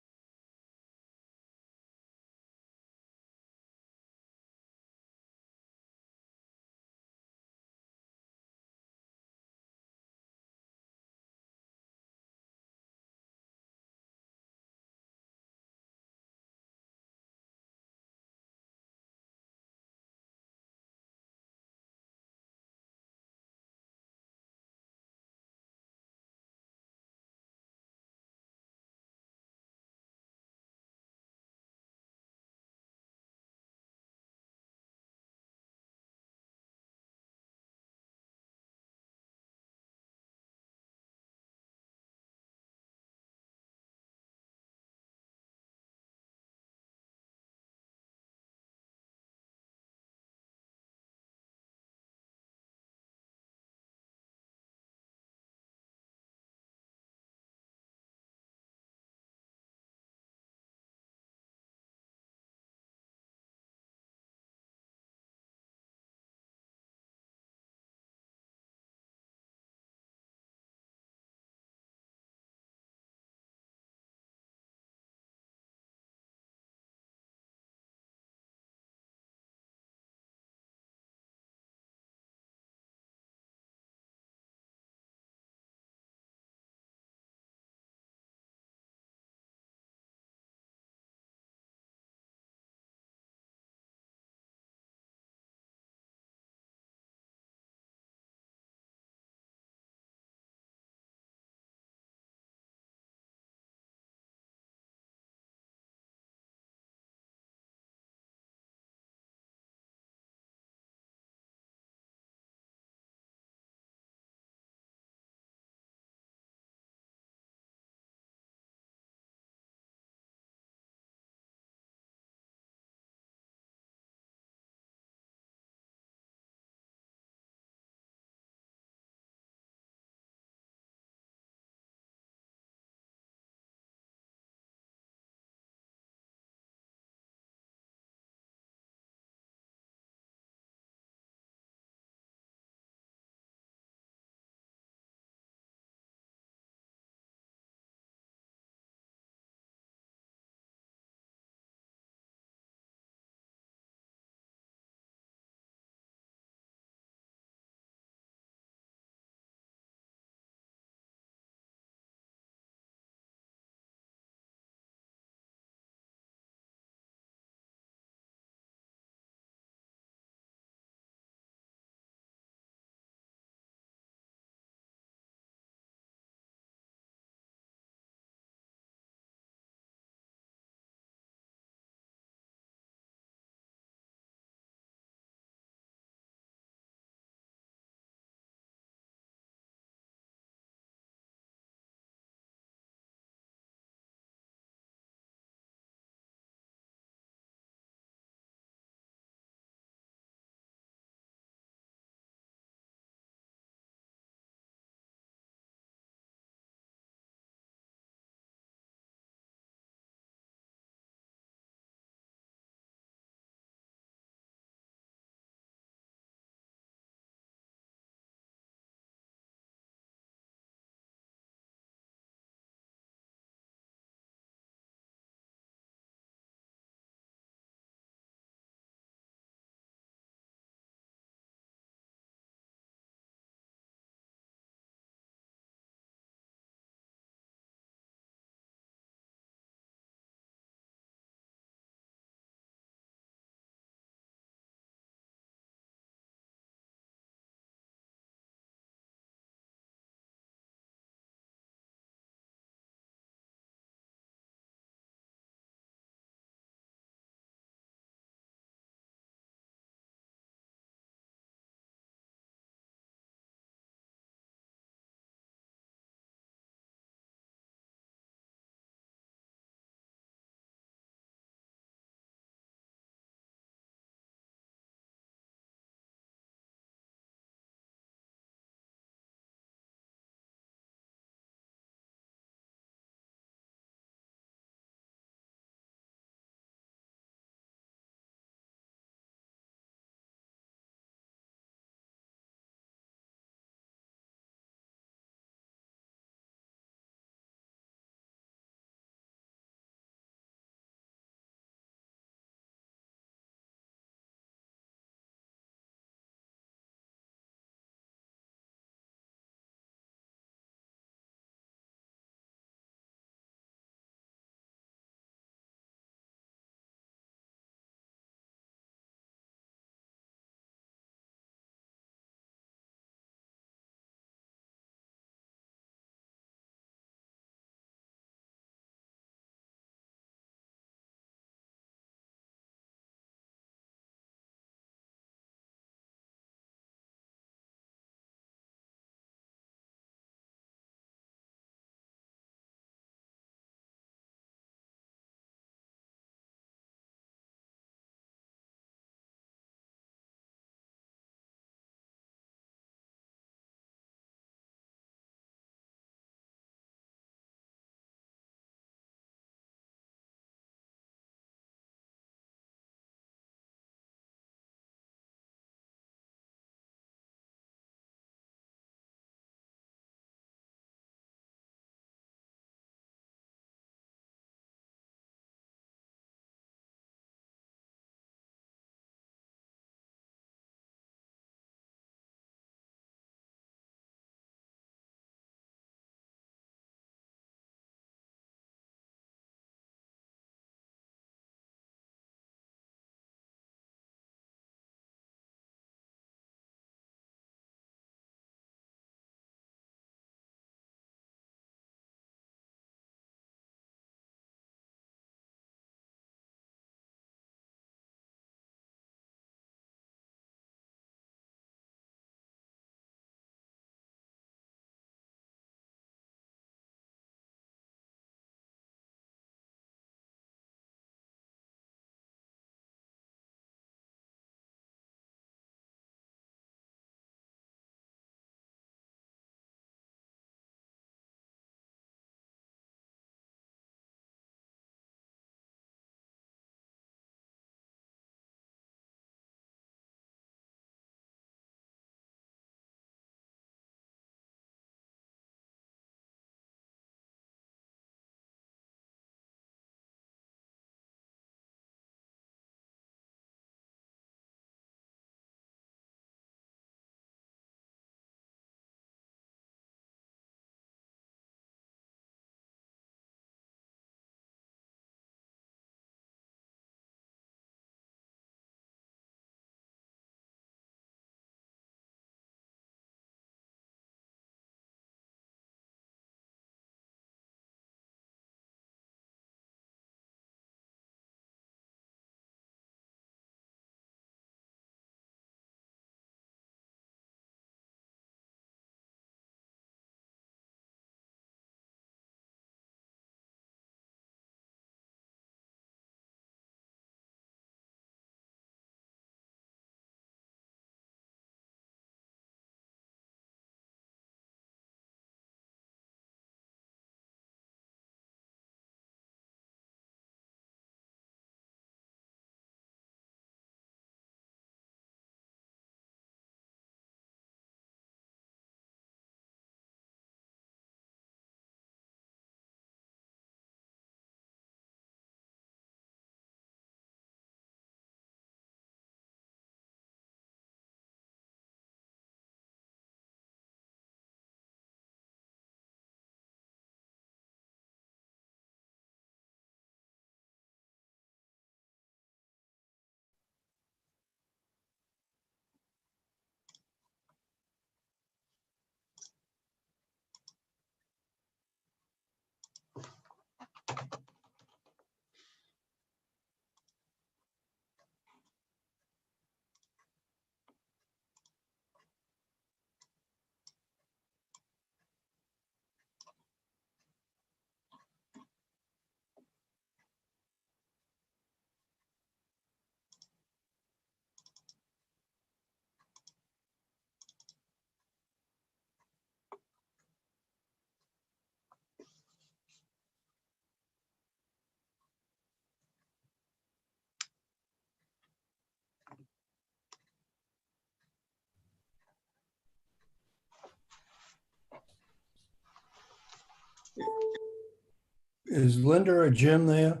Is Linda or Jim there?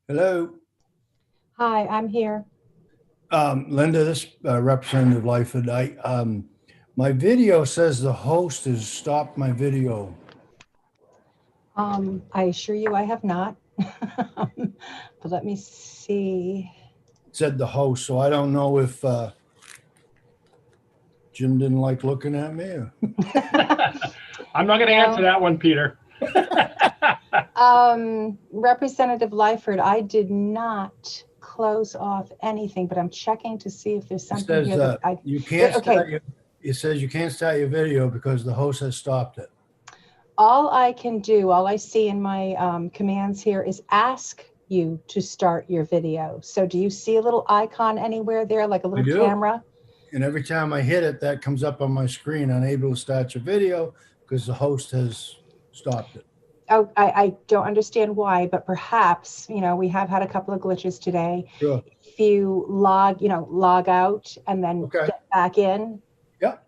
Hello? Hi, I'm here. Linda, this Representative Lyford, my video says the host has stopped my video. I assure you I have not. But let me see. It said the host, so I don't know if Jim didn't like looking at me. Or... I'm not going to answer that one, Peter. Representative Lyford, I did not close off anything, but I'm checking to see if there's It something says here that you can't okay. start it says you can't start your video because the host has stopped it. All I can do, all I see in my commands here is ask you to start your video. So do you see a little icon anywhere there, like a I little do. camera? And every time I hit it, that comes up on my screen, unable to start your video because the host has stopped it. Oh, I don't understand why, but perhaps, we have had a couple of glitches today. Sure. If you log out and then get back in,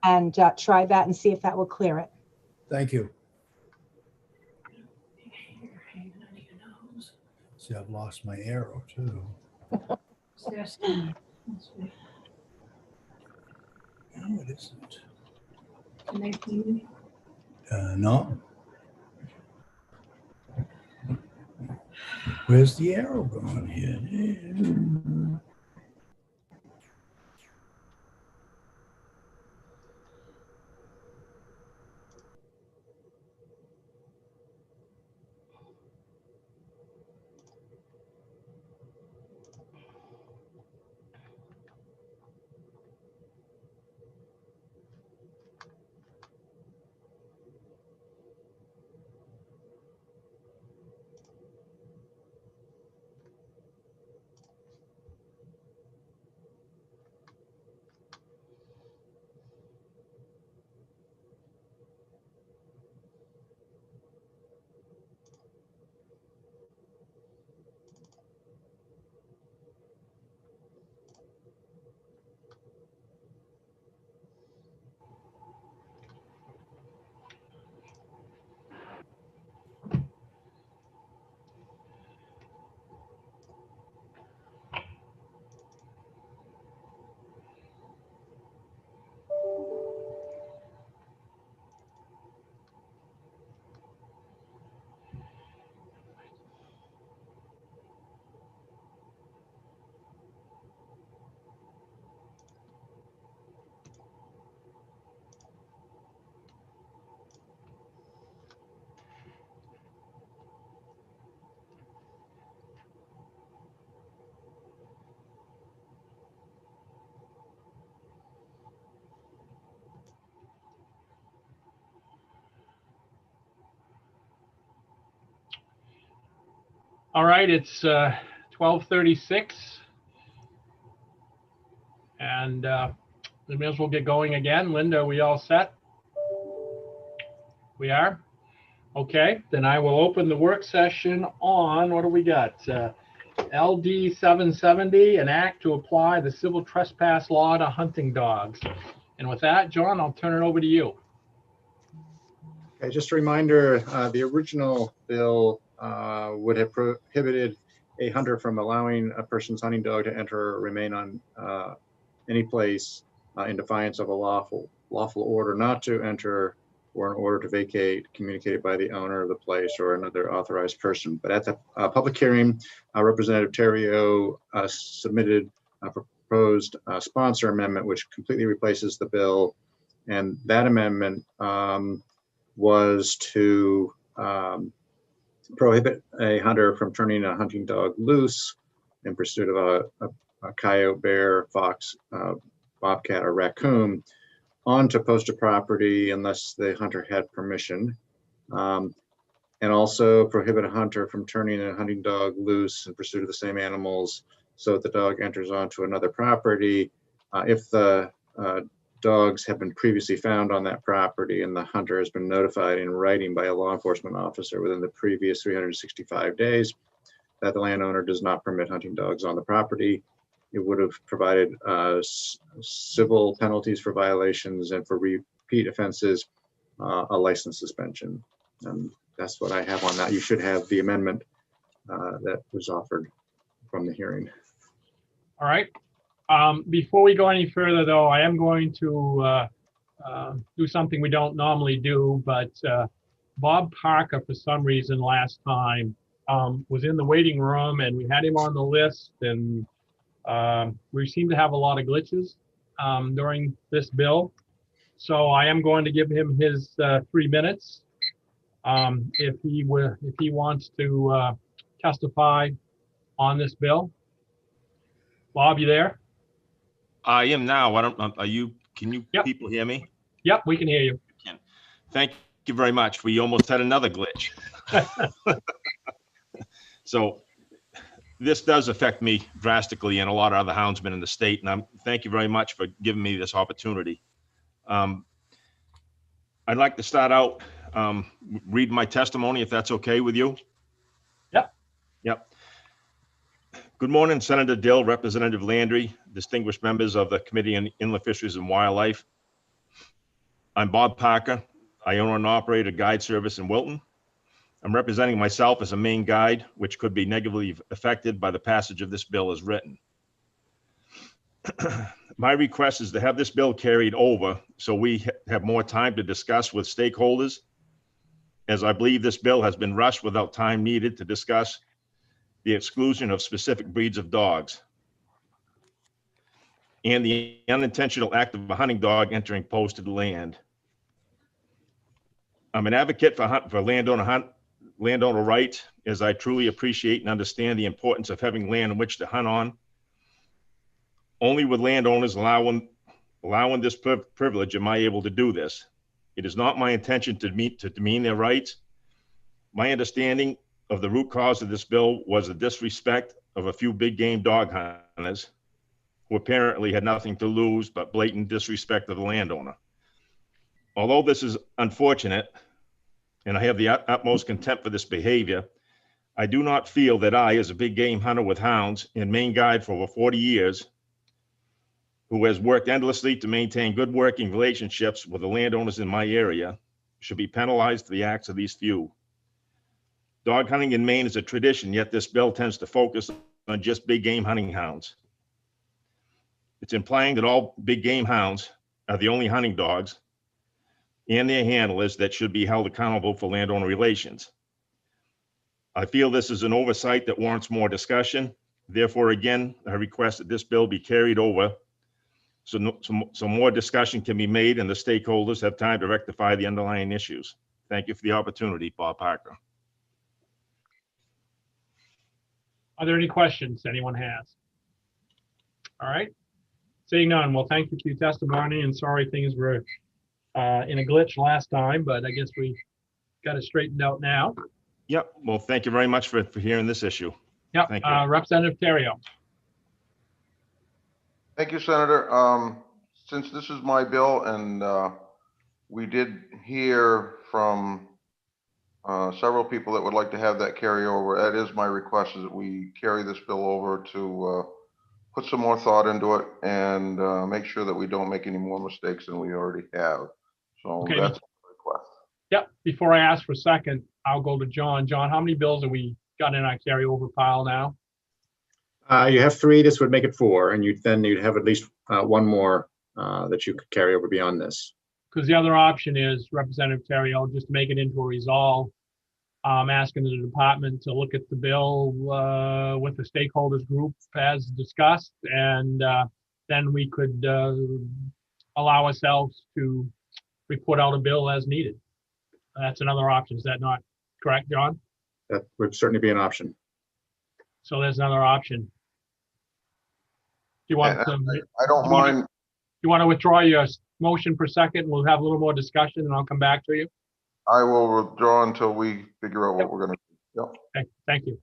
and try that and see if that will clear it. Thank you. See, I've lost my arrow too. No, it isn't. No. Where's the arrow going here? All right, it's 12:36. And we may as well get going again. Linda, are we all set? We are? Okay, then I will open the work session on, what do we got? LD 770, an act to apply the civil trespass law to hunting dogs. And with that, John, I'll turn it over to you. Okay, just a reminder, the original bill would have prohibited a hunter from allowing a person's hunting dog to enter or remain on any place in defiance of a lawful order not to enter or an order to vacate communicated by the owner of the place or another authorized person. But at the public hearing, Representative Terrio submitted a proposed sponsor amendment which completely replaces the bill. And that amendment was to prohibit a hunter from turning a hunting dog loose in pursuit of a coyote, bear, fox, bobcat, or raccoon onto posted property unless the hunter had permission. And also prohibit a hunter from turning a hunting dog loose in pursuit of the same animals so that the dog enters onto another property if the dogs have been previously found on that property and the hunter has been notified in writing by a law enforcement officer within the previous 365 days that the landowner does not permit hunting dogs on the property. It would have provided civil penalties for violations and for repeat offenses a license suspension. And that's what I have on that. You should have the amendment that was offered from the hearing. All right. Before we go any further, though, I am going to do something we don't normally do, but Bob Parker, for some reason last time, was in the waiting room and we had him on the list, and we seem to have a lot of glitches during this bill. So I am going to give him his 3 minutes if he wants to testify on this bill. Bob, you there? I am now. Can you people hear me? Yep, we can hear you. Thank you very much. We almost had another glitch. So this does affect me drastically and a lot of other houndsmen in the state. And thank you very much for giving me this opportunity. I'd like to start out reading my testimony, if that's okay with you. Yep. Yep. Good morning, Senator Dill, Representative Landry, distinguished members of the Committee on Inland Fisheries and Wildlife. I'm Bob Parker. I own and operate a guide service in Wilton. I'm representing myself as a Maine guide, which could be negatively affected by the passage of this bill as written. My request is to have this bill carried over so we have more time to discuss with stakeholders, as I believe this bill has been rushed without time needed to discuss the exclusion of specific breeds of dogs and the unintentional act of a hunting dog entering posted land. I'm an advocate for landowner rights, as I truly appreciate and understand the importance of having land in which to hunt on. Only with landowners allowing this privilege am I able to do this. It is not my intention to demean their rights. My understanding of the root cause of this bill was the disrespect of a few big game dog hunters who apparently had nothing to lose but blatant disrespect of the landowner. Although this is unfortunate, and I have the utmost contempt for this behavior, I do not feel that I, as a big game hunter with hounds and Maine guide for over 40 years, who has worked endlessly to maintain good working relationships with the landowners in my area, should be penalized for the acts of these few. Dog hunting in Maine is a tradition, yet this bill tends to focus on just big game hunting hounds. It's implying that all big game hounds are the only hunting dogs and their handlers that should be held accountable for landowner relations. I feel this is an oversight that warrants more discussion. Therefore, again, I request that this bill be carried over so more discussion can be made and the stakeholders have time to rectify the underlying issues. Thank you for the opportunity, Bob Parker. Are there any questions anyone has? All right. Seeing none, well, thank you for your testimony, and sorry things were in a glitch last time, but I guess we got it straightened out now. Yep. Well, thank you very much for hearing this issue. Yep. Thank you. Representative Terrio. Thank you, Senator. Since this is my bill, and we did hear from several people that would like to have that carry over, that is my request, is that we carry this bill over to put some more thought into it and make sure that we don't make any more mistakes than we already have. So Okay. that's my request. Yep. Before I ask for a second, I'll go to John. John, how many bills have we got in our carryover pile now? You have 3. This would make it 4, and you'd have at least one more that you could carry over beyond this. Because the other option is, Representative Terrio, just make it into a resolve, asking the department to look at the bill with the stakeholders group as discussed, and then we could allow ourselves to report out a bill as needed. That's another option. Is that not correct, John? That would certainly be an option. So there's another option. Do you want to? I don't mind. You want to withdraw your motion for a second? We'll have a little more discussion, and I'll come back to you. I will withdraw until we figure out what we're going to do. Yep. Okay, thank you.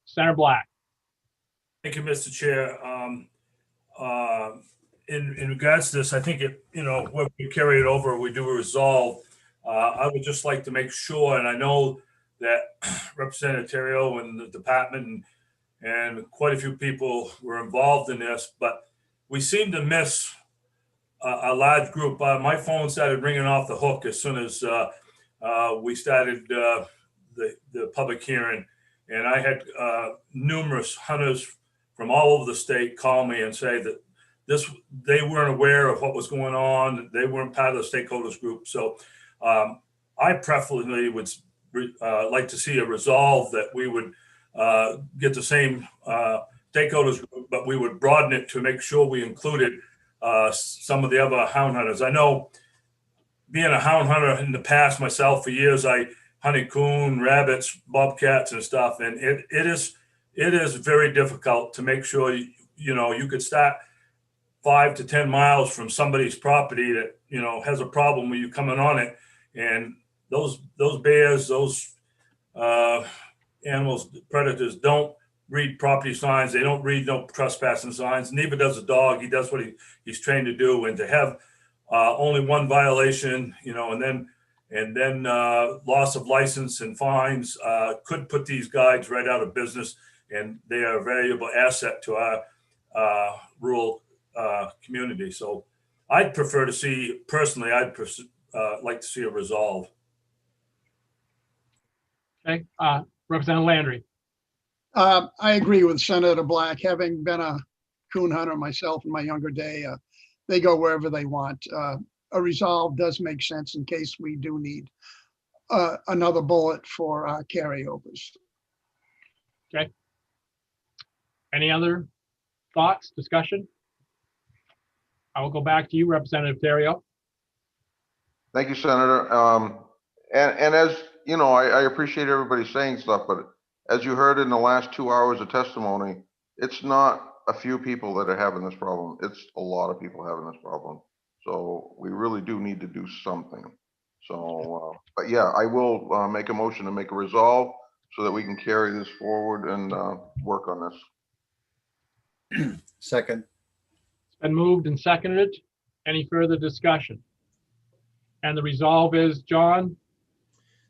Senator Black. Thank you, Mr. Chair. In regards to this, I think when we carry it over, we do a resolve. I would just like to make sure, and I know that Representative Terrio and the department and quite a few people were involved in this, but we seem to miss a large group. My phone started ringing off the hook as soon as we started the public hearing. And I had numerous hunters from all over the state call me and say that they weren't aware of what was going on. They weren't part of the stakeholders group. So I preferably would like to see a resolve that we would get the same stakeholders group, but we would broaden it to make sure we included some of the other hound hunters. I know, being a hound hunter in the past myself for years, I hunted coon, rabbits, bobcats and stuff. And it is very difficult to make sure, you could start 5 to 10 miles from somebody's property that, has a problem with you coming on it. And those bears, those animals, predators don't read property signs. They don't read no trespassing signs. Neither does a dog. He does what he's trained to do. And to have only one violation, and then loss of license and fines could put these guides right out of business. And they are a valuable asset to our rural community. So I'd prefer to see, personally, like to see a resolve. Okay, Representative Landry. I agree with Senator Black. Having been a coon hunter myself in my younger day, they go wherever they want. A resolve does make sense in case we do need another bullet for carryovers. Okay. Any other thoughts, discussion? I will go back to you, Representative Terrio. Thank you, Senator. And as you know, I appreciate everybody saying stuff, but as you heard in the last 2 hours of testimony, it's not a few people that are having this problem. It's a lot of people having this problem. So we really do need to do something. So, but yeah, I will make a motion to make a resolve so that we can carry this forward and work on this. Second. It's been moved and seconded. Any further discussion? And the resolve is, John?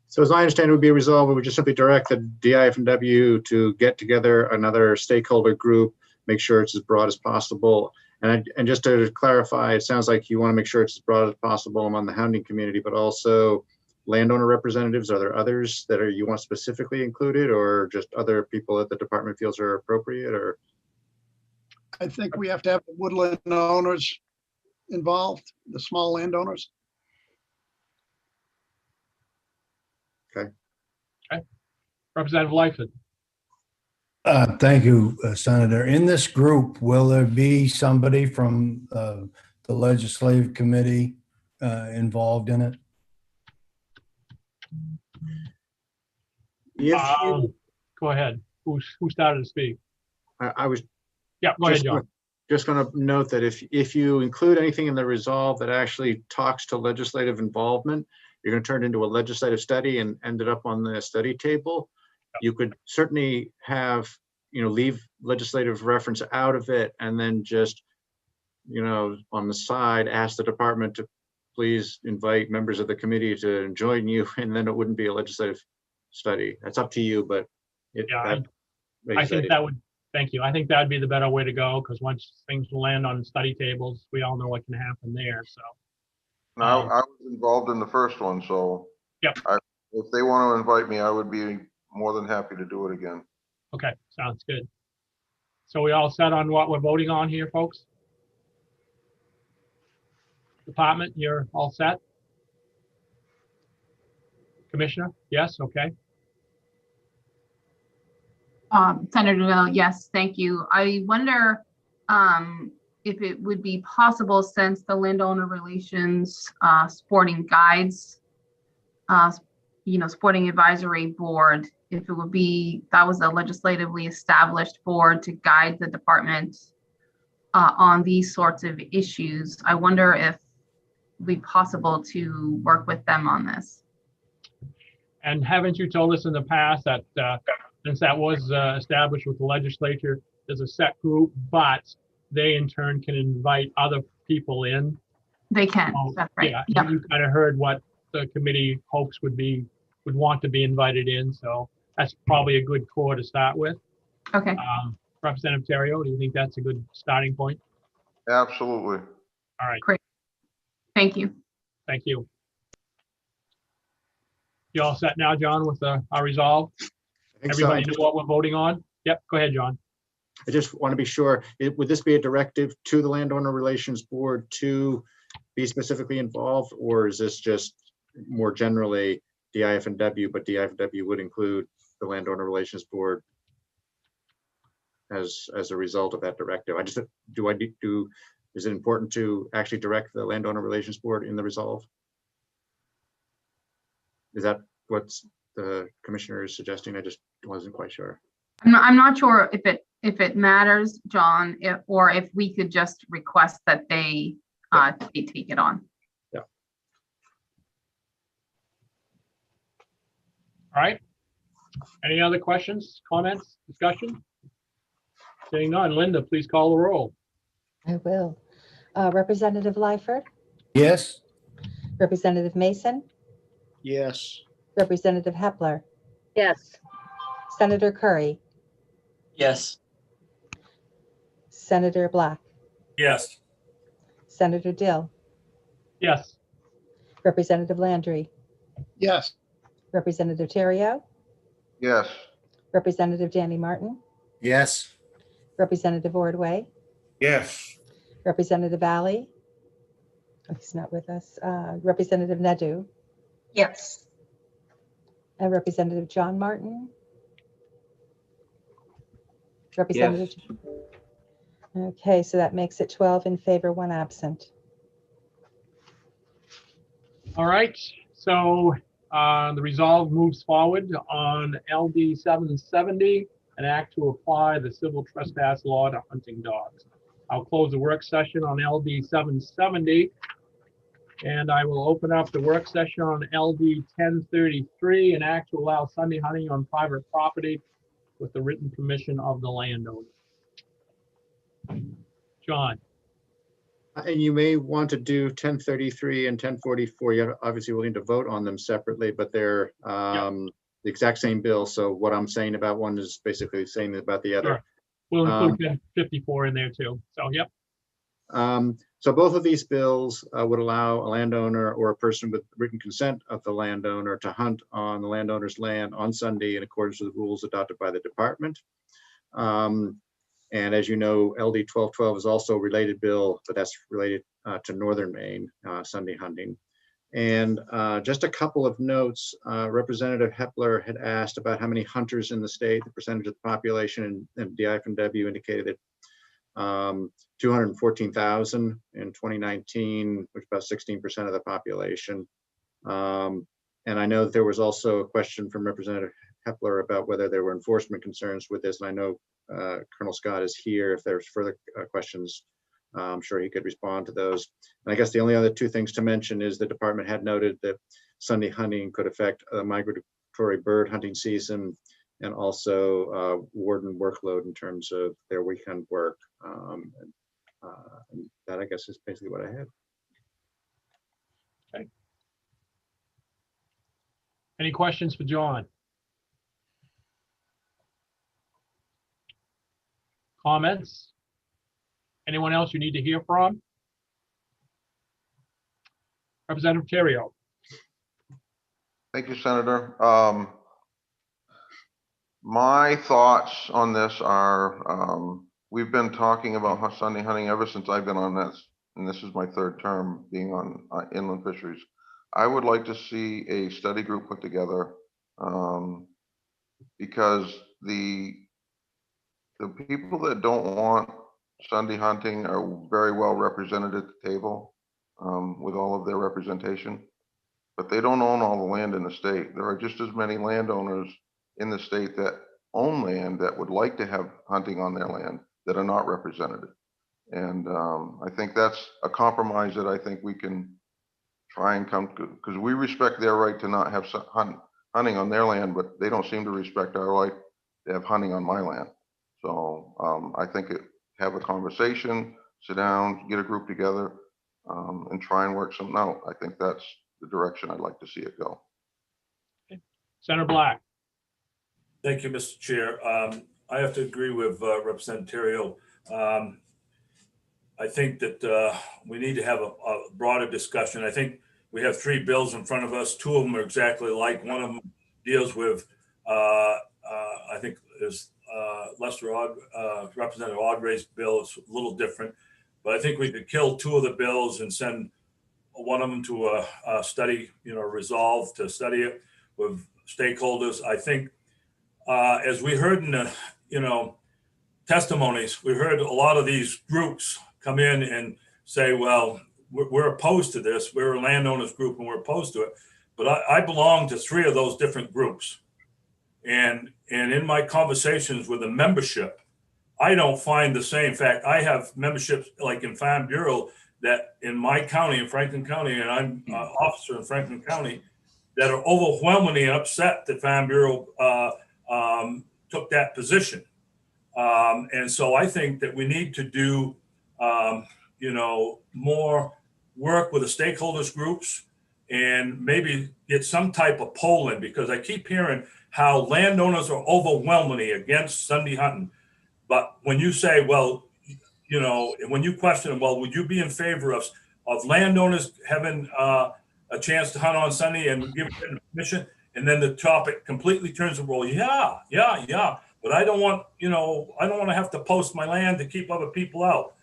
So as I understand, it would be a resolve, we would just simply direct the IFW to get together another stakeholder group, make sure it's as broad as possible. And just to clarify, it sounds like you want to make sure it's as broad as possible among the hounding community, but also landowner representatives. Are there others that you want specifically included, or just other people that the department feels are appropriate? Or I think we have to have the woodland owners involved, the small landowners. Okay. Okay. Representative Lightfoot. Thank you, Senator. In this group, will there be somebody from the legislative committee involved in it? Go ahead. Who started to speak? I was. Yeah, go ahead, John. Just going to note that if you include anything in the resolve that actually talks to legislative involvement, you're going to turn it into a legislative study and end it up on the study table. You could certainly have, leave legislative reference out of it and then just, on the side, ask the department to please invite members of the committee to join you, and then it wouldn't be a legislative study. That's up to you, but I think that would, thank you. I think that'd be the better way to go, because once things land on study tables, we all know what can happen there, so. Now, I was involved in the first one, so yep. If they want to invite me, I would be more than happy to do it again. Okay, sounds good. So we all set on what we're voting on here, folks? Department, you're all set? Commissioner, yes, okay. Senator Dill, yes, thank you. I wonder if it would be possible, since the landowner relations sporting guides, sporting advisory board, if it would be, that was a legislatively established board to guide the department on these sorts of issues. I wonder if it would be possible to work with them on this. And haven't you told us in the past that since that was established with the legislature, there's a set group, but they in turn can invite other people in? They can, that's right. Yeah, yep. You kind of heard what the committee hopes would want to be invited in, so that's probably a good core to start with. Okay. Representative Terrio, do you think that's a good starting point? Absolutely. All right. Great. Thank you. Thank you. You all set now, John, with our resolve? think so. Everybody know what we're voting on? Yep, go ahead, John. I just want to be sure, would this be a directive to the Landowner Relations Board to be specifically involved, or is this just more generally the IFW, but the IFW would include the Landowner Relations Board as a result of that directive? I just, is it important to actually direct the Landowner Relations Board in the resolve? Is that what the commissioner is suggesting? I just wasn't quite sure. I'm not sure if it matters, John, or if we could just request that they take it on. Yeah. All right. Any other questions, comments, discussion? Seeing none, Linda, please call the roll. I will. Representative Lyford, Yes. Representative Mason, Yes. Representative Hepler, Yes. Senator Curry, Yes. Senator Black, Yes. Senator Dill, Yes. Representative Landry, Yes. Representative Terrio, Yes. Representative Danny Martin, Yes. Representative Ordway, Yes. Representative Ali, oh, he's not with us, Representative Nadeau, Yes. and Representative John Martin. Representative. Okay, so that makes it 12 in favor, 1 absent. All right, so the resolve moves forward on LD 770, an act to apply the civil trespass law to hunting dogs. I'll close the work session on LD 770, and I will open up the work session on LD 1033, an act to allow Sunday hunting on private property with the written permission of the landowner. John. And you may want to do 1033 and 1044. You obviously will need to vote on them separately, but they're the exact same bill. So what I'm saying about one is basically the same about the other. Sure. We'll include 1054 in there too. So, yep. So both of these bills would allow a landowner or a person with written consent of the landowner to hunt on the landowner's land on Sunday in accordance with the rules adopted by the department. And as you know, LD 1212 is also a related bill, but that's related to Northern Maine Sunday hunting. And just a couple of notes, Representative Hepler had asked about how many hunters in the state, the percentage of the population, and the IFW indicated that 214,000 in 2019, which is about 16% of the population. And I know that there was also a question from Representative Hepler about whether there were enforcement concerns with this. And I know Colonel Scott is here. If there's further questions, I'm sure he could respond to those. And I guess the only other two things to mention is the department had noted that Sunday hunting could affect a migratory bird hunting season and also warden workload in terms of their weekend work. And that, I guess, is basically what I had. Okay. Any questions for John? Comments? Anyone else you need to hear from? Representative Terrio. Thank you, Senator. My thoughts on this are, we've been talking about Sunday hunting ever since I've been on this, and this is my third term being on inland fisheries. I would like to see a study group put together because the people that don't want Sunday hunting are very well represented at the table with all of their representation, but they don't own all the land in the state. There are just as many landowners in the state that own land that would like to have hunting on their land that are not represented. And I think that's a compromise that I think we can try and come to, because we respect their right to not have hunting on their land, but they don't seem to respect our right to have hunting on my land. So I think have a conversation, sit down, get a group together, and try and work something out. I think that's the direction I'd like to see it go. Okay. Senator Black. Thank you, Mr. Chair. I have to agree with Representative Terrio. I think that we need to have a broader discussion. I think we have 3 bills in front of us. 2 of them are exactly like. One of them deals with, I think is Representative Audrey's bill. It's a little different, but I think we could kill 2 of the bills and send one of them to a study, resolve to study it with stakeholders. I think as we heard in the, testimonies, we heard a lot of these groups come in and say, well, we're opposed to this. We're a landowners group and we're opposed to it. But I belong to 3 of those different groups. And in my conversations with the membership, I don't find the same. In fact, I have memberships like in Farm Bureau that in my county, in Franklin County, and I'm an officer in Franklin County, that are overwhelmingly upset that Farm Bureau took that position. And so I think that we need to do, more work with the stakeholders groups and maybe get some type of polling, because I keep hearing how landowners are overwhelmingly against Sunday hunting. But when you say, well, when you question them, well, would you be in favor of landowners having a chance to hunt on Sunday and give them permission? And then the topic completely turns to, well, yeah. But I don't want, I don't want to have to post my land to keep other people out.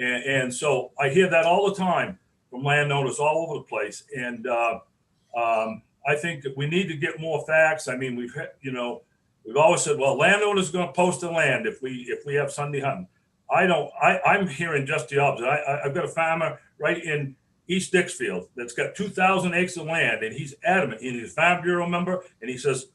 And so I hear that all the time from landowners all over the place. And I think that we need to get more facts. I mean, we've always said, well, landowners are going to post the land if we have Sunday hunting. I'm hearing just the opposite. I've got a farmer right in East Dixfield that's got 2,000 acres of land, and he's adamant. He's a Farm Bureau member, and he says,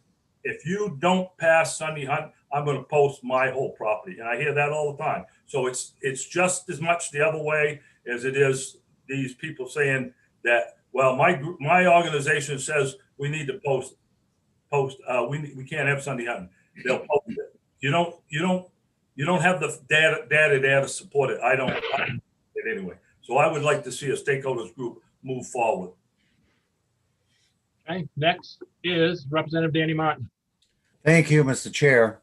if you don't pass Sunday hunt, I'm going to post my whole property. And I hear that all the time. So it's just as much the other way as it is these people saying that, well, my organization says we need to post. We can't have Sunday hunting. They'll post it. You don't have the data there to support it. I don't it anyway. So I would like to see a stakeholders group move forward. Okay, next is Representative Danny Martin. Thank you, Mr. Chair.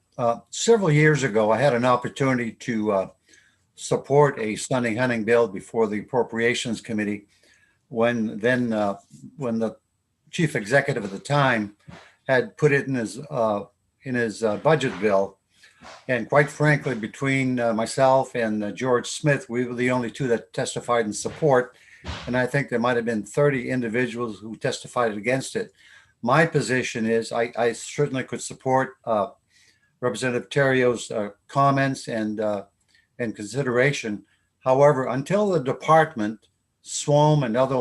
Several years ago, I had an opportunity to support a Sunday hunting bill before the Appropriations Committee when the chief executive at the time had put it in his budget bill. And quite frankly, between myself and George Smith, we were the only 2 that testified in support. And I think there might have been 30 individuals who testified against it. My position is I certainly could support Representative Terrio's comments and consideration. However, until the department, SWOM, and other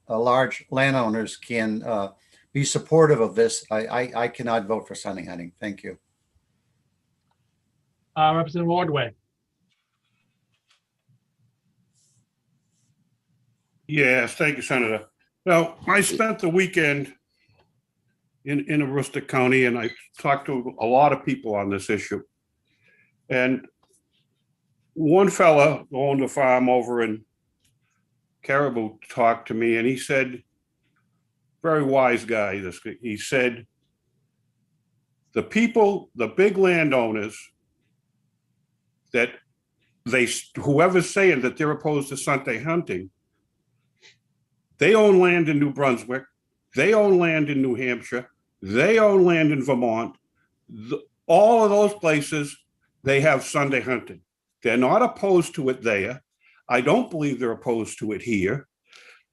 large landowners can be supportive of this, I cannot vote for Sunday hunting. Thank you. Representative Ordway. Yes, thank you, Senator. Now, I spent the weekend in Aroostook County, and I talked to a lot of people on this issue. And one fella who owned a farm over in Caribou talked to me, and he said, very wise guy, he said, the people, the big landowners, that whoever's saying that they're opposed to Sunday hunting, they own land in New Brunswick, they own land in New Hampshire, they own land in Vermont. All of those places, they have Sunday hunting. They're not opposed to it there. I don't believe they're opposed to it here.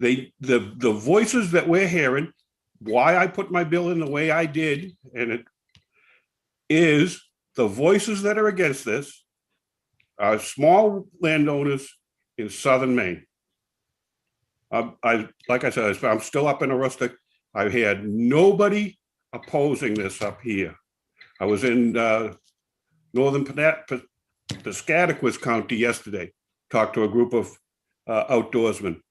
The voices that we're hearing, why I put my bill in the way I did, and it is the voices that are against this are small landowners in southern Maine. Like I said, I'm still up in Aroostook. I had nobody opposing this up here. I was in northern Piscataquis County yesterday, talked to a group of outdoorsmen.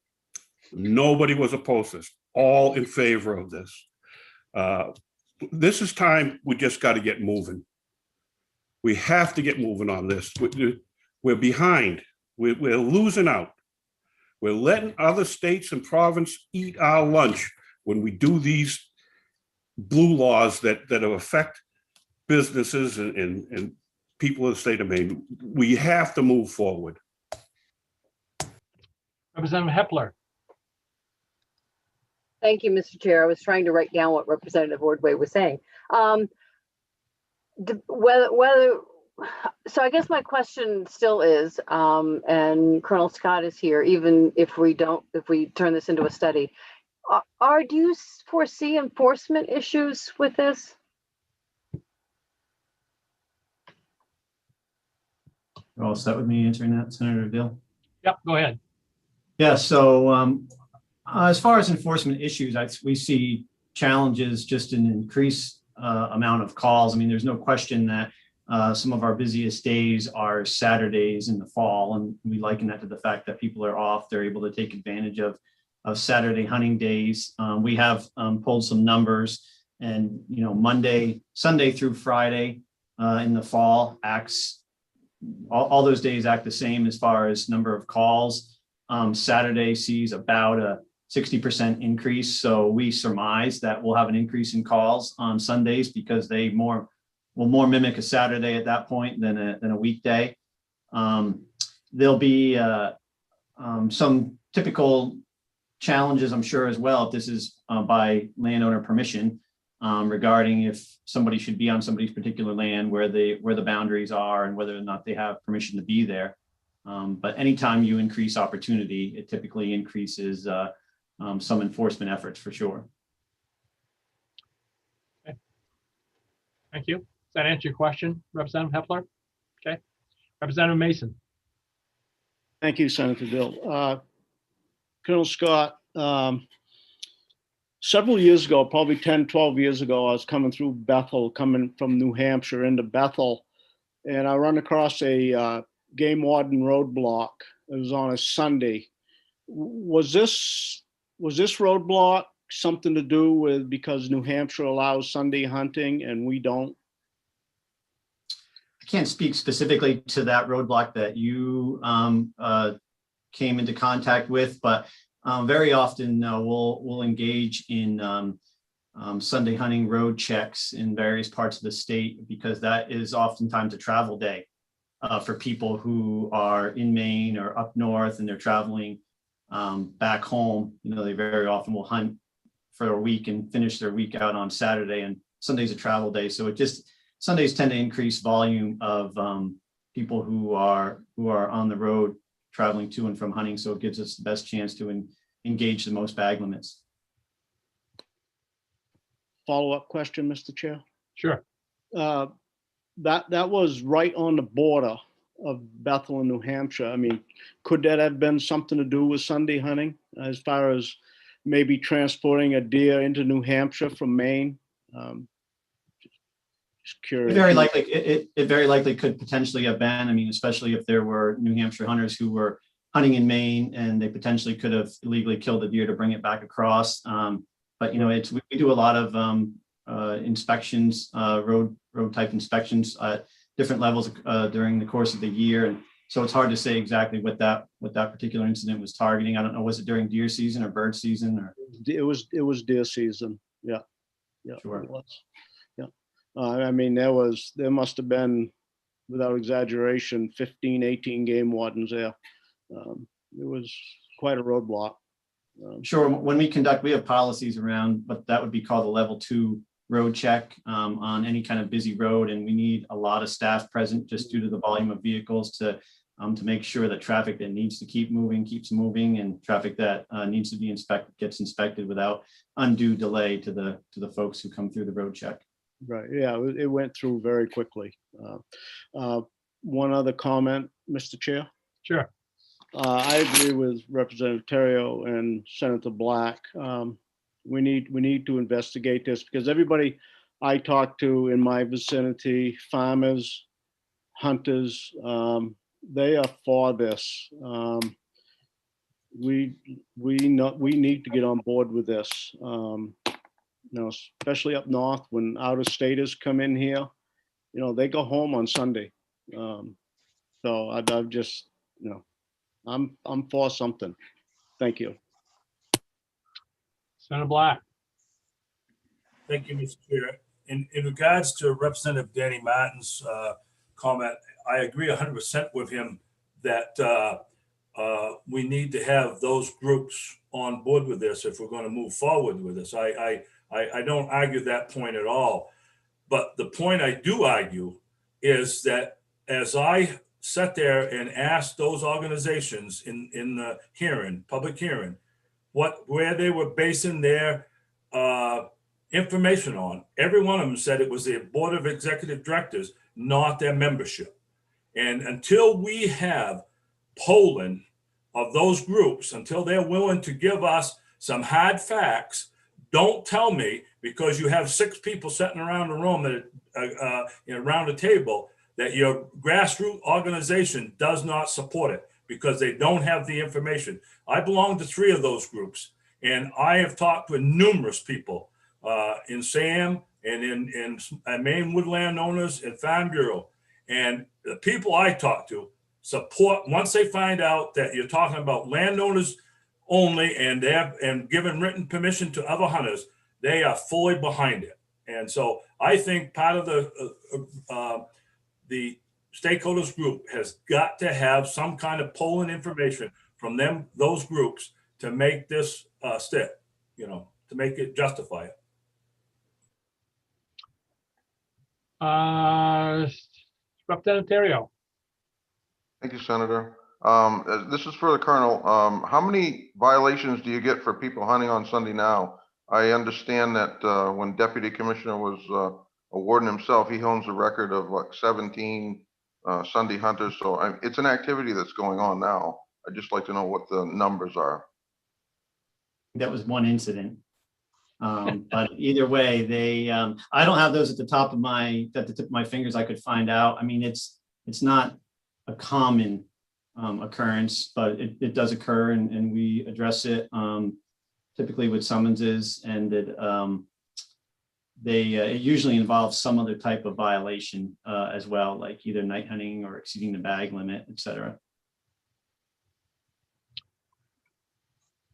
Nobody was opposed to this, all in favor of this. This is time we just got to get moving. We have to get moving on this. We're behind. We're losing out. We're letting other states and provinces eat our lunch when we do these blue laws that affect businesses and people in the state of Maine. We have to move forward. Representative Hepler. Thank you, Mr. Chair. I was trying to write down what Representative Ordway was saying. So I guess my question still is, and Colonel Scott is here, even if we turn this into a study, do you foresee enforcement issues with this? I'll start with me answering that, Senator Dill. Yep, go ahead. Yeah, so as far as enforcement issues, we see challenges just in increased amount of calls. I mean, there's no question that some of our busiest days are Saturdays in the fall, and we liken that to the fact that people are off. They're able to take advantage of Saturday hunting days. We have pulled some numbers, and Sunday through Friday in the fall all those days act the same as far as number of calls. Saturday sees about a 60% increase. So we surmise that we'll have an increase in calls on Sundays because they will more mimic a Saturday at that point than a weekday. There'll be some typical challenges, I'm sure, as well, if this is by landowner permission, regarding if somebody should be on somebody's particular land, where the boundaries are, and whether or not they have permission to be there. But anytime you increase opportunity, it typically increases some enforcement efforts for sure. Okay. Thank you. Does that answer your question, Representative Hepler? Okay. Representative Mason. Thank you, Senator Dill. Colonel Scott, several years ago, probably 10, 12 years ago, I was coming through Bethel, coming from New Hampshire into Bethel, and I run across a game warden roadblock. It was on a Sunday. Was this roadblock something to do with because New Hampshire allows Sunday hunting and we don't? I can't speak specifically to that roadblock that you came into contact with, but very often we'll engage in Sunday hunting road checks in various parts of the state, because that is oftentimes a travel day for people who are in Maine or up north and they're traveling back home. They very often will hunt for a week and finish their week out on Saturday, and Sunday's a travel day. So Sundays tend to increase volume of people who are on the road traveling to and from hunting. So it gives us the best chance to engage the most bag limits. Follow-up question, Mr. Chair. Sure. That was right on the border of Bethel and New Hampshire. I mean, could that have been something to do with Sunday hunting, as far as maybe transporting a deer into New Hampshire from Maine? Just curious. It very likely could potentially have been. I mean, especially if there were New Hampshire hunters who were hunting in Maine and they potentially could have illegally killed a deer to bring it back across. But we do a lot of inspections, road type inspections at different levels during the course of the year, and so it's hard to say exactly what that particular incident was targeting. I don't know, was it during deer season or bird season, or? It was deer season. Yeah. Sure. It was. Yeah. I mean, there must have been, without exaggeration, 15, 18 game wardens there. It was quite a roadblock. Sure. When we have policies around, but that would be called a level 2 road check on any kind of busy road, and we need a lot of staff present just due to the volume of vehicles to make sure that traffic that needs to keep moving keeps moving, and traffic that needs to be inspected gets inspected without undue delay to the folks who come through the road check. Right. Yeah, it went through very quickly. One other comment, Mr. Chair. Sure. I agree with Representative Terrio and Senator Black. We need to investigate this, because everybody I talk to in my vicinity, farmers, hunters, they are for this. We need to get on board with this. Especially up north, when out-of-staters come in here, they go home on Sunday. So I've just, I'm for something. Thank you. Senator Black. Thank you, Mr. Chair. In regards to Representative Danny Martin's comment, I agree 100% with him that we need to have those groups on board with this if we're going to move forward with this. I don't argue that point at all. But the point I do argue is that as I sat there and asked those organizations in the hearing, public hearing, where they were basing their information on, every one of them said it was their board of executive directors, not their membership. And until we have polling of those groups, until they're willing to give us some hard facts, don't tell me because you have 6 people sitting around the room that around the table that your grassroots organization does not support it because they don't have the information. I belong to 3 of those groups, and I have talked with numerous people in SAM and in Maine Woodland Owners and Farm Bureau. And the people I talk to support, once they find out that you're talking about landowners only and given written permission to other hunters, they are fully behind it. And so I think part of the stakeholders group has got to have some kind of polling information from those groups to make this stick, to make it justify it. Representative Terrio. Thank you, Senator. This is for the Colonel. How many violations do you get for people hunting on Sunday now? I understand that when Deputy Commissioner was a warden himself, he owns a record of like 17 Sunday hunters. So it's an activity that's going on now. I'd just like to know what the numbers are. That was one incident. But either way, they I don't have those at the tip of my fingers I could find out. I mean, it's not a common occurrence, but it does occur, and we address it typically with summonses, and it usually involves some other type of violation as well, like either night hunting or exceeding the bag limit, etc.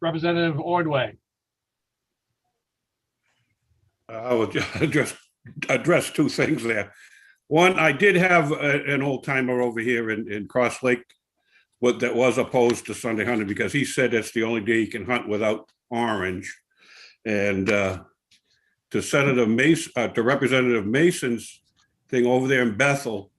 Representative Ordway. I will just address 2 things there. One, I did have an old timer over here in Cross Lake that was opposed to Sunday hunting because he said that's the only day you can hunt without orange. And to Senator Mason, to Representative Mason's thing over there in Bethel,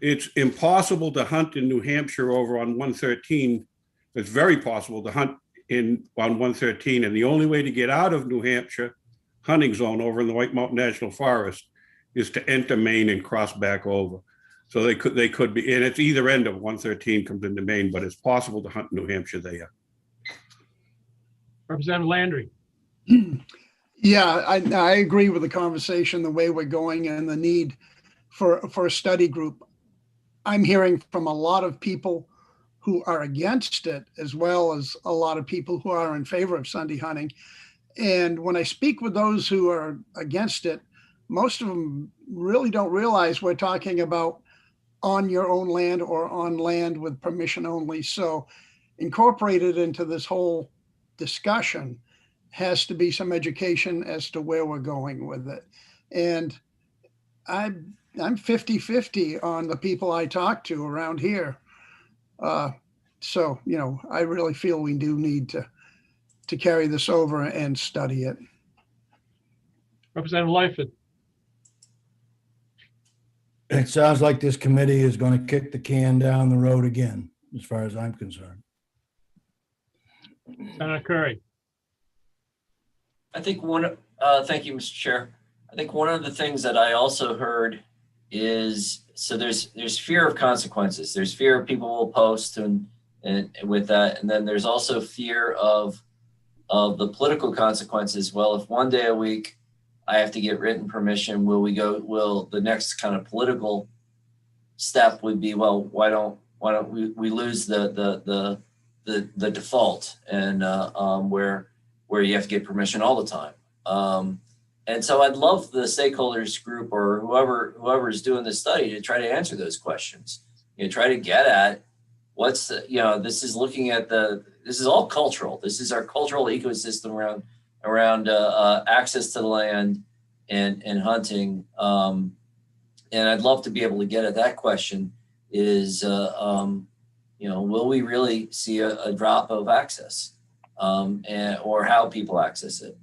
it's impossible to hunt in New Hampshire over on 113. It's very possible to hunt on 113, and the only way to get out of New Hampshire hunting zone over in the White Mountain National Forest is to enter Maine and cross back over. So they could be, and it's either end of 113 comes into Maine, but it's possible to hunt in New Hampshire there. Representative Landry. Yeah, I agree with the conversation, the way we're going, and the need for a study group. I'm hearing from a lot of people who are against it, as well as a lot of people who are in favor of Sunday hunting. And when I speak with those who are against it, most of them really don't realize we're talking about on your own land or on land with permission only. So incorporated into this whole discussion has to be some education as to where we're going with it. And I'm 50-50 on the people I talk to around here. So, I really feel we do need to carry this over and study it. Representative Lightfoot. It sounds like this committee is going to kick the can down the road again, as far as I'm concerned. Senator Curry. I think thank you, Mr. Chair. I think one of the things that I also heard is, so there's fear of consequences. There's fear of people will post and with that. And then there's also fear of the political consequences. Well, if one day a week I have to get written permission, will the next kind of political step would be, well, why don't we lose the default and where you have to get permission all the time. And so I'd love the stakeholders group or whoever is doing this study to try to answer those questions. Try to get at what's this is looking at this is all cultural. This is our cultural ecosystem around access to the land and hunting. And I'd love to be able to get at that question is, will we really see a drop of access, or how people access it?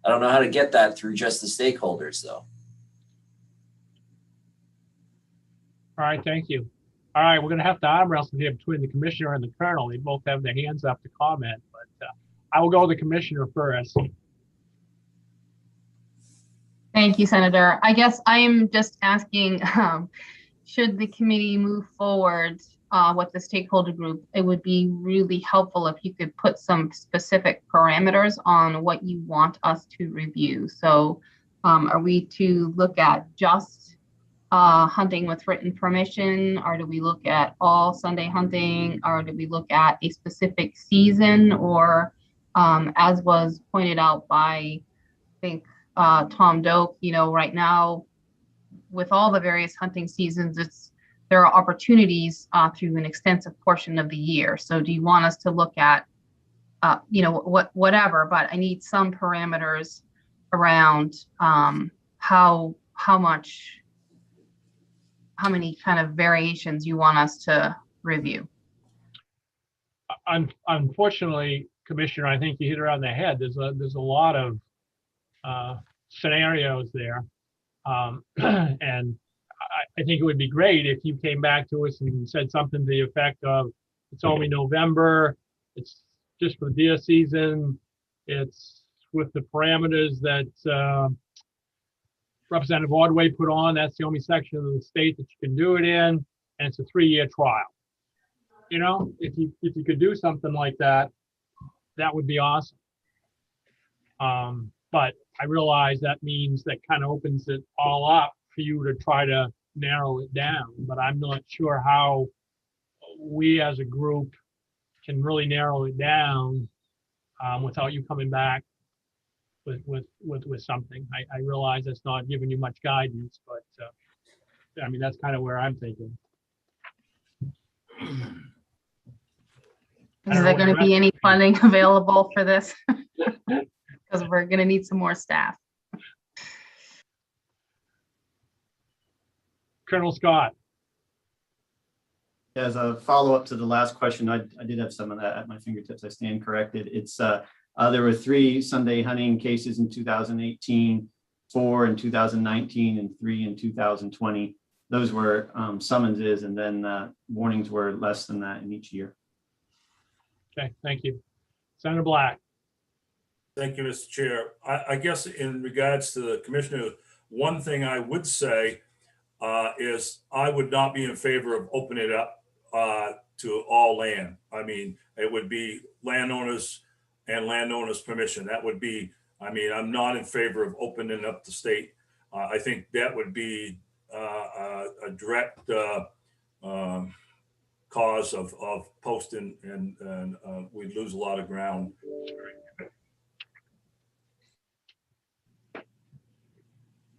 I don't know how to get that through just the stakeholders, though. All right, thank you. All right, we're going to have to arm wrestle here between the commissioner and the colonel. They both have their hands up to comment, but I will go with the commissioner first. Thank you, Senator. I guess I am just asking, should the committee move forward with the stakeholder group? It would be really helpful if you could put some specific parameters on what you want us to review. So are we to look at just hunting with written permission, or do we look at all Sunday hunting, or do we look at a specific season, or as was pointed out by, I think, Tom Doak, right now with all the various hunting seasons, there are opportunities through an extensive portion of the year. So do you want us to look at, whatever, but I need some parameters around how many kind of variations you want us to review. Unfortunately, Commissioner, I think you hit it on the head. There's a lot of scenarios there, and I think it would be great if you came back to us and said something to the effect of, it's only November, it's just for the deer season, it's with the parameters that Representative Ordway put on, that's the only section of the state that you can do it in, and it's a 3-year trial. If you could do something like that, that would be awesome. But I realize that means that kind of opens it all up for you to try to narrow it down, but I'm not sure how we as a group can really narrow it down without you coming back with something. I realize that's not giving you much guidance, but I mean, that's kind of where I'm thinking. Is there going to be any funding available for this? Because we're going to need some more staff. Colonel Scott. As a follow-up to the last question, I did have some of that at my fingertips. I stand corrected. It's there were 3 Sunday hunting cases in 2018, 4 in 2019, and 3 in 2020. Those were summonses, and then warnings were less than that in each year. Okay, thank you. Senator Black. Thank you, Mr. Chair. I guess in regards to the commissioner, one thing I would say is I would not be in favor of opening it up to all land. I mean, it would be landowners and landowners' permission. That would be, I'm not in favor of opening up the state. I think that would be a direct cause of posting, and we'd lose a lot of ground.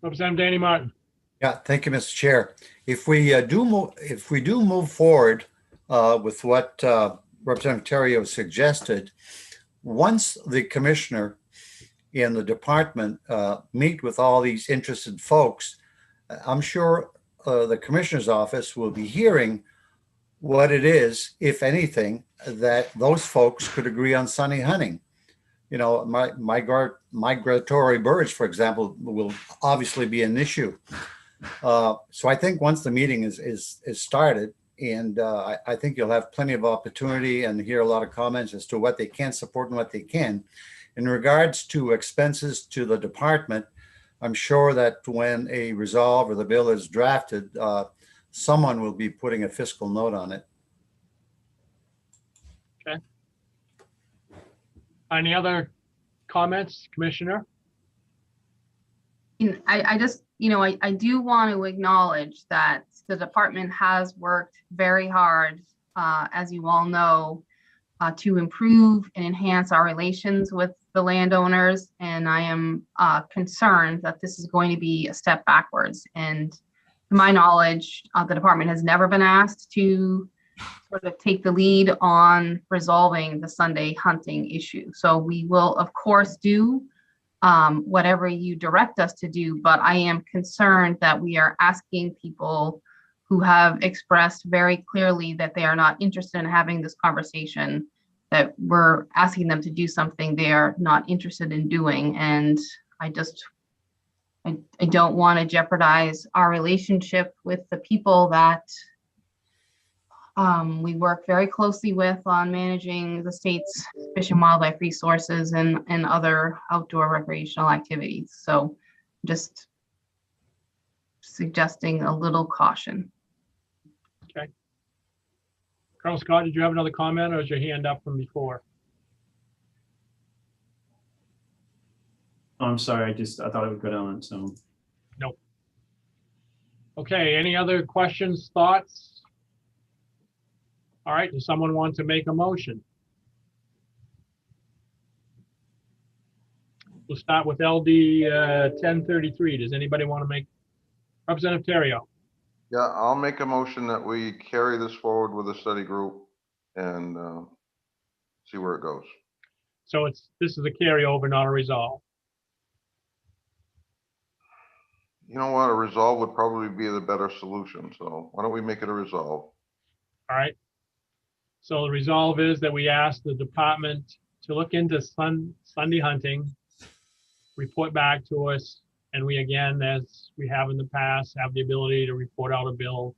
Representative Danny Martin. Yeah, thank you, Mr. Chair. If we do move forward with what Representative Terrio suggested, once the commissioner and the department meet with all these interested folks, I'm sure the commissioner's office will be hearing what it is, if anything, that those folks could agree on Sunday hunting. Migratory birds, for example, will obviously be an issue. So I think once the meeting is started, and I think you'll have plenty of opportunity and hear a lot of comments as to what they can support and what they can. In regards to expenses to the department, I'm sure that when a resolve or the bill is drafted, someone will be putting a fiscal note on it. Okay. Any other comments, Commissioner? I just, I do want to acknowledge that the department has worked very hard, as you all know, to improve and enhance our relations with the landowners. And I am concerned that this is going to be a step backwards. And to my knowledge, the department has never been asked to sort of take the lead on resolving the Sunday hunting issue. So we will, of course, do whatever you direct us to do, but I am concerned that we are asking people who have expressed very clearly that they are not interested in having this conversation, that we're asking them to do something they are not interested in doing. And I don't want to jeopardize our relationship with the people that we work very closely with on managing the state's fish and wildlife resources and other outdoor recreational activities. So just suggesting a little caution. Okay. Colonel Scott, did you have another comment, or is your hand up from before? Oh, I'm sorry, I thought it would go down, so. Nope. Okay, any other questions, thoughts? All right, does someone want to make a motion? We'll start with LD 1033. Does anybody want to make? Representative Terrio. Yeah, I'll make a motion that we carry this forward with a study group and see where it goes. So this is a carryover, not a resolve. You know what? A resolve would probably be the better solution. So why don't we make it a resolve? All right. So the resolve is that we ask the department to look into Sunday hunting, report back to us, and we, again, as we have in the past, have the ability to report out a bill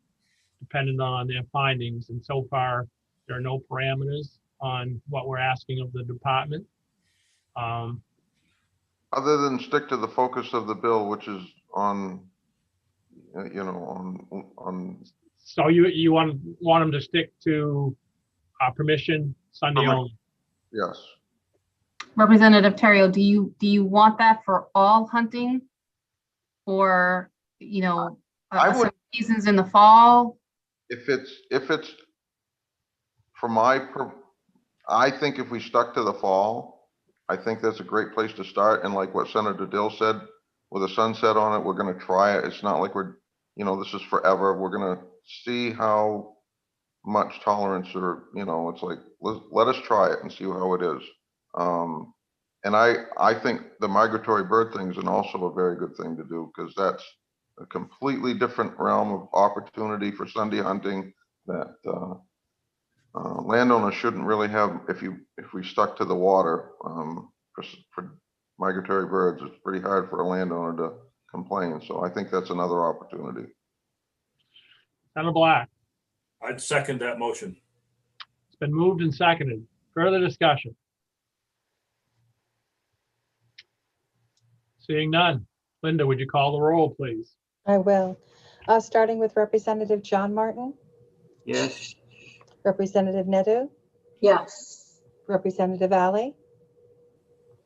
dependent on their findings. And so far, there are no parameters on what we're asking of the department. Other than stick to the focus of the bill, which is on, you know, on. So you want them to stick to permission Sunday only? Yes. Representative Terrio, do you want that for all hunting, or some seasons in the fall? If it's for I think if we stuck to the fall, I think that's a great place to start. And like what Senator Dill said, with a sunset on it, we're going to try it. It's not like this is forever. We're going to see how much tolerance, or it's like, let us try it and see how it is. And I think the migratory bird thing is also a very good thing to do, because that's a completely different realm of opportunity for Sunday hunting that landowners shouldn't really have. If we stuck to the water for migratory birds, it's pretty hard for a landowner to complain. So I think that's another opportunity. Senator Black. I'd second that motion. It's been moved and seconded. Further discussion? Seeing none. Linda, would you call the roll, please? I will. Starting with Representative John Martin. Yes. Representative Nedu. Yes. Representative Ali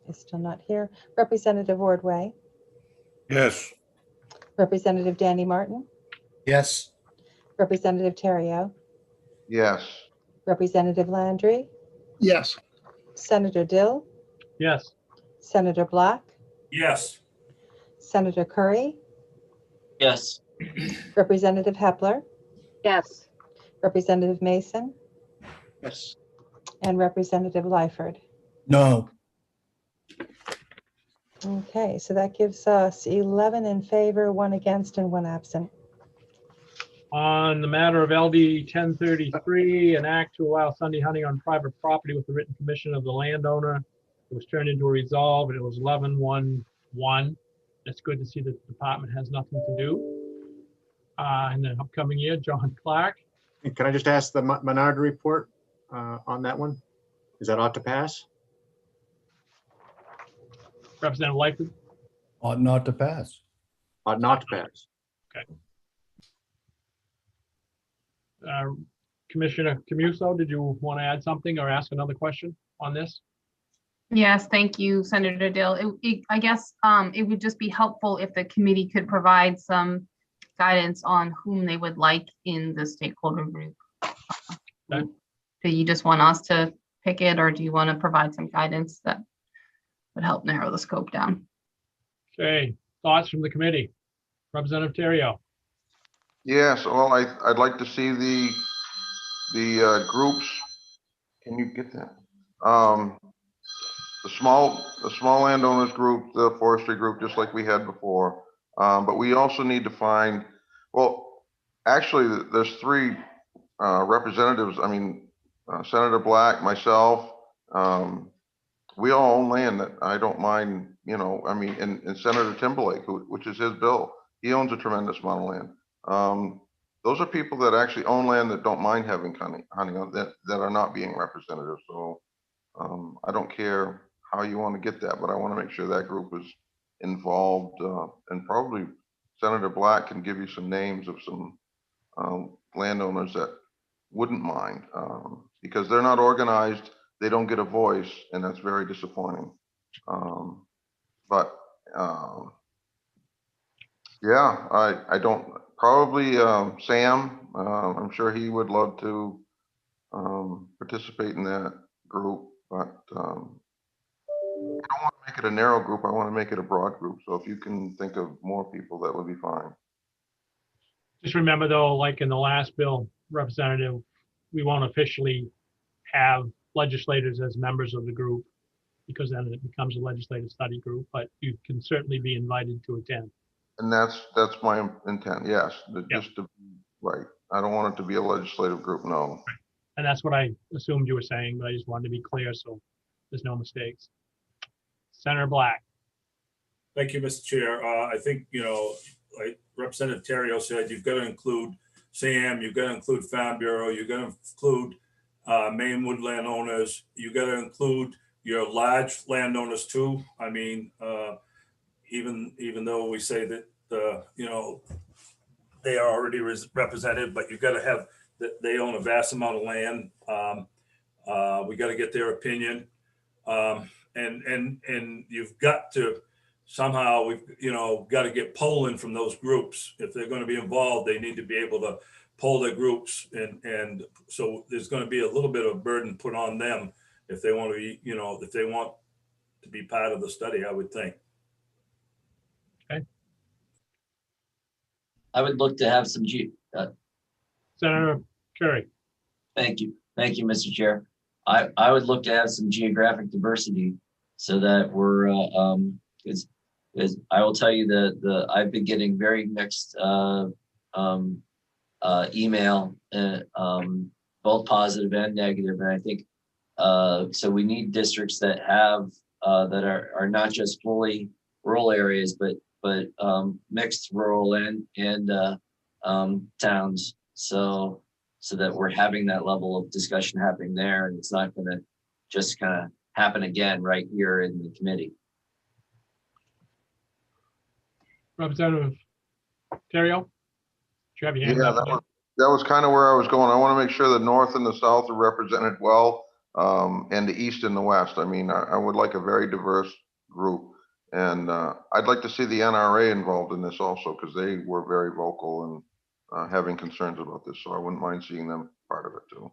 is still not here. Representative Ordway. Yes. Representative Danny Martin. Yes. Representative Terrio. Yes. Representative Landry. Yes. Senator Dill. Yes. Senator Black. Yes. Senator Curry. Yes. Representative Hepler. Yes. Representative Mason. Yes. And Representative Lyford. No. Okay, so that gives us 11 in favor, 1 against, and 1 absent. On the matter of LD 1033, an act to allow Sunday hunting on private property with the written permission of the landowner. It was turned into a resolve, and it was 11-1-1. It's good to see that the department has nothing to do in the upcoming year. John Clark. Can I just ask the minority report on that one? Is that ought to pass? Representative Lightfoot. Ought not to pass. Ought not to pass. Okay. Commissioner Camuso, did you want to add something or ask another question on this? Yes, thank you, Senator Dill. I guess it would just be helpful if the committee could provide some guidance on whom they would like in the stakeholder group. Okay. Do you just want us to pick it, or do you want to provide some guidance that would help narrow the scope down? Okay, thoughts from the committee. Representative Terrio. Yes, well, I'd like to see the groups. Can you get that? The small landowners group, the forestry group, just like we had before. But we also need to find, well, Actually, there's three representatives. I mean, Senator Black, myself, we all own land that I don't mind, you know, I mean, and Senator Timberlake, which is his bill, he owns a tremendous amount of land. Those are people that actually own land that don't mind having hunting on that are not being representative. So I don't care how you want to get that, but I want to make sure that group is involved, and probably Senator Black can give you some names of some landowners that wouldn't mind, because they're not organized, they don't get a voice, and that's very disappointing. But yeah, I don't, probably Sam, I'm sure he would love to participate in that group, but I don't want to make it a narrow group, I want to make it a broad group. So if you can think of more people, that would be fine. Just remember though, like in the last bill, Representative, we won't officially have legislators as members of the group because then it becomes a legislative study group, but you can certainly be invited to attend. And that's my intent, yes, just to, right. I don't want it to be a legislative group, no. And that's what I assumed you were saying, but I just wanted to be clear so there's no mistakes. Senator Black. Thank you, Mr. Chair. I think, you know, like Representative Terrio said, you've got to include Sam, you've got to include Farm Bureau, you've got to include Maine woodland owners, you've got to include your large landowners too. I mean, even though we say that, you know, they are already represented, but you've got to have that they own a vast amount of land. We got to get their opinion. And you've got to somehow, we've, you know, got to get polling from those groups. If they're going to be involved, they need to be able to poll their groups. And so there's going to be a little bit of burden put on them if they want to be, you know, if they want to be part of the study, I would think. Okay. I would look to have some Senator Curry. Thank you, Mr. Chair. I would look to have some geographic diversity so that we're because I will tell you that I've been getting very mixed email, both positive and negative, and I think so we need districts that have that are not just fully rural areas, but mixed rural and towns. So that we're having that level of discussion happening there, and it's not going to just kind of happen again right here in the committee. Representative Terrio, do you have your hand up? That was kind of where I was going. I want to make sure the north and the south are represented well, and the east and the west. I mean, I would like a very diverse group, and I'd like to see the NRA involved in this also, because they were very vocal and having concerns about this, so I wouldn't mind seeing them part of it too.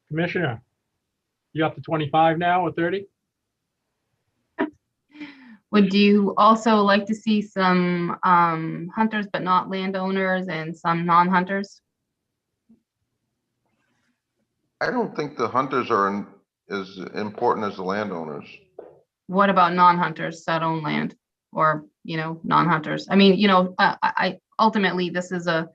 Commissioner, you up to 25 now or 30? Would you also like to see some hunters but not landowners and some non-hunters? I don't think the hunters are as important as the landowners. What about non-hunters that own land, or, you know, non-hunters? I mean, you know, I ultimately this is a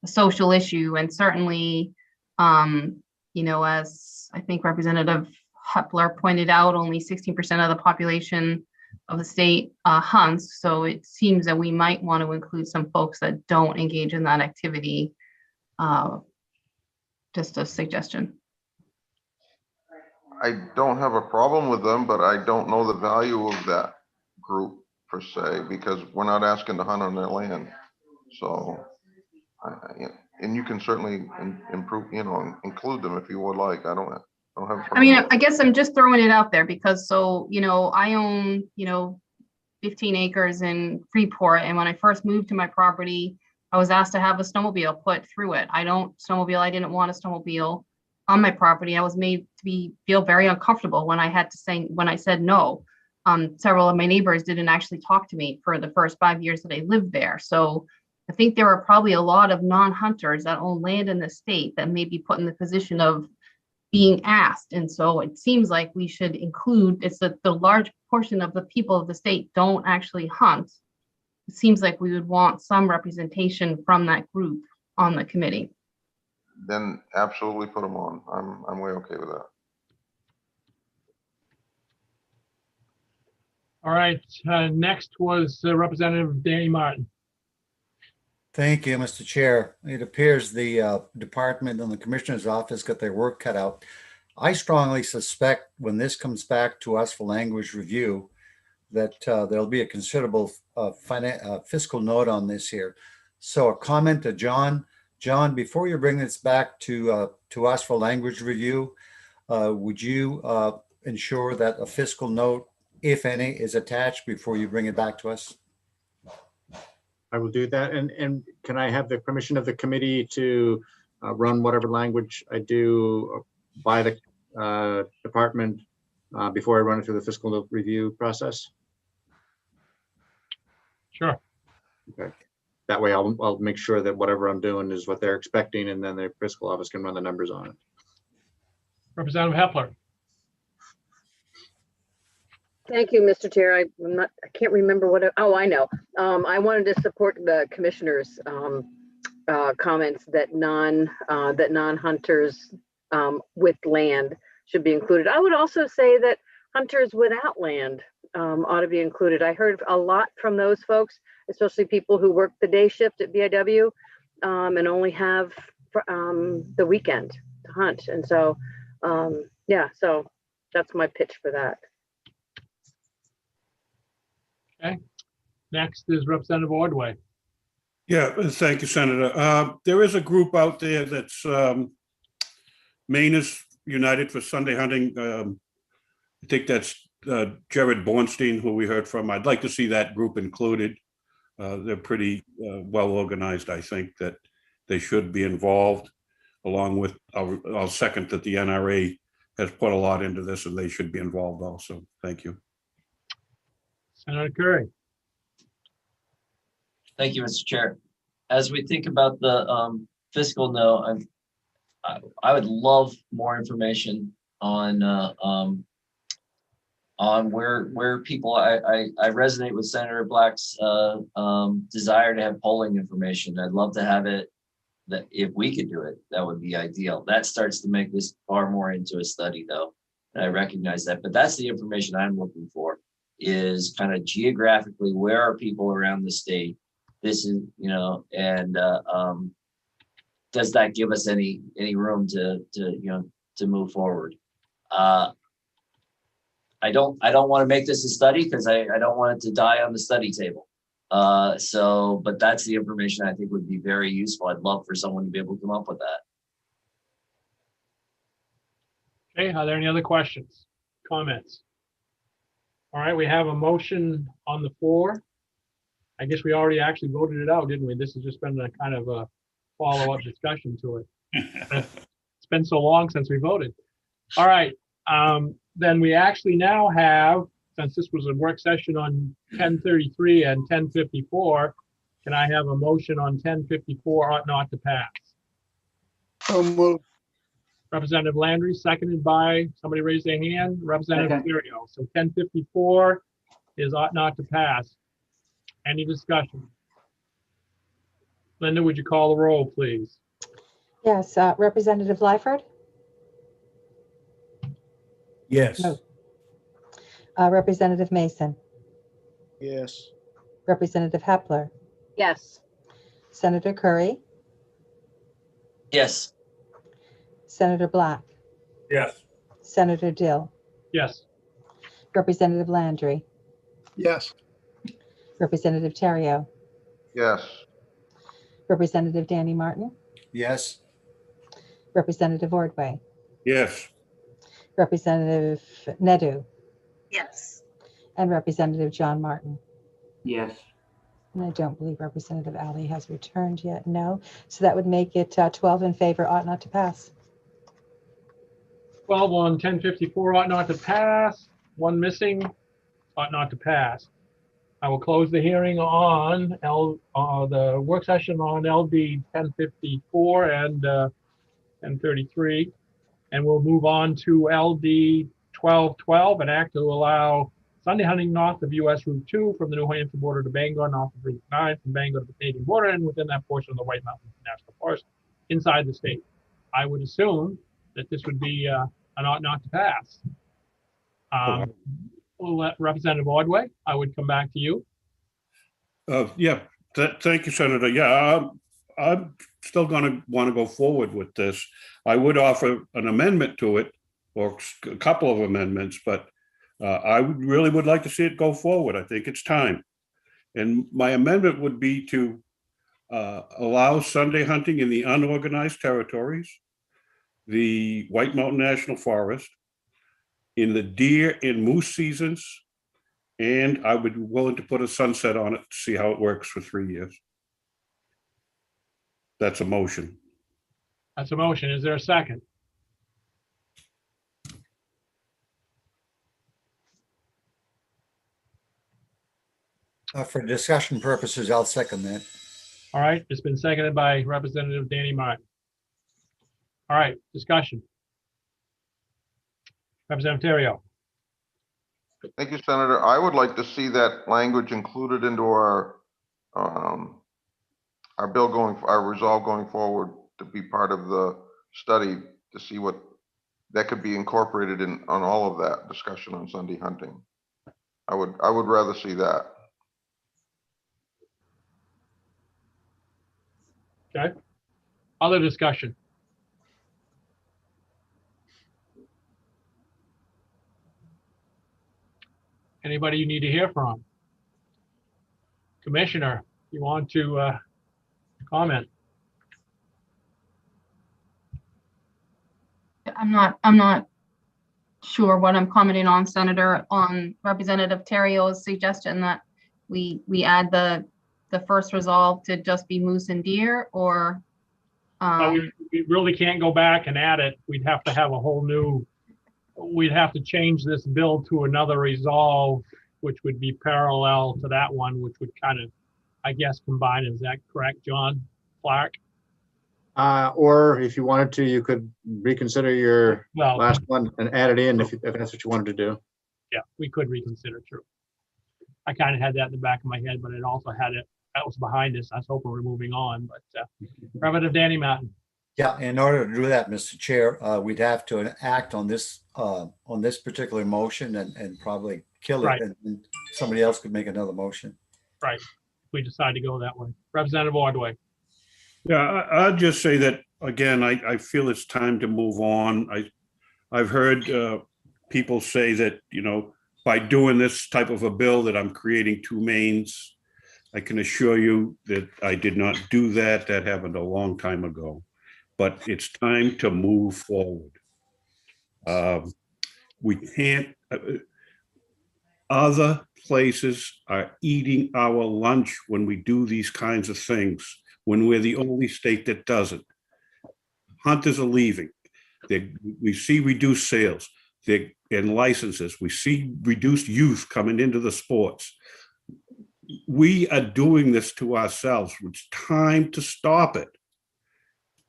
social issue, and certainly, you know, as I think Representative Hepler pointed out, only 16% of the population of the state hunts. So it seems that we might want to include some folks that don't engage in that activity. Just a suggestion. I don't have a problem with them, but I don't know the value of that group per se, because we're not asking to hunt on their land. So, and you can certainly improve, you know, include them if you would like. I don't have a problem. I mean, I guess I'm just throwing it out there because, so, you know, I own, you know, 15 acres in Freeport. And when I first moved to my property, I was asked to have a snowmobile put through it. I didn't want a snowmobile on my property. I was made to feel very uncomfortable when I said no. Several of my neighbors didn't actually talk to me for the first 5 years that I lived there. So I think there are probably a lot of non-hunters that own land in the state that may be put in the position of being asked. And so it seems like we should include, it's that the large portion of the people of the state don't actually hunt. It seems like we would want some representation from that group on the committee. Then absolutely put them on. I'm way okay with that. All right, next was Representative Danny Martin. Thank you, Mr. Chair. It appears the department and the commissioner's office got their work cut out. I strongly suspect when this comes back to us for language review, that there'll be a considerable fiscal note on this here. So a comment to John. John, before you bring this back to us for language review, would you ensure that a fiscal note, if any, is attached before you bring it back to us? I will do that. And can I have the permission of the committee to run whatever language I do by the department before I run it through the fiscal review process? Sure. Okay. That way I'll make sure that whatever I'm doing is what they're expecting, and then the fiscal office can run the numbers on it. Representative Hepler. Thank you, Mr. Chair. I can't remember what, I know. I wanted to support the commissioner's comments that non-hunters with land should be included. I would also say that hunters without land ought to be included. I heard a lot from those folks, especially people who work the day shift at BIW and only have the weekend to hunt. And so, yeah, so that's my pitch for that. Okay. Next is Representative Ordway. Yeah, thank you, Senator. There is a group out there that's Mainers United for Sunday Hunting. I think that's Jared Bornstein, who we heard from. I'd like to see that group included. They're pretty well organized. I think that they should be involved, along with, I'll second that the NRA has put a lot into this and they should be involved also. Thank you. Senator Curry. Thank you, Mr. Chair. As we think about the fiscal note, I would love more information on where people. I resonate with Senator Black's desire to have polling information. I'd love to have it. That if we could do it, that would be ideal. That starts to make this far more into a study, though. And I recognize that, but that's the information I'm looking for. Is kind of geographically where are people around the state? This is, and does that give us any room to move forward? I don't want to make this a study because I don't want it to die on the study table. But that's the information I think would be very useful. I'd love for someone to be able to come up with that. Okay, are there any other questions, comments? All right, we have a motion on the floor. I guess we already actually voted it out, didn't we? This has just been a kind of a follow-up discussion to it. It's been so long since we voted. All right, then we actually now have, since this was a work session on 1033 and 1054, can I have a motion on 1054 ought not to pass? So moved. Representative Landry, seconded by, somebody raise their hand, Representative Curio. So 1054 is ought not to pass. Any discussion? Linda, would you call the roll, please? Yes, Representative Lyford? Yes. No. Representative Mason? Yes. Representative Hepler? Yes. Senator Curry? Yes. Senator Black? Yes. Senator Dill? Yes. Representative Landry? Yes. Representative Terrio? Yes. Representative Danny Martin? Yes. Representative Ordway? Yes. Representative Nedu? Yes. And Representative John Martin? Yes. And I don't believe Representative Ali has returned yet, no. So that would make it 12 in favor, ought not to pass. 12 on 1054 ought not to pass. One missing, ought not to pass. I will close the hearing on the work session on LD 1054 and 1033, and we'll move on to LD 1212, an act to allow Sunday hunting north of US Route 2 from the New Hampshire border to Bangor, north of Route 9 from Bangor to the Canadian border, and within that portion of the White Mountains National Forest inside the state. I would assume that this would be an ought not to pass. We'll let Representative Ordway, I would come back to you. Yeah, thank you, Senator. Yeah, I'm still going to want to go forward with this. I would offer an amendment to it, or a couple of amendments, but I really would like to see it go forward. I think it's time. And my amendment would be to allow Sunday hunting in the unorganized territories, the White Mountain National Forest, in the deer and moose seasons, and I would be willing to put a sunset on it to see how it works for 3 years. That's a motion. That's a motion. Is there a second? For discussion purposes, I'll second that. All right, it's been seconded by Representative Danny Martin. All right, discussion. Representative Terrio. Thank you, Senator. I would like to see that language included into our bill our resolve going forward, to be part of the study, to see what that could be incorporated in on all of that discussion on Sunday hunting. I would rather see that. Okay. Other discussion. Anybody you need to hear from? Commissioner, you want to comment? I'm not sure what I'm commenting on, Senator, on Representative Terrio's suggestion that we add the first resolve to just be moose and deer, or we really can't go back and add it. We'd have to have a whole new, we'd have to change this bill to another resolve, which would be parallel to that one, which would kind of, I guess, combine. Is that correct, John Clark? Or if you wanted to, you could reconsider your last one and add it in if that's what you wanted to do. Yeah, we could reconsider, true. I kind of had that in the back of my head, but it also had it, that was behind us. I was hoping we're moving on, but Representative Danny Martin. Yeah, in order to do that, Mr. Chair, we'd have to act on this particular motion and probably kill it, Right. and somebody else could make another motion. Right. We decide to go that way. Representative Ordway. Yeah, I'd just say that, again, I feel it's time to move on. I've heard people say that, you know, by doing this type of a bill that I'm creating two mains. I can assure you that I did not do that. That happened a long time ago. But it's time to move forward. We can't, other places are eating our lunch when we do these kinds of things, when we're the only state that doesn't. Hunters are leaving. We see reduced sales and licenses. We see reduced youth coming into the sports. We are doing this to ourselves. It's time to stop it.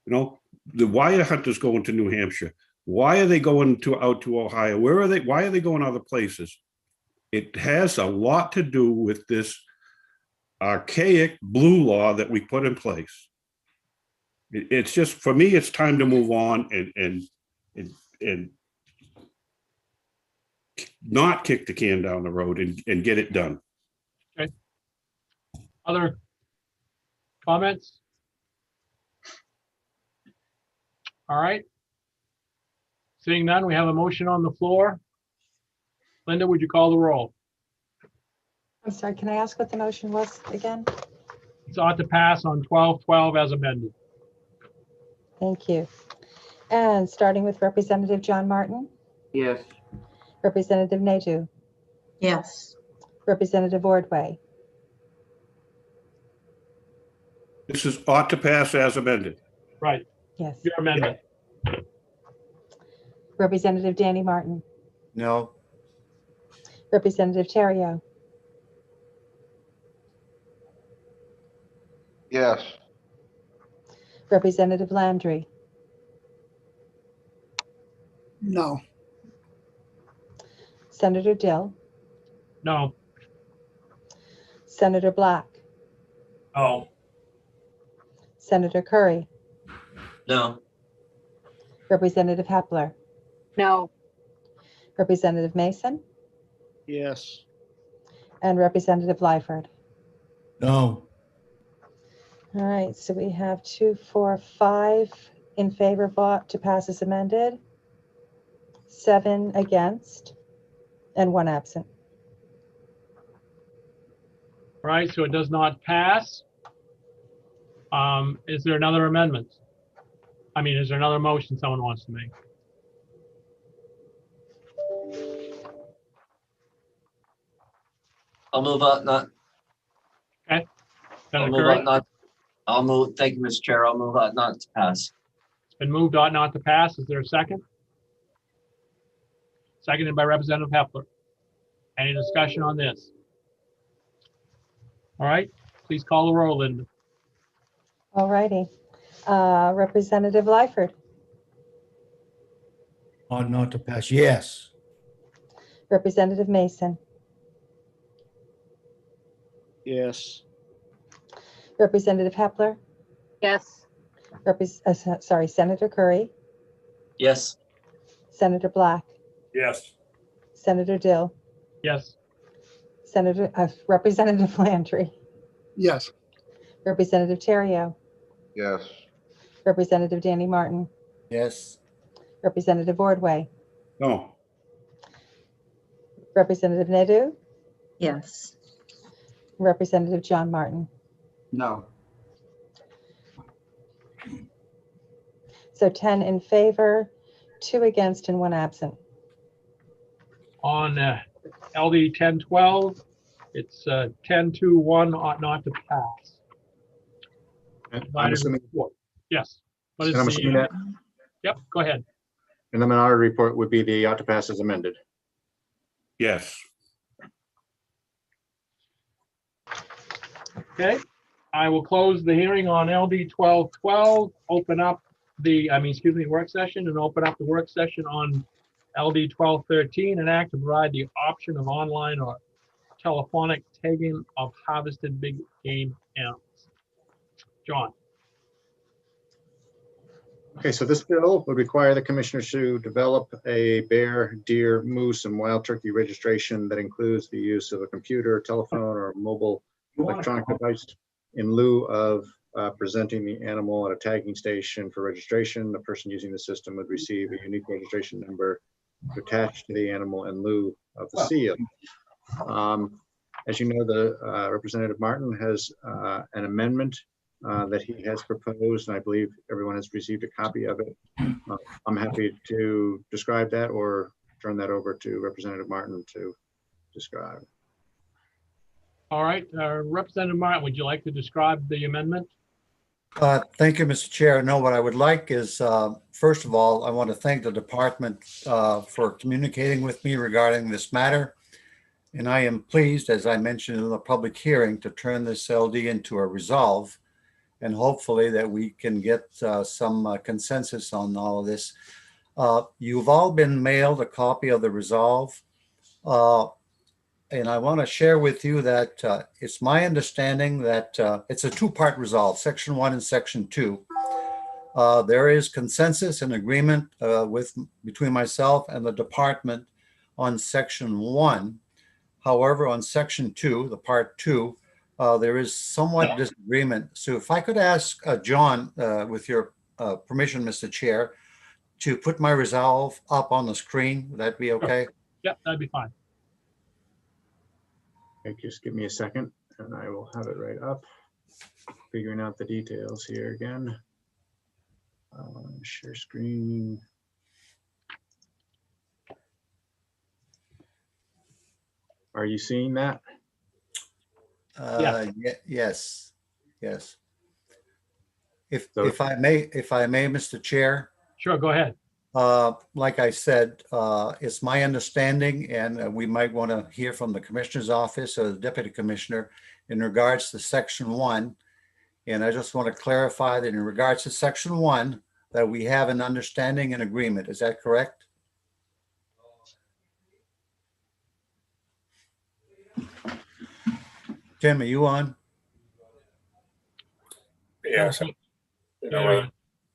You know, why are hunters going to New Hampshire? Why are they going out to Ohio? Where are they? Why are they going other places? It has a lot to do with this archaic blue law that we put in place. It's just, for me, it's time to move on and not kick the can down the road and get it done. Okay. Other comments? All right. Seeing none, we have a motion on the floor. Linda, would you call the roll? I'm sorry, can I ask what the motion was again? It's ought to pass on 12-12 as amended. Thank you. And starting with Representative John Martin? Yes. Representative Nadeau? yes. Representative Ordway? This is ought to pass as amended. Right. Yes. Your amendment. Representative Danny Martin? No. Representative Terrio? Yes. Representative Landry? No. Senator Dill? No. Senator Black, No. Senator Curry, No. Representative Hepler, No. Representative Mason, Yes. and Representative Lyford. No. All right, so we have 2, 4, 5 in favor vote to pass as amended, 7 against, and 1 absent. Right, so it does not pass. Is there another amendment? I mean, is there another motion someone wants to make? I'll move on, not, Okay. I'll Senator move Curry? on, not, I'll move, thank you, Mr. Chair. I'll move on, not to pass. It's been moved ought not to pass. Is there a second? Seconded by Representative Hepler. Any discussion on this? All right, please call the roll, Linda. All righty. Representative Lyford, Ought not to pass, yes. Representative Mason, Yes. Representative Hepler, Yes. sorry, Senator Curry, Yes. Senator Black, Yes. Senator Dill, Yes. Representative Landry, Yes. Representative Terrio, Yes. Representative Danny Martin, Yes. Representative Ordway, No. Representative Nadeau, Yes. Representative John Martin. No. So 10 in favor, 2 against, and 1 absent. On LD 1012, it's 10-1 ought not to pass. And I'm Divided assuming, with 4. Yes. What is and I'm the, assuming that, Yep, go ahead. and the minority report would be the ought to pass as amended. Yes. Okay, I will close the hearing on LD 1212, open up the, work session, and open up the work session on LD 1213, and act to provide the option of online or telephonic tagging of harvested big game animals. John? Okay, so this bill would require the commissioners to develop a bear, deer, moose, and wild turkey registration that includes the use of a computer, telephone, or mobile electronic device in lieu of presenting the animal at a tagging station for registration. The person using the system would receive a unique registration number attached to the animal in lieu of the seal. As you know, the Representative Martin has an amendment that he has proposed, and I believe everyone has received a copy of it. I'm happy to describe that or turn that over to Representative Martin to describe. All right, Representative Martin, would you like to describe the amendment? Thank you, Mr. Chair. No, what I would like is, first of all, I want to thank the department for communicating with me regarding this matter. And I am pleased, as I mentioned in the public hearing, to turn this LD into a resolve. And hopefully that we can get some consensus on all of this. You've all been mailed a copy of the resolve. And I want to share with you that it's my understanding that it's a two-part resolve, section 1 and section 2. There is consensus and agreement between myself and the department on section 1. However, on section 2, the part 2, there is somewhat disagreement. So if I could ask John, with your permission, Mr. Chair, to put my resolve up on the screen, would that be okay? Yep, that'd be fine. Okay, just give me a second and I will have it right up. Figuring out the details here again. Share screen. Are you seeing that? Yes, yes. If I may, Mr. Chair. Sure, go ahead. Like I said, it's my understanding, and we might want to hear from the Commissioner's office or the Deputy Commissioner in regards to section 1. And I just want to clarify that in regards to section 1, that we have an understanding and agreement. Is that correct? Tim, are you on? Yes. You know whether the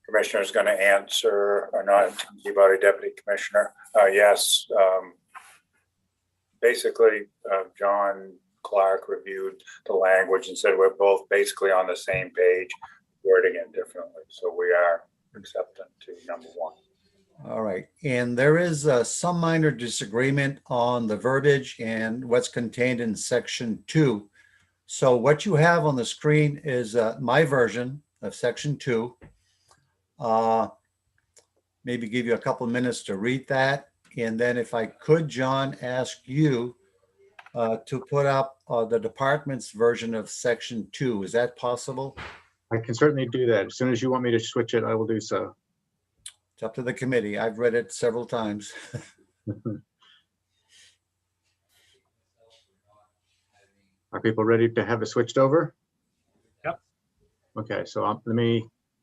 commissioner is going to answer or not. About a deputy commissioner. Yes. Basically, John Clark reviewed the language and said we're both basically on the same page, wording it differently. So we are acceptant to number one. All right. And there is some minor disagreement on the verbiage and what's contained in section 2. So what you have on the screen is my version of section 2. Maybe give you a couple of minutes to read that. And then if I could, John, ask you to put up the department's version of section 2. Is that possible? I can certainly do that. As soon as you want me to switch it, I will do so. It's up to the committee. I've read it several times. Are people ready to have it switched over? Yep. Okay, so I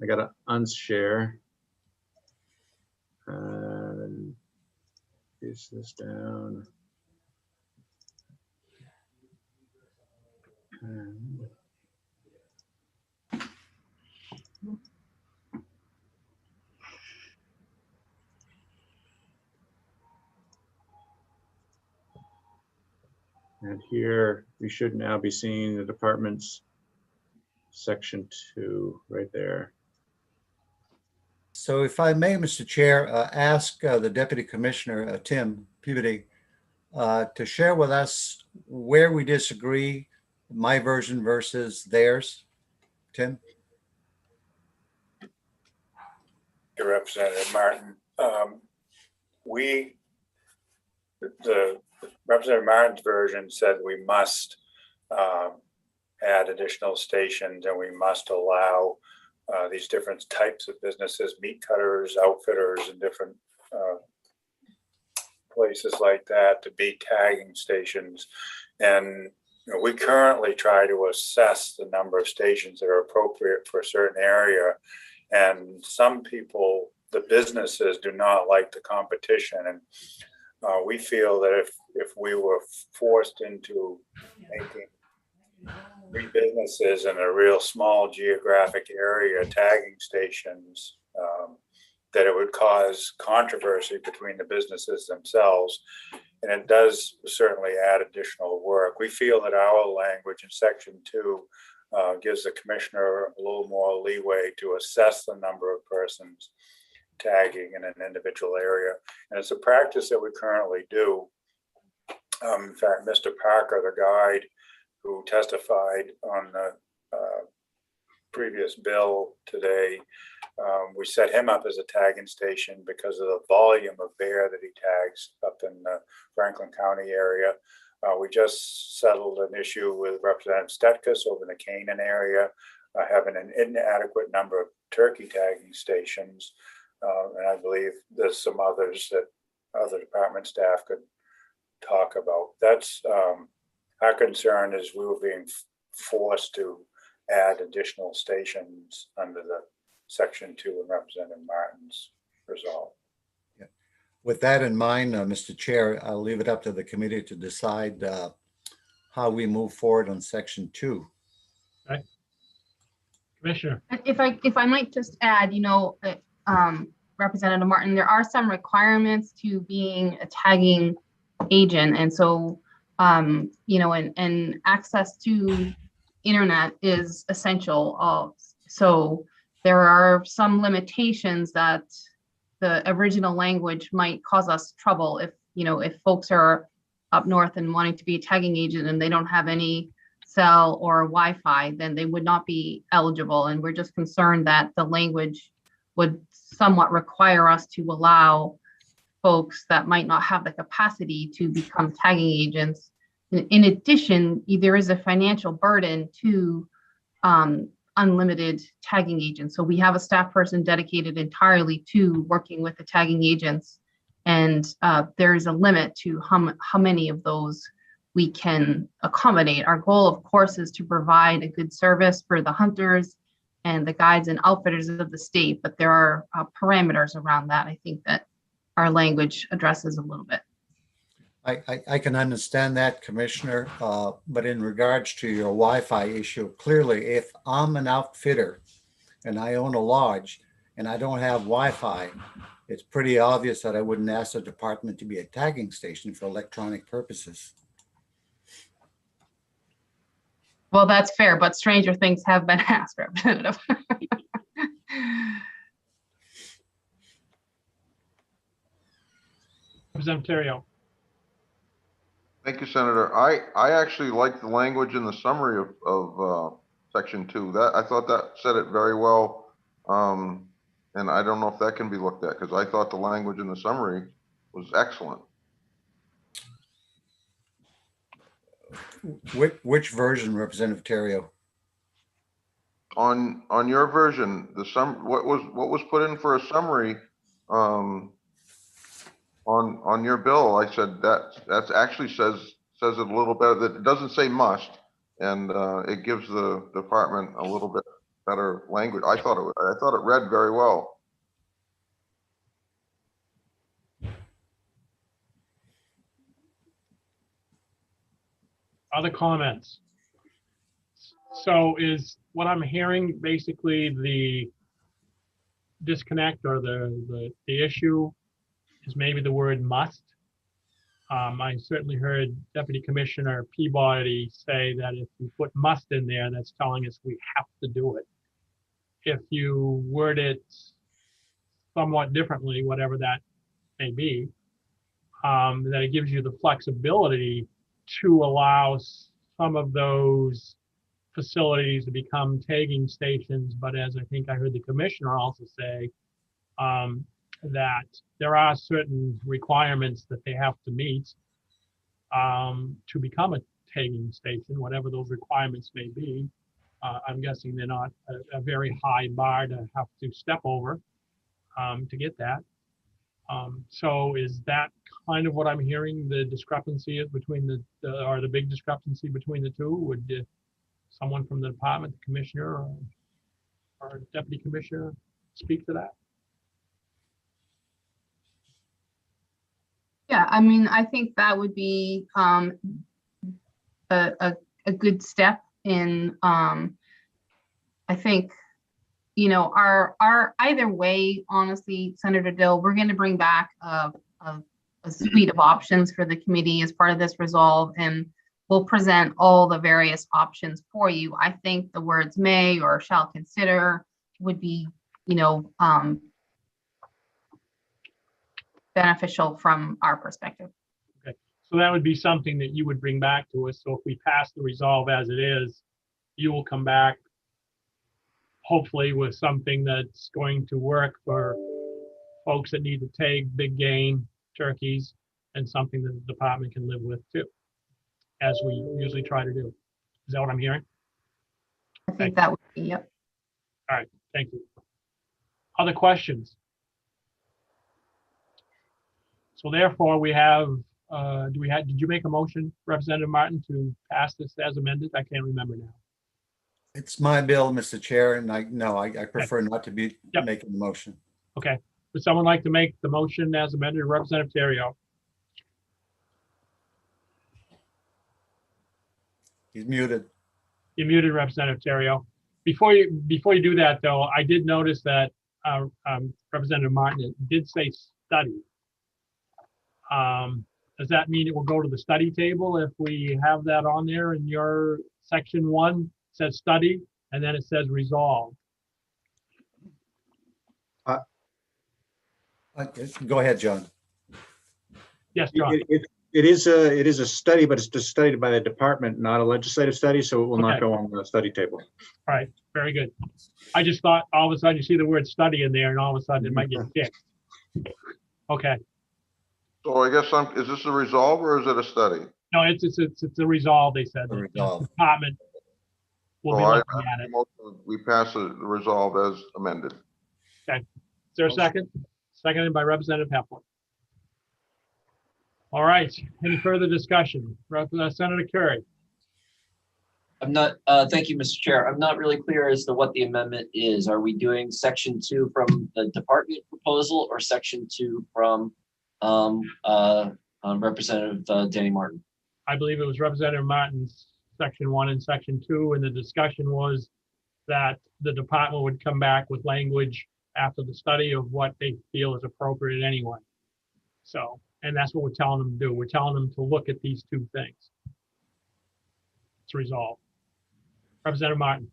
got to unshare. And piece this down. And here we should now be seeing the department's section 2 right there. So if I may, Mr. Chair, ask the Deputy Commissioner, Tim Peabody, to share with us where we disagree, my version versus theirs. Tim? Representative Martin, the Representative Martin's version said we must add additional stations and we must allow these different types of businesses, meat cutters, outfitters, and different places like that to be tagging stations. And we currently try to assess the number of stations that are appropriate for a certain area. And some people, the businesses, do not like the competition. And we feel that if we were forced into making three businesses in a real small geographic area tagging stations, that it would cause controversy between the businesses themselves. And it does certainly add additional work. We feel that our language in section 2 gives the commissioner a little more leeway to assess the number of persons tagging in an individual area. And it's a practice that we currently do. In fact, Mr. Parker, the guide who testified on the previous bill today, we set him up as a tagging station because of the volume of bear that he tags up in the Franklin County area. We just settled an issue with Representative Stetkus over in the Canaan area, having an inadequate number of turkey tagging stations. And I believe there's some others that other department staff could talk about. That's our concern is we were being forced to add additional stations under the section 2 in Representative Martin's resolve. Yeah. With that in mind, Mr. Chair, I'll leave it up to the committee to decide how we move forward on section 2. Okay. Commissioner. If I might just add, Representative Martin, there are some requirements to being a tagging agent. And so, and access to internet is essential. So there are some limitations that the original language might cause us trouble if folks are up north and wanting to be a tagging agent and they don't have any cell or Wi-Fi, then they would not be eligible. And we're just concerned that the language would somewhat require us to allow folks that might not have the capacity to become tagging agents. In addition, there is a financial burden to unlimited tagging agents. So we have a staff person dedicated entirely to working with the tagging agents. And there is a limit to how many of those we can accommodate. Our goal, of course, is to provide a good service for the hunters and the guides and outfitters of the state, but there are parameters around that. I think that our language addresses a little bit. I can understand that, Commissioner, but in regards to your Wi-Fi issue, clearly, if I'm an outfitter and I own a lodge and I don't have Wi-Fi, it's pretty obvious that I wouldn't ask the department to be a tagging station for electronic purposes. Well, that's fair, but stranger things have been asked, Representative. Representative Terrio. Thank you, Senator. I actually like the language in the summary of section 2. That I thought that said it very well. And I don't know if that can be looked at, because I thought the language in the summary was excellent. Which version, Representative Terrio? On your version, what was put in for a summary on your bill, I said that's actually says it a little better. That it doesn't say must, and it gives the department a little bit better language. I thought it read very well. Other comments? So is what I'm hearing basically the disconnect or the issue is maybe the word must? I certainly heard Deputy Commissioner Peabody say that if you put must in there, that's telling us we have to do it. If you word it somewhat differently, whatever that may be, then it gives you the flexibility to allow some of those facilities to become tagging stations. But as I think I heard the commissioner also say, that there are certain requirements that they have to meet to become a tagging station, whatever those requirements may be. I'm guessing they're not a very high bar to have to step over to get that. So is that kind of what I'm hearing the discrepancy is between the big discrepancy between the two? Would someone from the department, the commissioner or deputy commissioner speak to that? Yeah, I mean, I think that would be a good step in, I think, you know, our either way, honestly, Senator Dill, we're going to bring back a suite of options for the committee as part of this resolve, and we'll present all the various options for you. I think the words may or shall consider would be, you know, beneficial from our perspective. Okay, so that would be something that you would bring back to us. So if we pass the resolve as it is, you will come back hopefully with something that's going to work for folks that need to take big game turkeys, and something that the department can live with too, as we usually try to do. Is that what I'm hearing? I think that would be, yep. All right, thank you. Other questions? So therefore we have, did you make a motion, Representative Martin, to pass this as amended? I can't remember now. It's my bill, Mr. Chair, and I prefer not to be making the motion. Okay, would someone like to make the motion as amended? Representative Terrio. He's muted. You're muted, Representative Terrio. Before you do that, though, I did notice that Representative Martin did say study. Does that mean it will go to the study table if we have that on there in your section 1? Says study, and then it says resolve. Go ahead, John. Yes, John. It is a study, but it's just studied by the department, not a legislative study, so it will not go on the study table. All right, very good. I just thought all of a sudden you see the word study in there, and all of a sudden it might get kicked. Okay. So I guess is this a resolve or is it a study? No, it's a resolve. They said the department will be looking at it. We pass the resolve as amended. Okay. Is there a second? Seconded by Representative Heffler. All right. Any further discussion? Senator Curry. I'm not, thank you, Mr. Chair. I'm not really clear as to what the amendment is. Are we doing section 2 from the department proposal or section 2 from Representative Danny Martin. I believe it was Representative Martin's section 1 and section 2, and the discussion was that the department would come back with language after the study of what they feel is appropriate anyway. So, and that's what we're telling them to do. We're telling them to look at these two things. It's resolved. Representative Martin.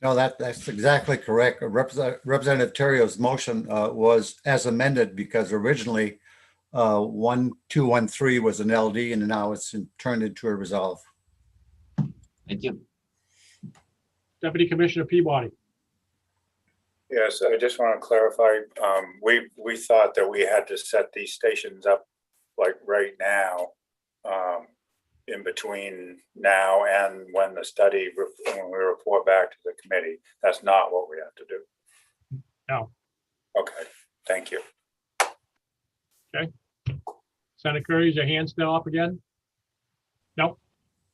No, that's exactly correct. Representative Terio's motion was as amended because originally 1213 was an LD and now it's turned into a resolve. Thank you. Deputy Commissioner Peabody. Yes, I just want to clarify. We thought that we had to set these stations up like right now, in between now and when the study, when we report back to the committee. That's not what we have to do. No. Okay, thank you. Okay. Senator Curry, is your hand still up again? Nope.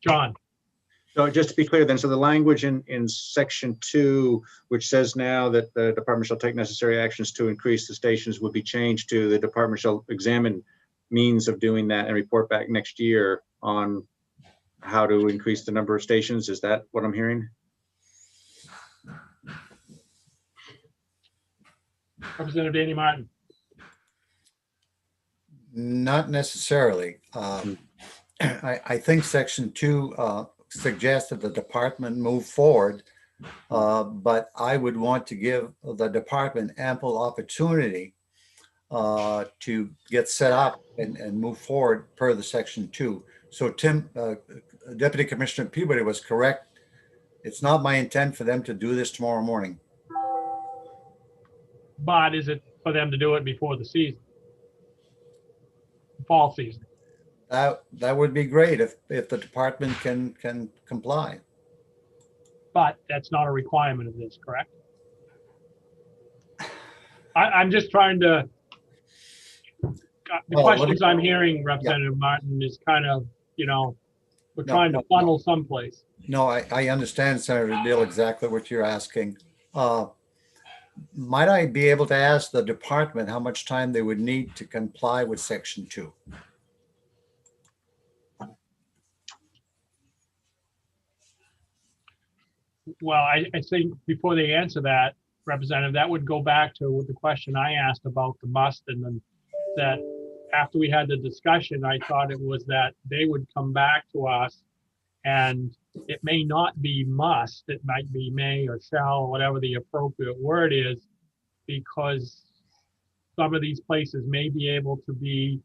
John. So just to be clear then, so the language in section 2, which says now that the department shall take necessary actions to increase the stations, would be changed to the department shall examine means of doing that and report back next year on how to increase the number of stations. Is that what I'm hearing? Representative Danny Martin. Not necessarily. I think section 2 suggests that the department move forward, but I would want to give the department ample opportunity to get set up and move forward per the section 2. So Deputy Commissioner Peabody was correct. It's not my intent for them to do this tomorrow morning. But is it for them to do it before the season? Fall season? That would be great if the department can comply. But that's not a requirement of this, correct? I'm just trying to, the questions I'm hearing, Representative Martin, is kind of, you know, we're trying to funnel someplace. No, I understand, Senator Deal, exactly what you're asking. Might I be able to ask the department how much time they would need to comply with section 2? Well, I think before they answer that, Representative, that would go back to the question I asked about the must, and then that after we had the discussion, I thought it was that they would come back to us, and it may not be must, it might be may or shall, or whatever the appropriate word is, because some of these places may be able to be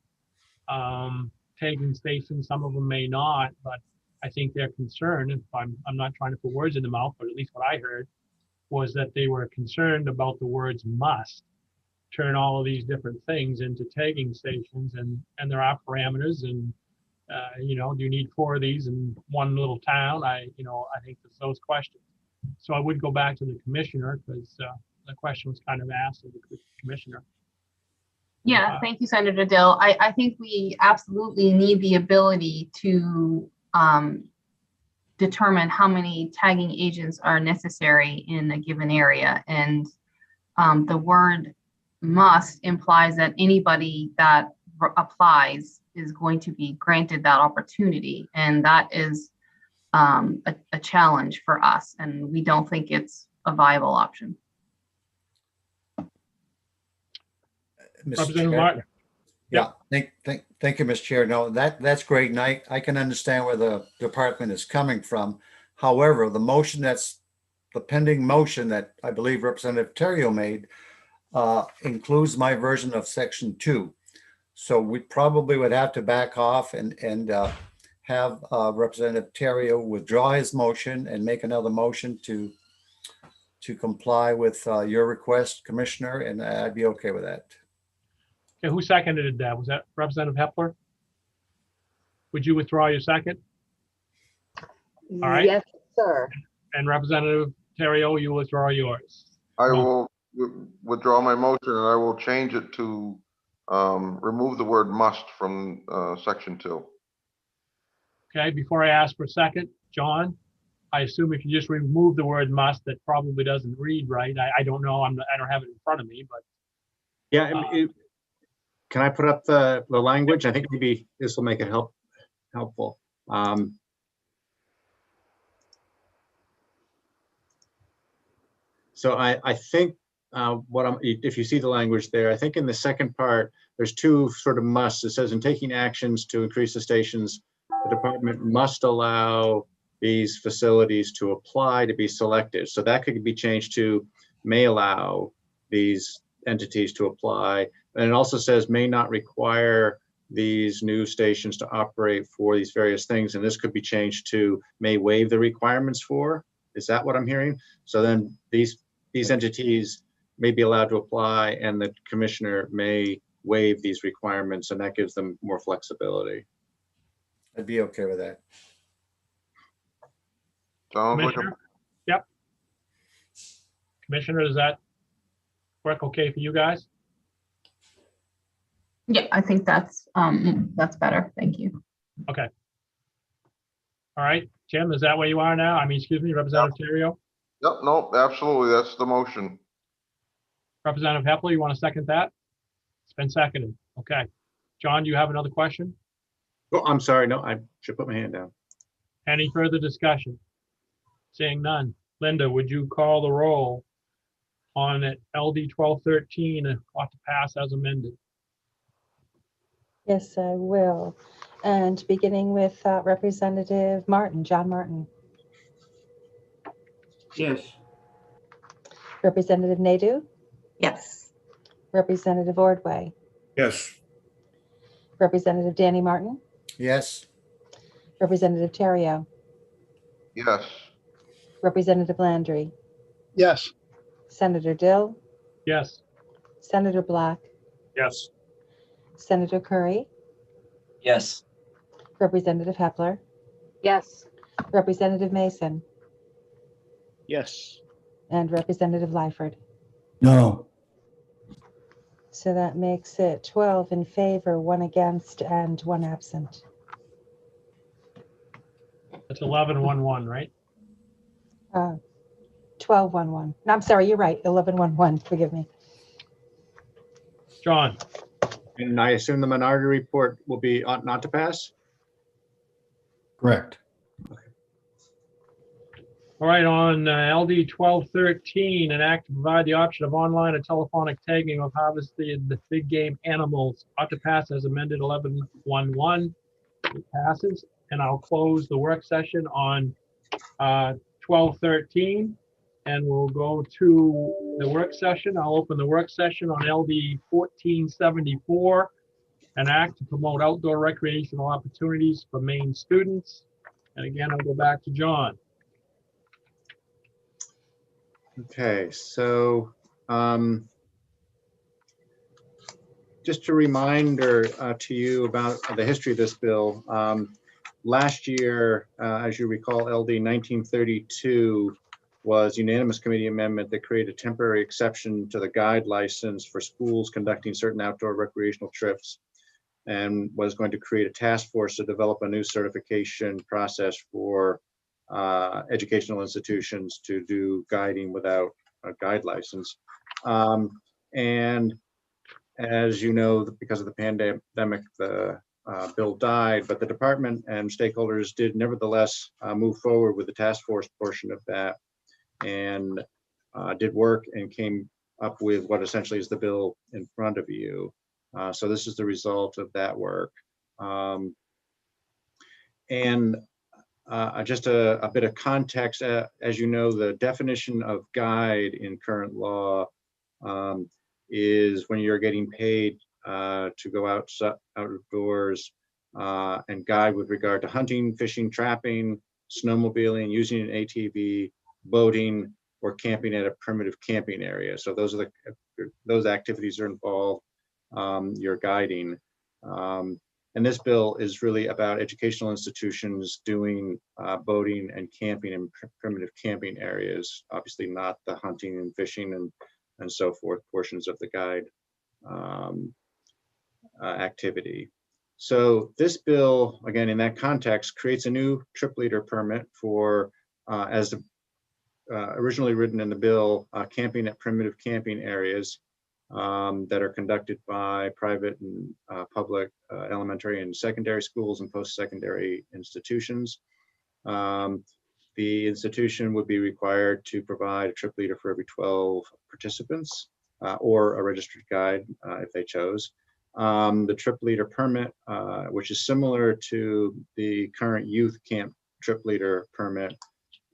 tagging stations, some of them may not, but I think their concern, if I'm not trying to put words in the mouth, but at least what I heard, was that they were concerned about the words must turn all of these different things into tagging stations, and there are parameters, and you know, do you need 4 of these in one little town? I think it's those questions. So I would go back to the commissioner, because the question was kind of asked of the commissioner. Yeah, thank you, Senator Dill. I think we absolutely need the ability to determine how many tagging agents are necessary in a given area. And the word must implies that anybody that applies is going to be granted that opportunity. And that is a challenge for us. And we don't think it's a viable option. Representative Martin. Yeah, thank you, Mr. Chair. No, that's great. And I can understand where the department is coming from. However, the pending motion that I believe Representative Terrio made includes my version of section 2. So we probably would have to back off and have Representative Terrio withdraw his motion and make another motion to comply with your request, Commissioner, and I'd be okay with that. Okay, who seconded that? Was that Representative Hepler? Would you withdraw your second? All right. Yes, sir. And Representative Terrio, you withdraw yours. I will withdraw my motion, and I will change it to remove the word must from section 2. Okay, before I ask for a second, John, I assume if you just remove the word must, that probably doesn't read right. I don't know. I don't have it in front of me, but yeah, can I put up the language? I think maybe this will make it helpful. So I think if you see the language there, I think in the second part, there's two sort of musts. It says in taking actions to increase the stations, the department must allow these facilities to apply to be selected. So that could be changed to may allow these entities to apply. And it also says may not require these new stations to operate for these various things. And this could be changed to may waive the requirements for. Is that what I'm hearing? So then these entities may be allowed to apply and the commissioner may waive these requirements, and that gives them more flexibility. I'd be okay with that. Sounds like a, Commissioner? Yep. Commissioner, does that work okay for you guys? Yeah, I think that's better. Thank you. Okay. All right, Jim, is that where you are now? I mean, excuse me, Representative Terrio? yep, no, absolutely. That's the motion. Representative Hepler, you want to second that? It's been seconded. Okay. John, do you have another question? Oh, I'm sorry. No, I should put my hand down. Any further discussion? Seeing none. Linda, would you call the roll on LD 1213 and ought to pass as amended? Yes, I will. And beginning with Representative Martin, John Martin. Yes. Representative Nadeau? Yes. Representative Ordway? Yes. Representative Danny Martin? Yes. Representative Terrio? Yes. Representative Landry? Yes. Senator Dill? Yes. Senator Black? Yes. Senator Curry? Yes. Representative Hepler? Yes. Representative Mason? Yes. And Representative Lyford. No. So that makes it 12 in favor, 1 against, and 1 absent. That's 11-1-1, right? 12-1-1. No, I'm sorry, you're right. 11-1-1. Forgive me. John? And I assume the minority report will be ought not to pass? Correct. All right, on LD 1213, an act to provide the option of online and telephonic tagging of harvested big game animals ought to pass as amended 11-1-1. It passes, and I'll close the work session on 1213, and we'll go to the work session. I'll open the work session on LD 1474, an act to promote outdoor recreational opportunities for Maine students. And again, I'll go back to John. Okay, so just a reminder to you about the history of this bill. Last year, as you recall, LD 1932 was unanimous committee amendment that created a temporary exception to the guide license for schools conducting certain outdoor recreational trips, and was going to create a task force to develop a new certification process for educational institutions to do guiding without a guide license. And as you know, because of the pandemic, the bill died, but the department and stakeholders did nevertheless move forward with the task force portion of that, and did work and came up with what essentially is the bill in front of you. So this is the result of that work. Just a bit of context, as you know, the definition of guide in current law is when you're getting paid to go outdoors and guide with regard to hunting, fishing, trapping, snowmobiling, using an ATV, boating, or camping at a primitive camping area. So those activities are involved. You're guiding. And this bill is really about educational institutions doing boating and camping in primitive camping areas, obviously not the hunting and fishing and so forth portions of the guide activity. So this bill, again, in that context, creates a new trip leader permit for, as originally written in the bill, camping at primitive camping areas. that are conducted by private and public elementary and secondary schools and post-secondary institutions. The institution would be required to provide a trip leader for every 12 participants or a registered guide if they chose. The trip leader permit, which is similar to the current youth camp trip leader permit,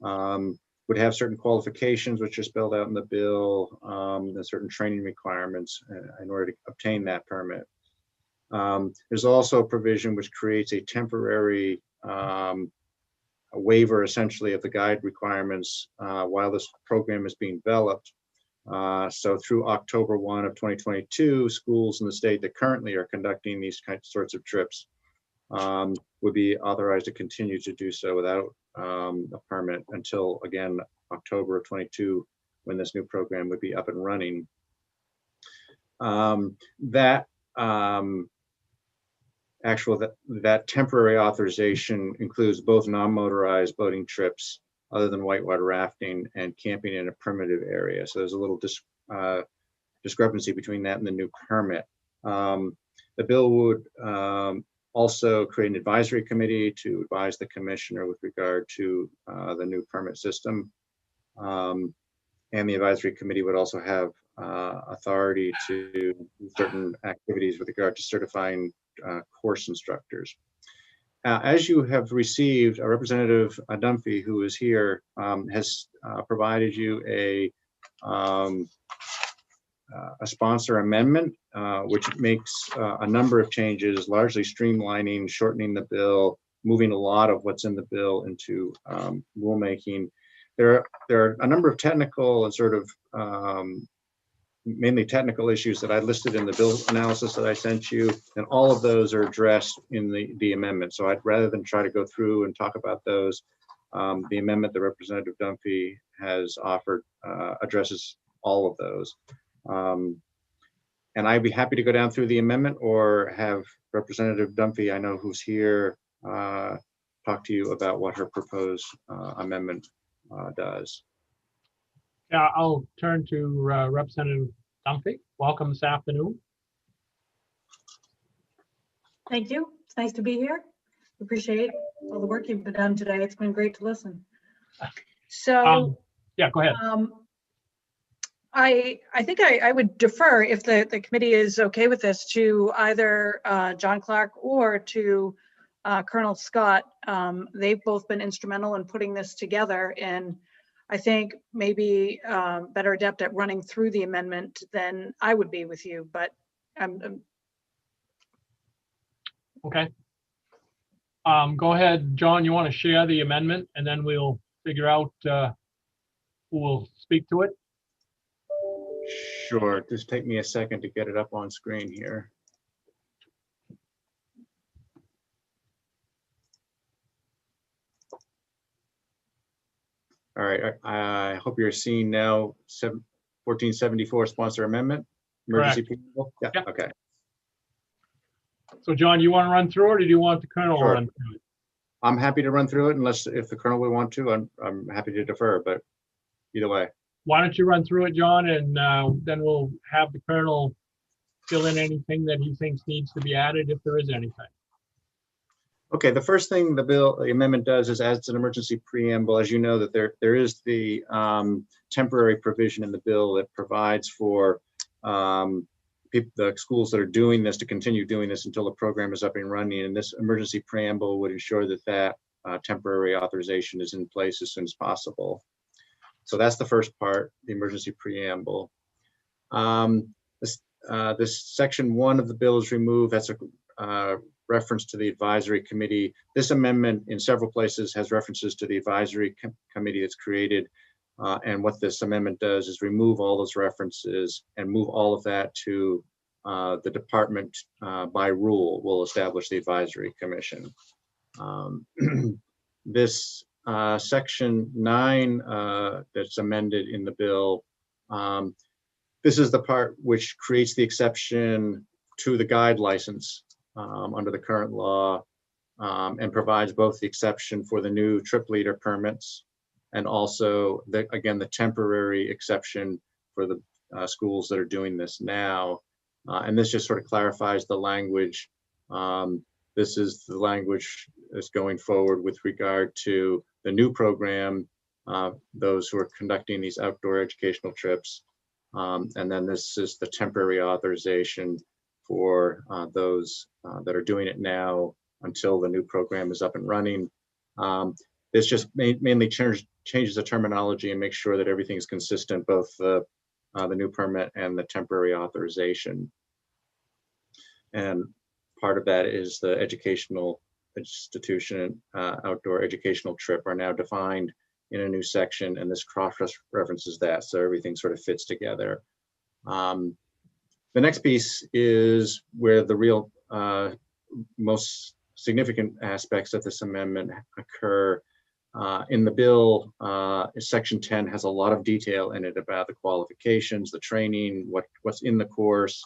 would have certain qualifications which are spelled out in the bill, and certain training requirements in order to obtain that permit. There's also a provision which creates a temporary a waiver essentially of the guide requirements while this program is being developed. So through October 1 of 2022, schools in the state that currently are conducting these sorts of trips would be authorized to continue to do so without a permit until, again, October of 22, when this new program would be up and running. That temporary authorization includes both non-motorized boating trips other than whitewater rafting and camping in a primitive area. So there's a little discrepancy between that and the new permit. The bill would also create an advisory committee to advise the commissioner with regard to the new permit system. And the advisory committee would also have authority to do certain activities with regard to certifying course instructors. As you have received, Representative Dunphy, who is here, has provided you a sponsor amendment, which makes a number of changes, largely streamlining, shortening the bill, moving a lot of what's in the bill into rulemaking. There are a number of technical and sort of mainly technical issues that I listed in the bill analysis that I sent you, and all of those are addressed in the amendment. So rather than try to go through and talk about those, the amendment that Representative Dunphy has offered addresses all of those. And I'd be happy to go down through the amendment or have Representative Dunphy, I know who's here, talk to you about what her proposed amendment does. Yeah, I'll turn to Representative Dunphy. Welcome this afternoon. Thank you. It's nice to be here. Appreciate all the work you've done today. It's been great to listen. So, yeah, go ahead. I think I would defer, if the committee is okay with this, to either John Clark or to Colonel Scott. They've both been instrumental in putting this together, and I think maybe better adept at running through the amendment than I would be with you, but okay. Go ahead, John, you want to share the amendment and then we'll figure out who will speak to it? Sure, just take me a second to get it up on screen here. All right, I hope you're seeing now 1474 sponsor amendment. Emergency preamble? Yeah, okay. So John, you want to run through it or do you want the Colonel to Sure. run through it? I'm happy to run through it unless if the Colonel would want to, I'm happy to defer, but either way. Why don't you run through it, John, and then we'll have the Colonel fill in anything that he thinks needs to be added if there is anything. Okay, the first thing the amendment does is adds an emergency preamble. As you know, that there is the temporary provision in the bill that provides for the schools that are doing this to continue doing this until the program is up and running. And this emergency preamble would ensure that temporary authorization is in place as soon as possible. So that's the first part, the emergency preamble. This section 1 of the bill is removed. That's a reference to the advisory committee. This amendment in several places has references to the advisory committee that's created. And what this amendment does is remove all those references and move all of that to the department by rule will establish the advisory commission. This section 9 that's amended in the bill, this is the part which creates the exception to the guide license under the current law and provides both the exception for the new trip leader permits and also again the temporary exception for the schools that are doing this now. And this just sort of clarifies the language. This is the language that's going forward with regard to the new program, those who are conducting these outdoor educational trips. And then this is the temporary authorization for those that are doing it now until the new program is up and running. This just mainly changes the terminology and makes sure that everything's consistent, both the new permit and the temporary authorization. And part of that is the educational institution outdoor educational trip are now defined in a new section, and this cross references that, so everything sort of fits together. The next piece is where the real most significant aspects of this amendment occur. In the bill, section 10 has a lot of detail in it about the qualifications, the training, what's in the course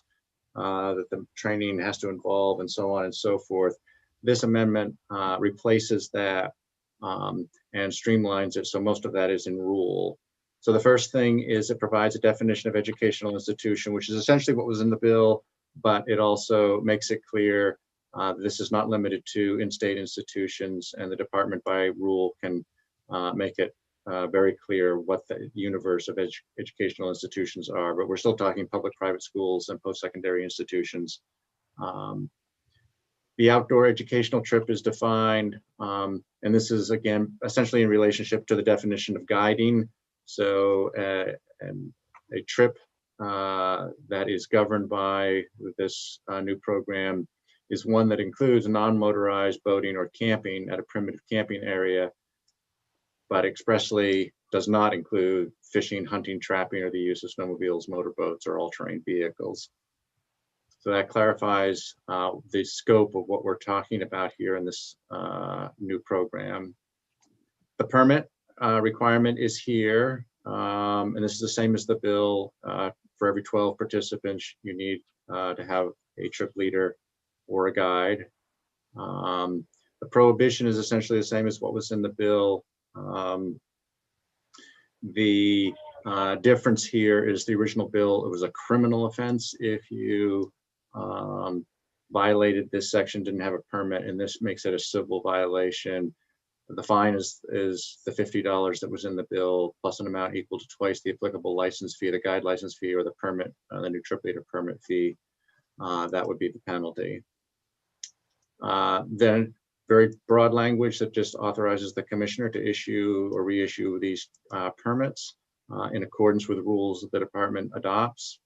that the training has to involve, and so on and so forth. This amendment replaces that and streamlines it, so most of that is in rule. So the first thing is it provides a definition of educational institution, which is essentially what was in the bill, but it also makes it clear this is not limited to in-state institutions, and the department by rule can make it very clear what the universe of educational institutions are, but we're still talking public, private schools and post-secondary institutions. The outdoor educational trip is defined, and this is again essentially in relationship to the definition of guiding. So and a trip that is governed by this new program is one that includes non-motorized boating or camping at a primitive camping area, but expressly does not include fishing, hunting, trapping, or the use of snowmobiles, motorboats, or all-terrain vehicles. So that clarifies the scope of what we're talking about here in this new program. The permit requirement is here, and this is the same as the bill. For every 12 participants, you need to have a trip leader or a guide. The prohibition is essentially the same as what was in the bill. The difference here is the original bill, it was a criminal offense if you violated this section, didn't have a permit, and this makes it a civil violation. The fine is the $50 that was in the bill, plus an amount equal to twice the applicable license fee, the guide license fee, or the permit, the new trip leader permit fee. That would be the penalty. Then very broad language that just authorizes the commissioner to issue or reissue these permits in accordance with the rules that the department adopts.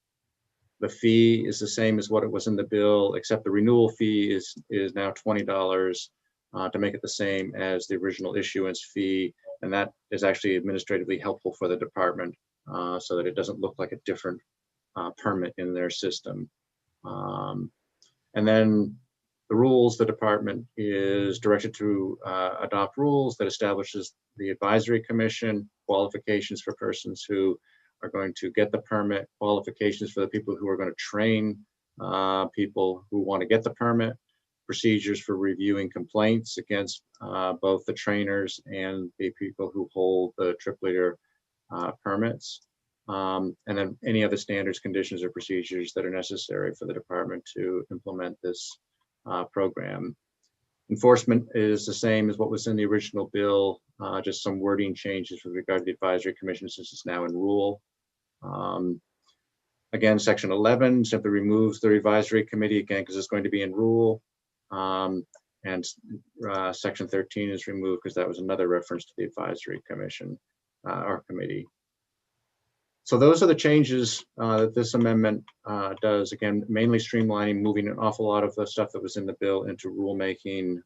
The fee is the same as what it was in the bill, except the renewal fee is now $20 to make it the same as the original issuance fee. And that is actually administratively helpful for the department so that it doesn't look like a different permit in their system. And then the rules, the department is directed to adopt rules that establishes the advisory commission, qualifications for persons who are going to get the permit, qualifications for the people who are going to train people who want to get the permit, procedures for reviewing complaints against both the trainers and the people who hold the trip leader permits, and then any other standards, conditions, or procedures that are necessary for the department to implement this program. Enforcement is the same as what was in the original bill, just some wording changes with regard to the advisory commission since it's now in rule. Again, section 11 simply removes the advisory committee again because it's going to be in rule. And section 13 is removed because that was another reference to the advisory commission or committee. So those are the changes that this amendment does. Again, mainly streamlining, moving an awful lot of the stuff that was in the bill into rulemaking,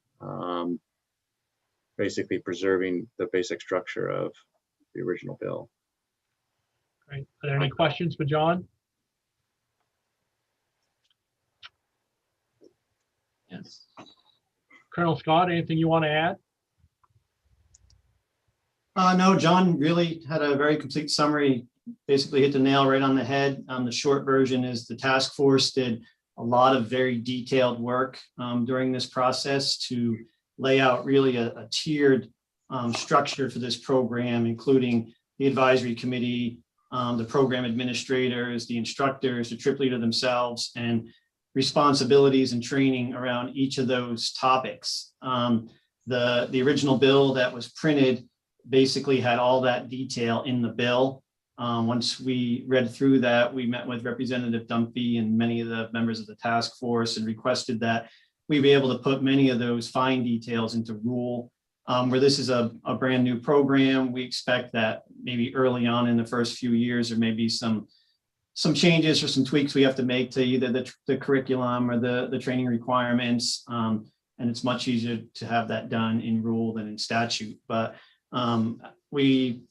basically preserving the basic structure of the original bill. Great. Are there any questions for John? Yes. Colonel Scott, anything you want to add? No, John really had a very complete summary, basically hit the nail right on the head. The short version is the task force did a lot of very detailed work during this process to lay out really a tiered structure for this program, including the advisory committee, the program administrators, the instructors, the trip leader themselves, and responsibilities and training around each of those topics. The original bill that was printed basically had all that detail in the bill. Once we read through that, we met with Representative Dunphy and many of the members of the task force and requested that we be able to put many of those fine details into rule. Where this is a brand new program, we expect that maybe early on in the first few years, there may be some changes or some tweaks we have to make to either the curriculum or the training requirements. And it's much easier to have that done in rule than in statute. But we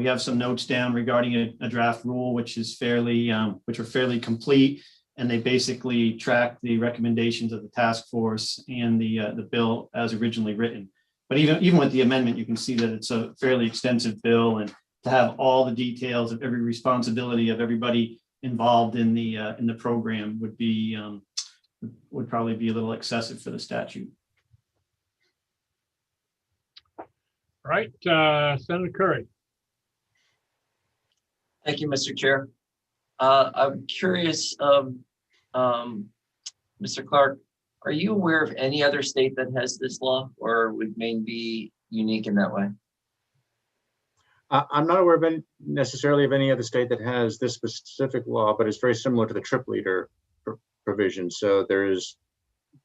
have some notes down regarding a draft rule, which are fairly complete. And they basically track the recommendations of the task force and the bill as originally written. But even with the amendment, you can see that it's a fairly extensive bill, and to have all the details of every responsibility of everybody involved in the program would probably be a little excessive for the statute. All right, Senator Curry. Thank you, Mr. Chair. I'm curious, Mr. Clark, are you aware of any other state that has this law, or would Maine be unique in that way? I'm not aware of necessarily of any other state that has this specific law, but it's very similar to the trip leader provision. So there is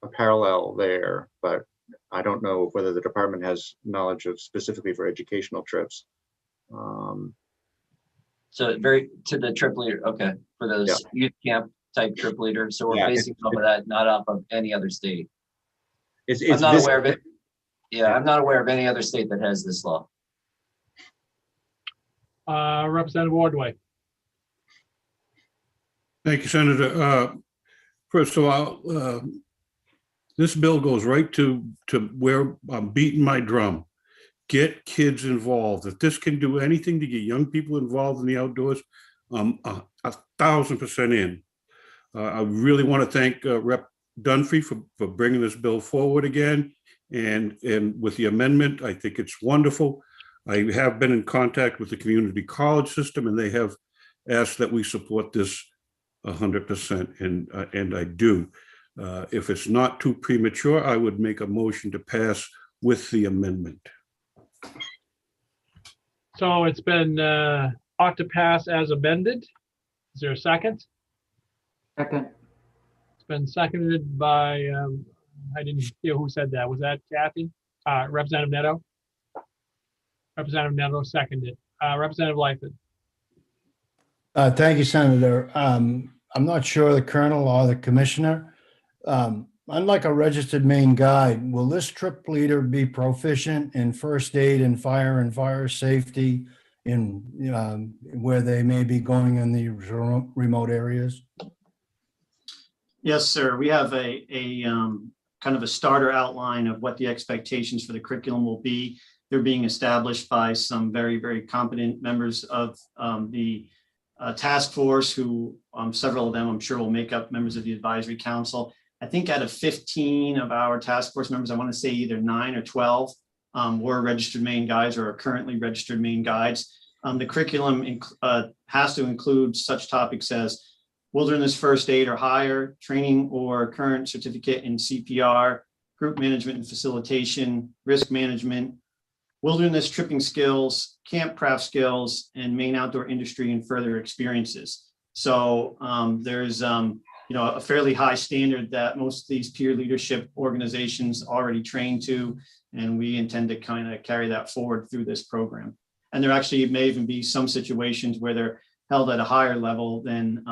a parallel there, but I don't know whether the department has knowledge of specifically for educational trips. So very to the trip leader, okay, for those youth camp type trip leader. So we're basing off of that, not off of any other state. I'm not aware of it. Yeah, I'm not aware of any other state that has this law. Representative Ordway. Thank you, Senator. First of all, this bill goes right to where I'm beating my drum. Get kids involved. If this can do anything to get young people involved in the outdoors, I'm 1,000% in. I really want to thank Rep. Dunphy for bringing this bill forward again. And with the amendment, I think it's wonderful. I have been in contact with the community college system, and they have asked that we support this 100%, and I do. If it's not too premature, I would make a motion to pass with the amendment. So it's been ought to pass as amended. Is there a second? Second. It's been seconded by, I didn't hear who said that. Was that Kathy? Representative Neto? Representative Neto seconded. Representative Lightfoot. Thank you, Senator. I'm not sure the colonel or the commissioner. Unlike a registered Maine guide, will this trip leader be proficient in first aid and fire safety in where they may be going in the remote areas? Yes, sir. We have a kind of a starter outline of what the expectations for the curriculum will be. They're being established by some very, very competent members of the task force, who several of them I'm sure will make up members of the advisory council. I think out of 15 of our task force members, I want to say either 9 or 12 were registered Maine guides or are currently registered Maine guides. The curriculum has to include such topics as wilderness first aid or higher, training or current certificate in CPR, group management and facilitation, risk management, wilderness tripping skills, camp craft skills, and Maine outdoor industry and further experiences. So there's a fairly high standard that most of these peer leadership organizations already train to, and we intend to kind of carry that forward through this program. And there actually may even be some situations where they're held at a higher level than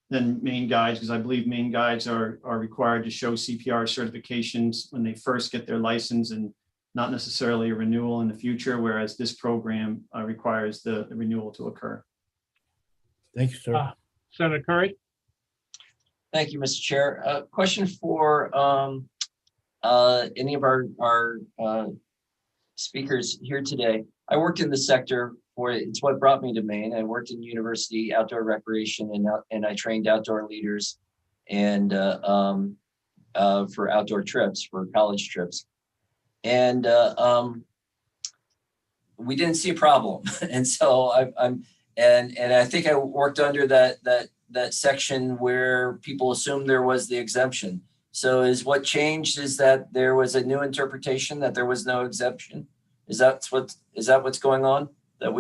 Maine guides, because I believe Maine guides are required to show CPR certifications when they first get their license, and not necessarily a renewal in the future, whereas this program requires the renewal to occur. Thank you, sir. Senator Curry. Thank you, Mr. Chair. Question for any of our speakers here today. I worked in the sector it's what brought me to Maine. I worked in university outdoor recreation, and I trained outdoor leaders and for outdoor trips, for college trips. And we didn't see a problem. And so And I think I worked under that section where people assumed there was the exemption. So is what changed is that there was a new interpretation that there was no exemption? Is that what's going on? That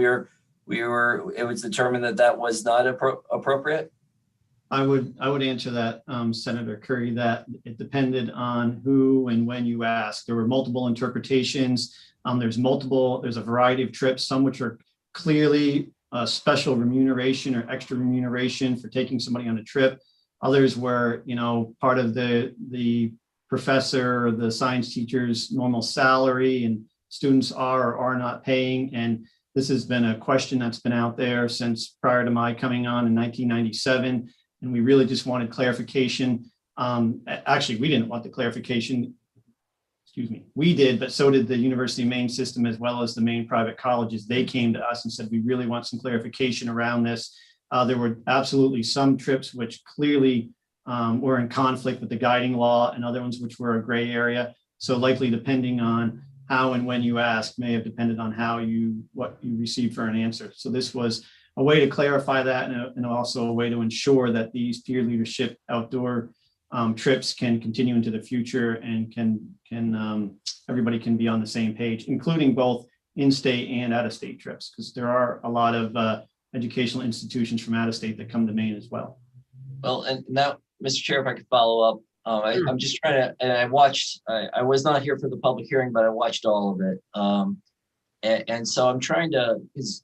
it was determined that that was not appropriate? I would answer that, Senator Curry, that it depended on who and when you asked. There were multiple interpretations. There's a variety of trips, some which are clearly special remuneration or extra remuneration for taking somebody on a trip. Others were, part of the professor or the science teacher's normal salary, and students are or are not paying. And this has been a question that's been out there since prior to my coming on in 1997. And we really just wanted clarification. Actually, we didn't want the clarification. Excuse me. We did, but so did the University of Maine system, as well as the Maine private colleges. They came to us and said, we really want some clarification around this. There were absolutely some trips which clearly were in conflict with the guiding law, and other ones which were a gray area. So likely, depending on how and when you asked, may have depended on what you received for an answer. So this was a way to clarify that, and also a way to ensure that these peer leadership outdoor trips can continue into the future, and everybody can be on the same page, including both in-state and out-of-state trips, because there are a lot of educational institutions from out-of-state that come to Maine as well. Well, and now, Mr. Chair, if I could follow up, I'm just trying to, and I was not here for the public hearing, but I watched all of it. And so I'm trying to, because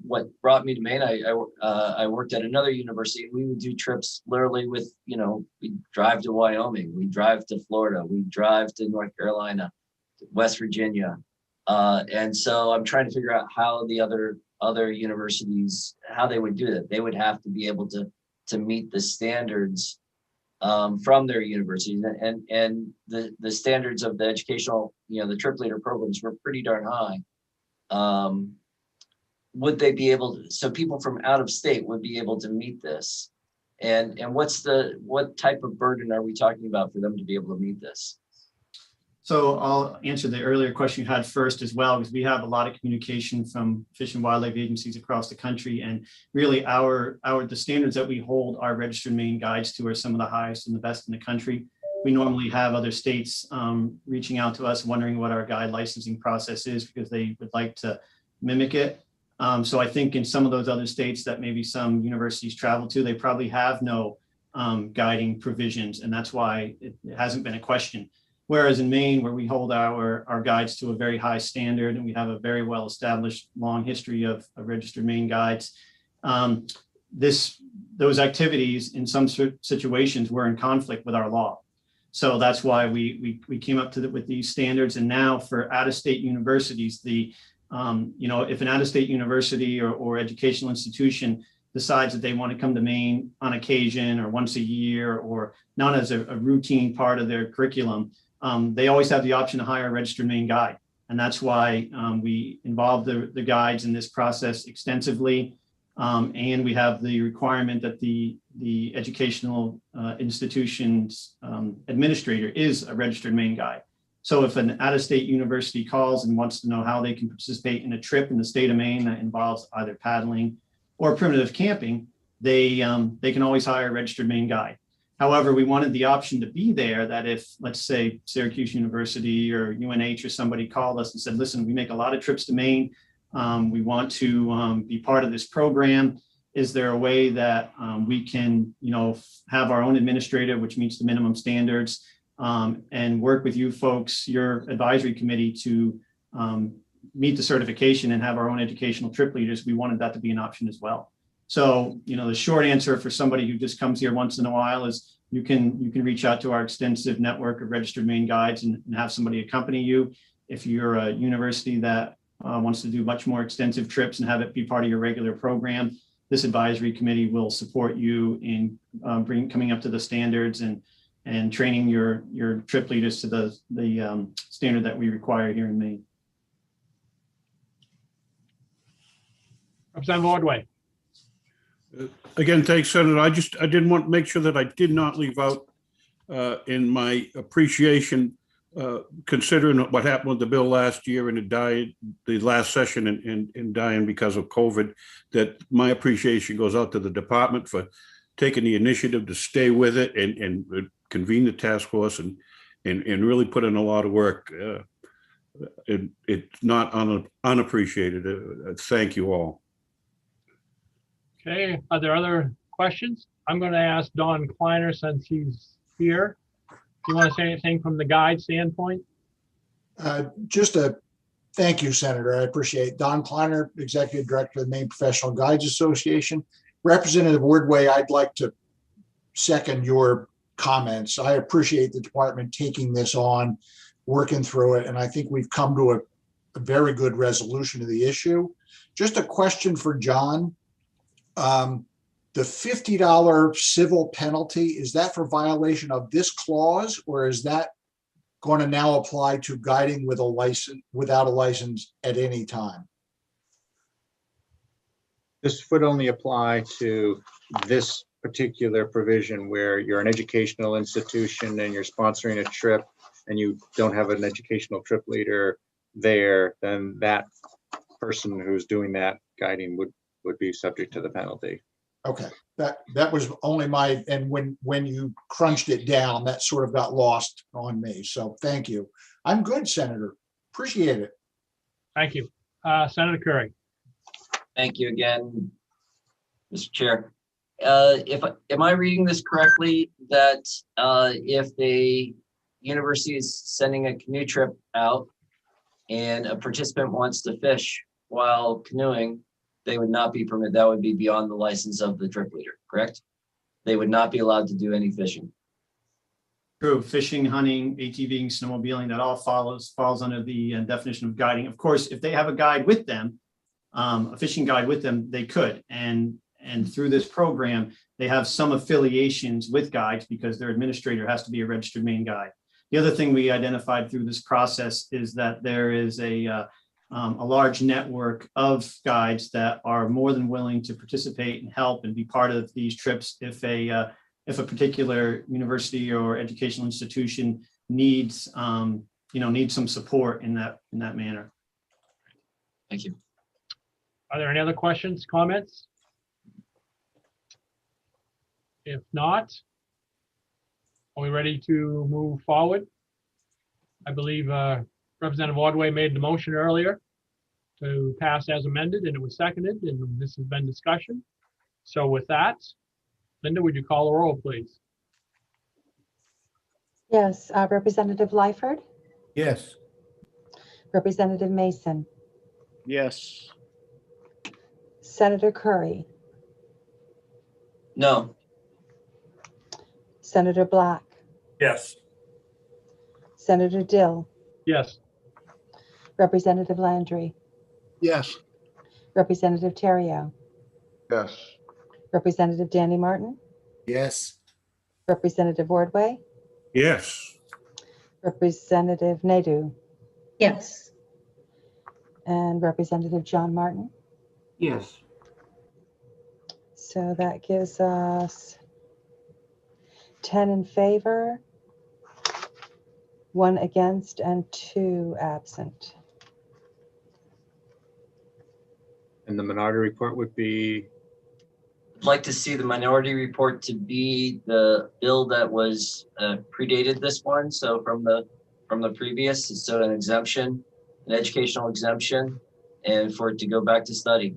what brought me to Maine, I worked at another university. We would do trips literally with, we drive to Wyoming, we drive to Florida, we drive to North Carolina, West Virginia. And so I'm trying to figure out how the other universities, how they would do that. They would have to be able to meet the standards from their universities, and the standards of the educational, the trip leader programs were pretty darn high. Would they be able to, so people from out of state would be able to meet this? And what type of burden are we talking about for them to be able to meet this? So I'll answer the earlier question you had first as well, because we have a lot of communication from Fish and Wildlife agencies across the country. And really the standards that we hold our registered Maine guides to are some of the highest and the best in the country. We normally have other states reaching out to us, wondering what our guide licensing process is, because they would like to mimic it. So I think in some of those other states that maybe some universities travel to, they probably have no guiding provisions. And that's why it hasn't been a question. Whereas in Maine, where we hold our guides to a very high standard, and we have a very well-established long history of registered Maine guides, those activities in some situations were in conflict with our law. So that's why we came up with these standards. And now for out-of-state universities, if an out-of-state university or educational institution decides that they want to come to Maine on occasion or once a year, or not as a routine part of their curriculum, they always have the option to hire a registered Maine guide. And that's why we involve the guides in this process extensively. And we have the requirement that the educational institution's administrator is a registered Maine guide. So if an out-of-state university calls and wants to know how they can participate in a trip in the state of Maine that involves either paddling or primitive camping, they can always hire a registered Maine guide. However, we wanted the option to be there that if, let's say, Syracuse University or UNH or somebody called us and said, listen, we make a lot of trips to Maine. We want to be part of this program. Is there a way that we can, have our own administrator, which meets the minimum standards, and work with you folks, your advisory committee, to meet the certification and have our own educational trip leaders? We wanted that to be an option as well. So, the short answer for somebody who just comes here once in a while is you can reach out to our extensive network of registered Maine guides and have somebody accompany you. If you're a university that wants to do much more extensive trips and have it be part of your regular program, this advisory committee will support you in coming up to the standards and training your trip leaders to the standard that we require here in Maine. Representative Ordway. Again, thanks, Senator. I didn't want to make sure that I did not leave out in my appreciation considering what happened with the bill last year and it died, the last session and dying because of COVID, that my appreciation goes out to the department for taking the initiative to stay with it and convene the task force and really put in a lot of work. It's not unappreciated. Thank you all. Okay, are there other questions? I'm going to ask Don Kleiner since he's here. Do you want to say anything from the guide standpoint? Just a thank you, Senator. I appreciate it. Don Kleiner, Executive Director of the Maine Professional Guides Association. Representative Wordway, I'd like to second your comments. I appreciate the department taking this on, working through it, and I think we've come to a very good resolution of the issue. Just a question for John. The $50 civil penalty, is that for violation of this clause, or is that going to now apply to guiding with a license, without a license at any time? This would only apply to this particular provision where you're an educational institution and you're sponsoring a trip and you don't have an educational trip leader there, then that person who's doing that guiding would be subject to the penalty. Okay, that was only my, and when you crunched it down, that sort of got lost on me. So thank you. I'm good, Senator. Appreciate it. Thank you. Senator Curry. Thank you again, Mr. Chair. Am I reading this correctly that if the university is sending a canoe trip out and a participant wants to fish while canoeing, they would not be permitted? That would be beyond the license of the trip leader, correct? They would not be allowed to do any fishing. True. Fishing, hunting, ATVing, snowmobiling, that all falls under the definition of guiding. Of course, if they have a guide with them, a fishing guide with them, they could. And through this program, they have some affiliations with guides because their administrator has to be a registered Maine guide. The other thing we identified through this process is that there is a large network of guides that are more than willing to participate and help and be part of these trips if a particular university or educational institution needs needs some support in that manner. Thank you. Are there any other questions, comments? If not, are we ready to move forward? I believe Representative Ordway made the motion earlier to pass as amended, and it was seconded, and this has been discussion. So with that, Linda, would you call the roll, please? Yes, Representative Lyford, Yes. Representative Mason, Yes. Senator Curry, No. Senator Black, Yes. Senator Dill, Yes. Representative Landry, Yes. Representative Terrio, Yes. Representative Danny Martin, Yes. Representative Ordway, Yes. Representative Nadeau, Yes. and Representative John Martin. Yes. So that gives us 10 in favor, 1 against, and 2 absent. And the minority report would be? I'd like to see the minority report to be the bill that was predated this one. So from the previous, so an exemption, an educational exemption, and for it to go back to study.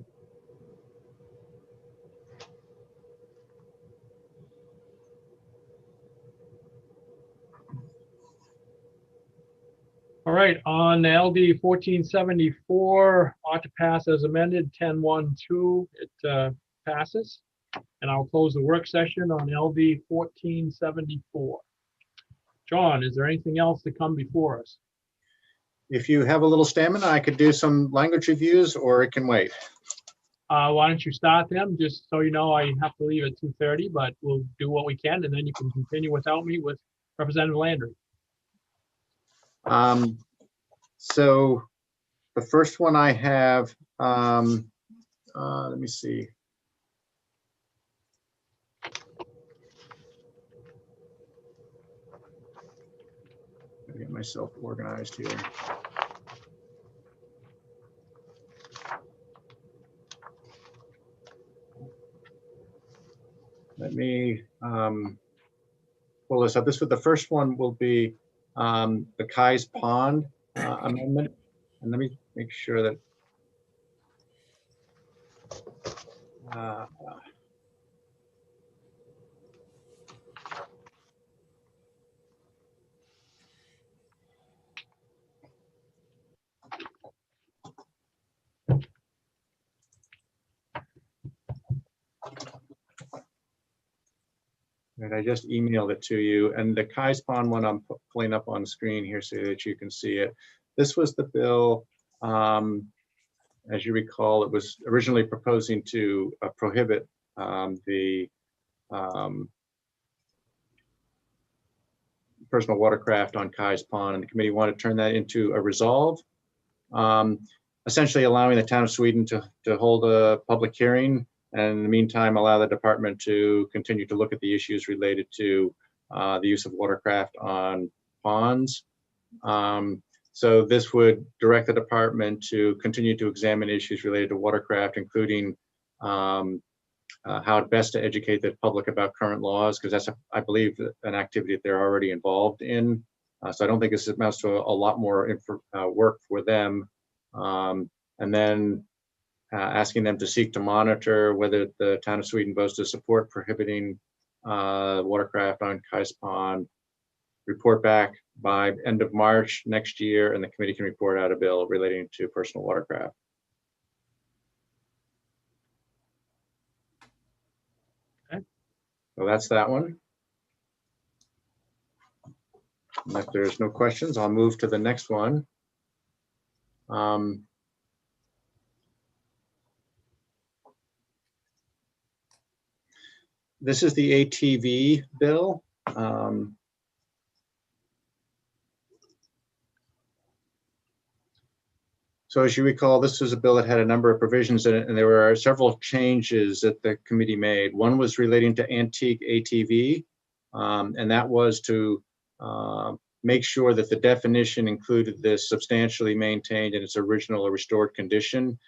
All right, on LD 1474, ought to pass as amended, 10-1-2, it passes. And I'll close the work session on LD 1474. John, is there anything else to come before us? If you have a little stamina, I could do some language reviews, or it can wait. Why don't you start them? Just so you know, I have to leave at 2:30, but we'll do what we can, and then you can continue without me with Representative Landry. So the first one I have, let me see. myself organized here. Let me pull this up. The first one will be the Kai's Pond amendment. And let me make sure that and I just emailed it to you. And the Kai's Pond one I'm pulling up on the screen here so that you can see it. This was the bill, as you recall, it was originally proposing to prohibit the personal watercraft on Kai's Pond, and the committee wanted to turn that into a resolve, essentially allowing the town of Sweden to hold a public hearing, and in the meantime, allow the department to continue to look at the issues related to the use of watercraft on ponds. So this would direct the department to continue to examine issues related to watercraft, including how best to educate the public about current laws, because that's, I believe, an activity that they're already involved in. So I don't think this amounts to a lot more work for them. And then asking them to seek to monitor whether the town of Sweden votes to support prohibiting watercraft on Kai's Pond, report back by end of March next year, and the committee can report out a bill relating to personal watercraft. Okay. So that's that one. And if there's no questions, I'll move to the next one. This is the ATV bill. So as you recall, this was a bill that had a number of provisions in it, and there were several changes that the committee made. One was relating to antique ATV, and that was to make sure that the definition included this substantially maintained in its original or restored condition.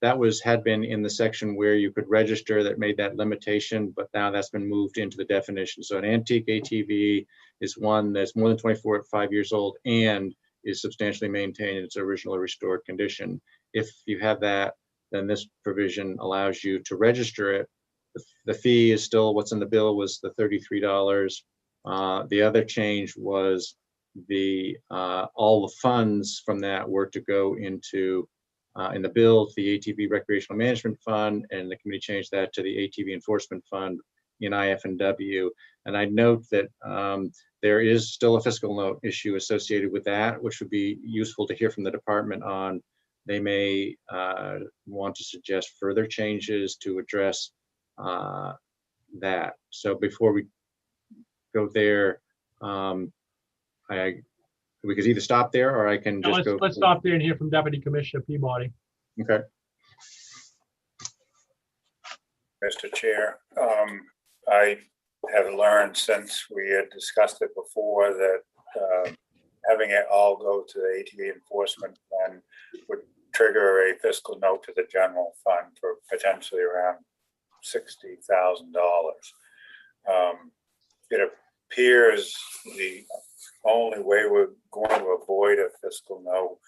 That had been in the section where you could register that made that limitation, but now that's been moved into the definition. So an antique ATV is one that's more than 25 years old and is substantially maintained in its original or restored condition. If you have that, then this provision allows you to register it. The fee is still what's in the bill, was the $33. The other change was all the funds from that were to go into in the bill to the ATV Recreational Management Fund, and the committee changed that to the ATV Enforcement Fund in IFW. And I note that there is still a fiscal note issue associated with that, which would be useful to hear from the department on. They may want to suggest further changes to address that. So before we go there, we could either stop there, or I can just go. Let's stop there and hear from Deputy Commissioner Peabody. Okay. Mr. Chair, I have learned since we had discussed it before that having it all go to the ATV Enforcement Fund would trigger a fiscal note to the general fund for potentially around $60,000. It appears the only way we're going to avoid a fiscal note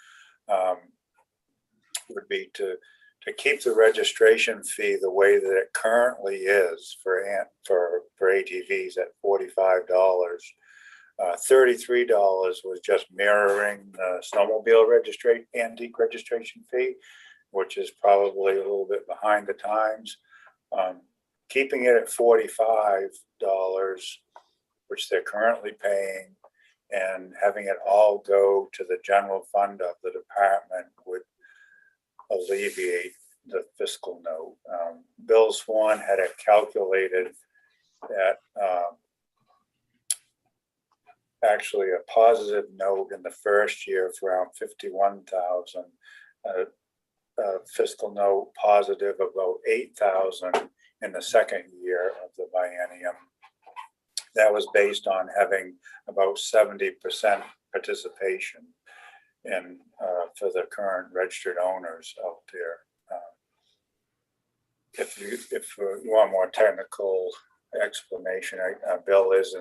would be to keep the registration fee the way that it currently is for ATVs at $45. $33 was just mirroring the snowmobile antique registration fee, which is probably a little bit behind the times. Keeping it at $45, which they're currently paying, and having it all go to the general fund of the department would alleviate the fiscal note. Bill Swan had it calculated at actually a positive note in the first year for around $51,000, fiscal note positive about $8,000 in the second year of the biennium. That was based on having about 70% participation and for the current registered owners out there. If you want more technical explanation, Bill is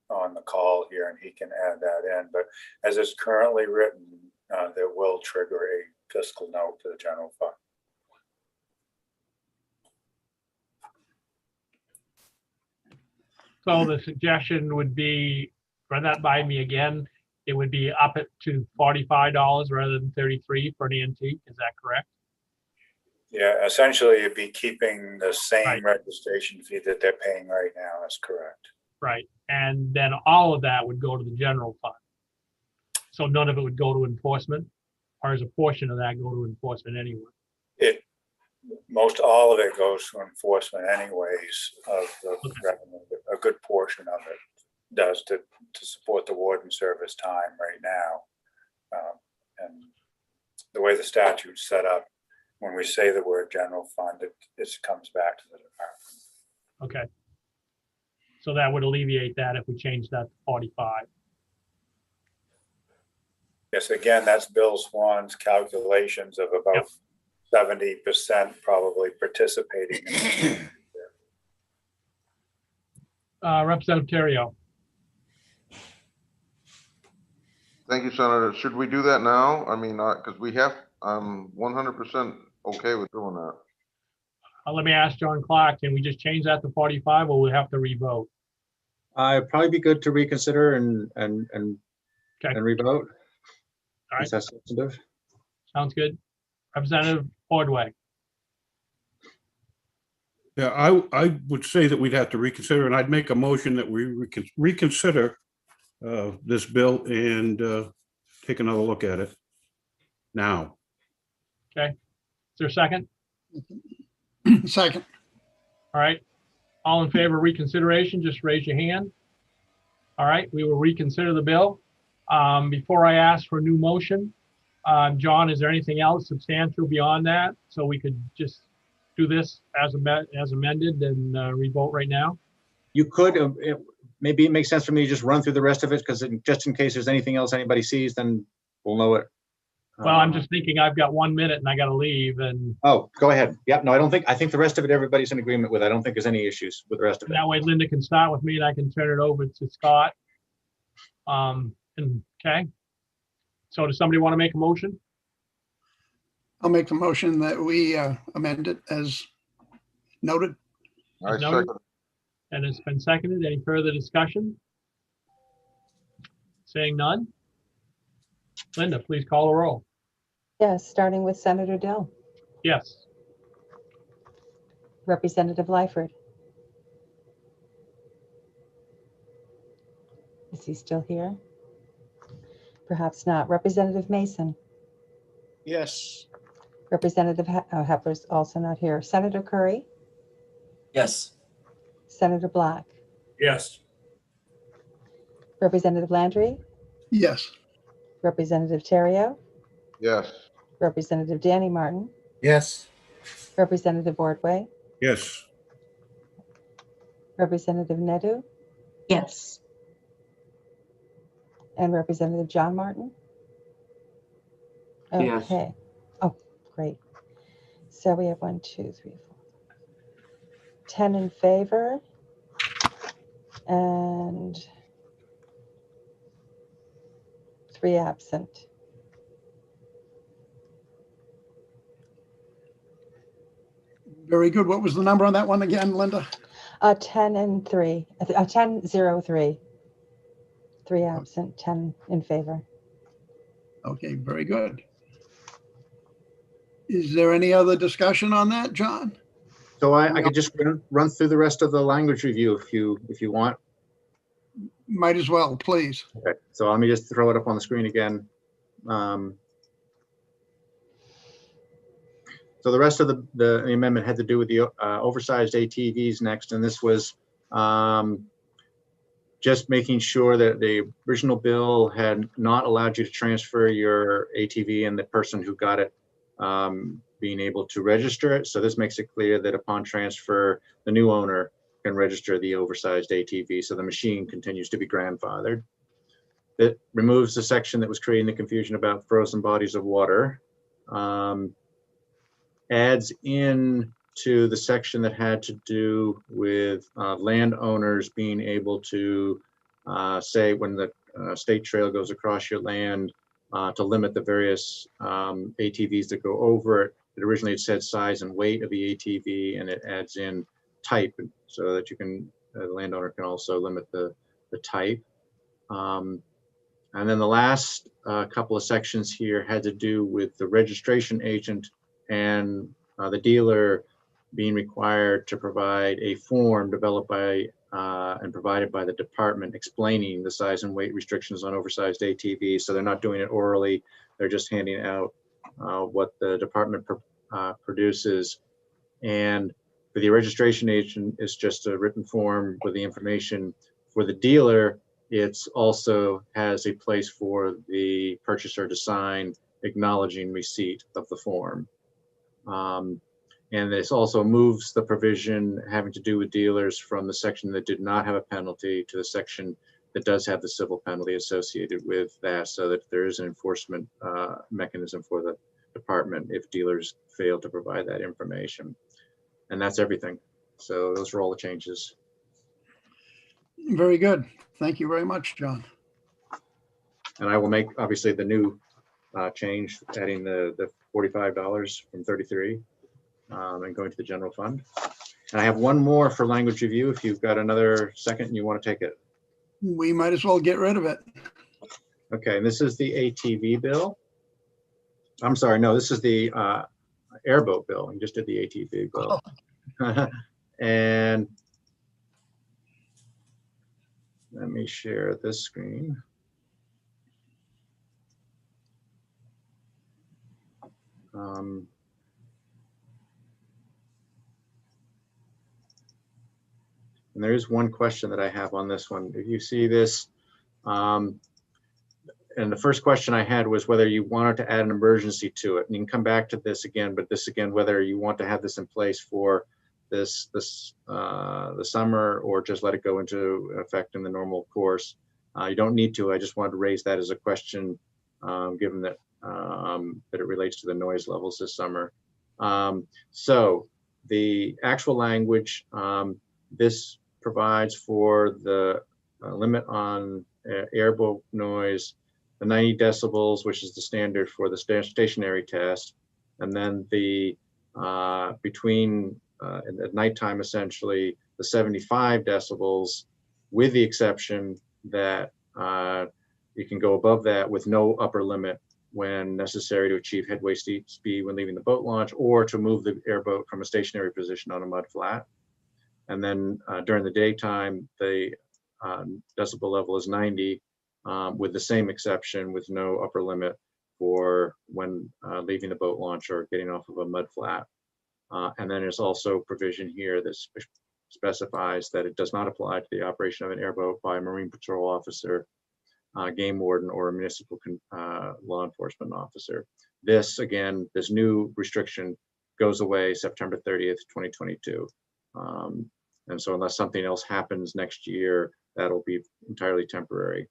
on the call here and he can add that in. But as it's currently written, that will trigger a fiscal note to the general fund. So the suggestion would be, run that by me again, it would be up it to $45 rather than 33 for an antique, is that correct? Yeah, essentially you'd be keeping the same registration fee that they're paying right now, that's correct. Right, and then all of that would go to the general fund. So none of it would go to enforcement, or is a portion of that go to enforcement anyway? Most all of it goes to enforcement anyways of the revenue. A good portion of it does to support the warden service time right now. And the way the statute's set up, when we say the word general fund, it comes back to the department. Okay. So that would alleviate that if we change that to 45. Yes, again, that's Bill Swan's calculations of about 70% probably participating in Representative Terrio. Thank you, Senator. Should we do that now? I mean, because I'm 100% okay with doing that. Let me ask John Clark, can we just change that to 45 or we have to revote? It'd probably be good to reconsider and revote. All right. That's substantive. Sounds good. Representative Ordway. Yeah, I would say that we'd have to reconsider, and I'd make a motion that we reconsider this bill and take another look at it now. Okay. Is there a second? Second. All right. All in favor of reconsideration, just raise your hand. All right, we will reconsider the bill. Before I ask for a new motion, John, is there anything else substantial beyond that? So we could just do this as amended and revote right now? You could, maybe it makes sense for me to just run through the rest of it, because just in case there's anything else anybody sees, then we'll know it. Well, I'm just thinking I've got 1 minute and I got to leave and. Oh, go ahead. Yeah, no, I think the rest of it, everybody's in agreement with. I don't think there's any issues with the rest of it. That way Linda can start with me and I can turn it over to Scott. Okay. So does somebody want to make a motion? I'll make the motion that we amend it as noted. I Noted. second. And it's been seconded. Any further discussion? Saying none. Linda, please call the roll. Yes, starting with Senator Dill, Yes. Representative Lyford. Is he still here? Perhaps not. Representative Mason, Yes. Representative Hepler's also not here. Senator Curry, Yes. Senator Black, Yes. Representative Landry, Yes. Representative Terrio, Yes. Representative Danny Martin, Yes. Representative Ordway, Yes. Representative Nedu, Yes. and Representative John Martin. Yes. Okay. Oh, great. So we have 1, 2, 3, 4, 10 in favor and 3 absent. Very good. What was the number on that one again, Linda? 10 and 3, 10, 0, 3. 3 absent, 10 in favor. Okay, very good. Is there any other discussion on that, John? So I could just run through the rest of the language review if you want. Might as well, please. Okay, so let me just throw it up on the screen again. So the rest of the amendment had to do with the oversized ATVs next, and this was just making sure that the original bill had not allowed you to transfer your ATV and the person who got it being able to register it. So this makes it clear that upon transfer, the new owner can register the oversized ATV, so the machine continues to be grandfathered. It removes the section that was creating the confusion about frozen bodies of water. Adds in to the section that had to do with landowners being able to say when the state trail goes across your land, to limit the various ATVs that go over it. It originally said size and weight of the ATV, and it adds in type so that you can, the landowner can also limit the type. And then the last couple of sections here had to do with the registration agent and the dealer being required to provide a form developed by and provided by the department explaining the size and weight restrictions on oversized ATVs. So they're not doing it orally, they're just handing out what the department produces. And for the registration agent, it's just a written form with the information. For the dealer, it's also has a place for the purchaser to sign acknowledging receipt of the form. And this also moves the provision having to do with dealers from the section that did not have a penalty to the section that does have the civil penalty associated with that, so that there is an enforcement mechanism for the department if dealers fail to provide that information. And that's everything. So those are all the changes. Very good. Thank you very much, John. And I will make obviously the new change, adding the $45 from 33 and going to the general fund. And I have one more for language review. If you've got another second and you want to take it. We might as well get rid of it. Okay, and this is the ATV bill. I'm sorry, no, this is the airboat bill. We just did the ATV bill. Oh. And let me share this screen. And there is one question that I have on this one. If you see this, and the first question I had was whether you wanted to add an emergency to it. And you can come back to this again, but this again, whether you want to have this in place for the summer or just let it go into effect in the normal course. You don't need to. I just wanted to raise that as a question, given that that it relates to the noise levels this summer. So the actual language, this provides for the limit on airboat noise, the 90 decibels, which is the standard for the stationary test, and then the between at nighttime, essentially the 75 decibels, with the exception that you can go above that with no upper limit when necessary to achieve headway speed when leaving the boat launch, or to move the airboat from a stationary position on a mud flat. And then during the daytime, the decibel level is 90, with the same exception with no upper limit for when leaving the boat launch or getting off of a mud flat. And then there's also provision here that specifies that it does not apply to the operation of an airboat by a Marine Patrol officer, game warden, or a municipal law enforcement officer. This, again, this new restriction goes away September 30th, 2022. And so unless something else happens next year, that'll be entirely temporary.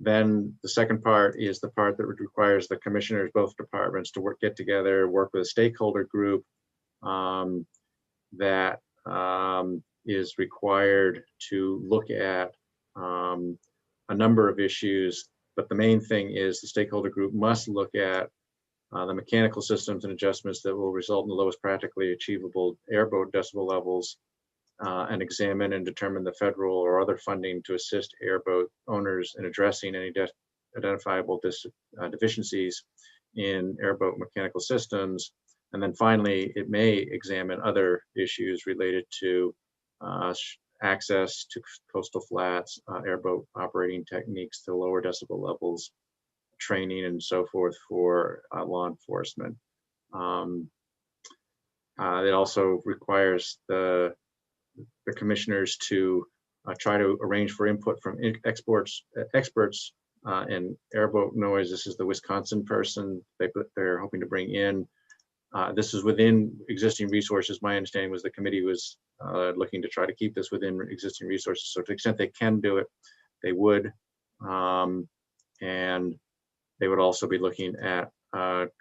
Then the second part is the part that requires the commissioners, both departments, to get together, work with a stakeholder group that is required to look at a number of issues. But the main thing is the stakeholder group must look at the mechanical systems and adjustments that will result in the lowest practically achievable airboat decibel levels, and examine and determine the federal or other funding to assist airboat owners in addressing any identifiable deficiencies in airboat mechanical systems. And then finally, it may examine other issues related to access to coastal flats, airboat operating techniques to lower decibel levels, training, and so forth for law enforcement. It also requires the commissioners to try to arrange for input from experts in airboat noise. This is the Wisconsin person they're hoping to bring in. This is within existing resources. My understanding was the committee was looking to try to keep this within existing resources. So to the extent they can do it, they would. And they would also be looking at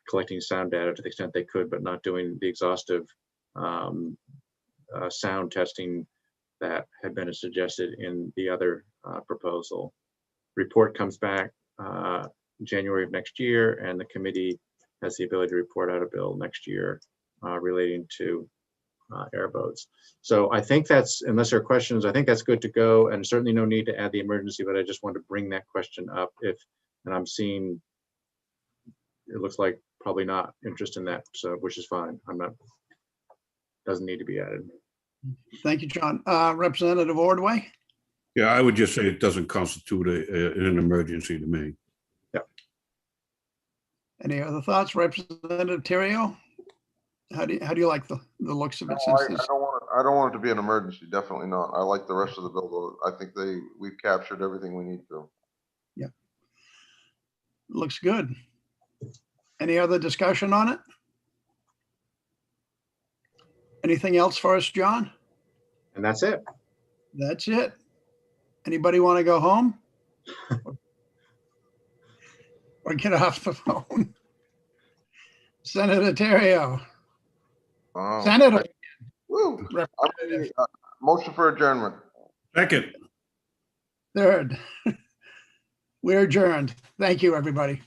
collecting sound data to the extent they could, but not doing the exhaustive sound testing that had been suggested in the other proposal. Report comes back January of next year, and the committee has the ability to report out a bill next year relating to airboats. So I think that's, unless there are questions, I think that's good to go, and certainly no need to add the emergency, but I just wanted to bring that question up and I'm seeing, it looks like probably not interest in that, so, which is fine. Doesn't need to be added. Thank you, John. Representative Ordway? Yeah, I would just say it doesn't constitute an emergency to me. Any other thoughts, Representative Terrio? How do you like the looks of it? No, Since this, I don't want it to be an emergency. Definitely not. I like the rest of the bill, though. I think we've captured everything we need to. yeah, looks good. Any other discussion on it? Anything else for us, John? And that's it. That's it. Anybody want to go home? Or get off the phone? Senator Terrio. Senator. Woo. Motion for adjournment. Second. Third. We're adjourned. Thank you, everybody.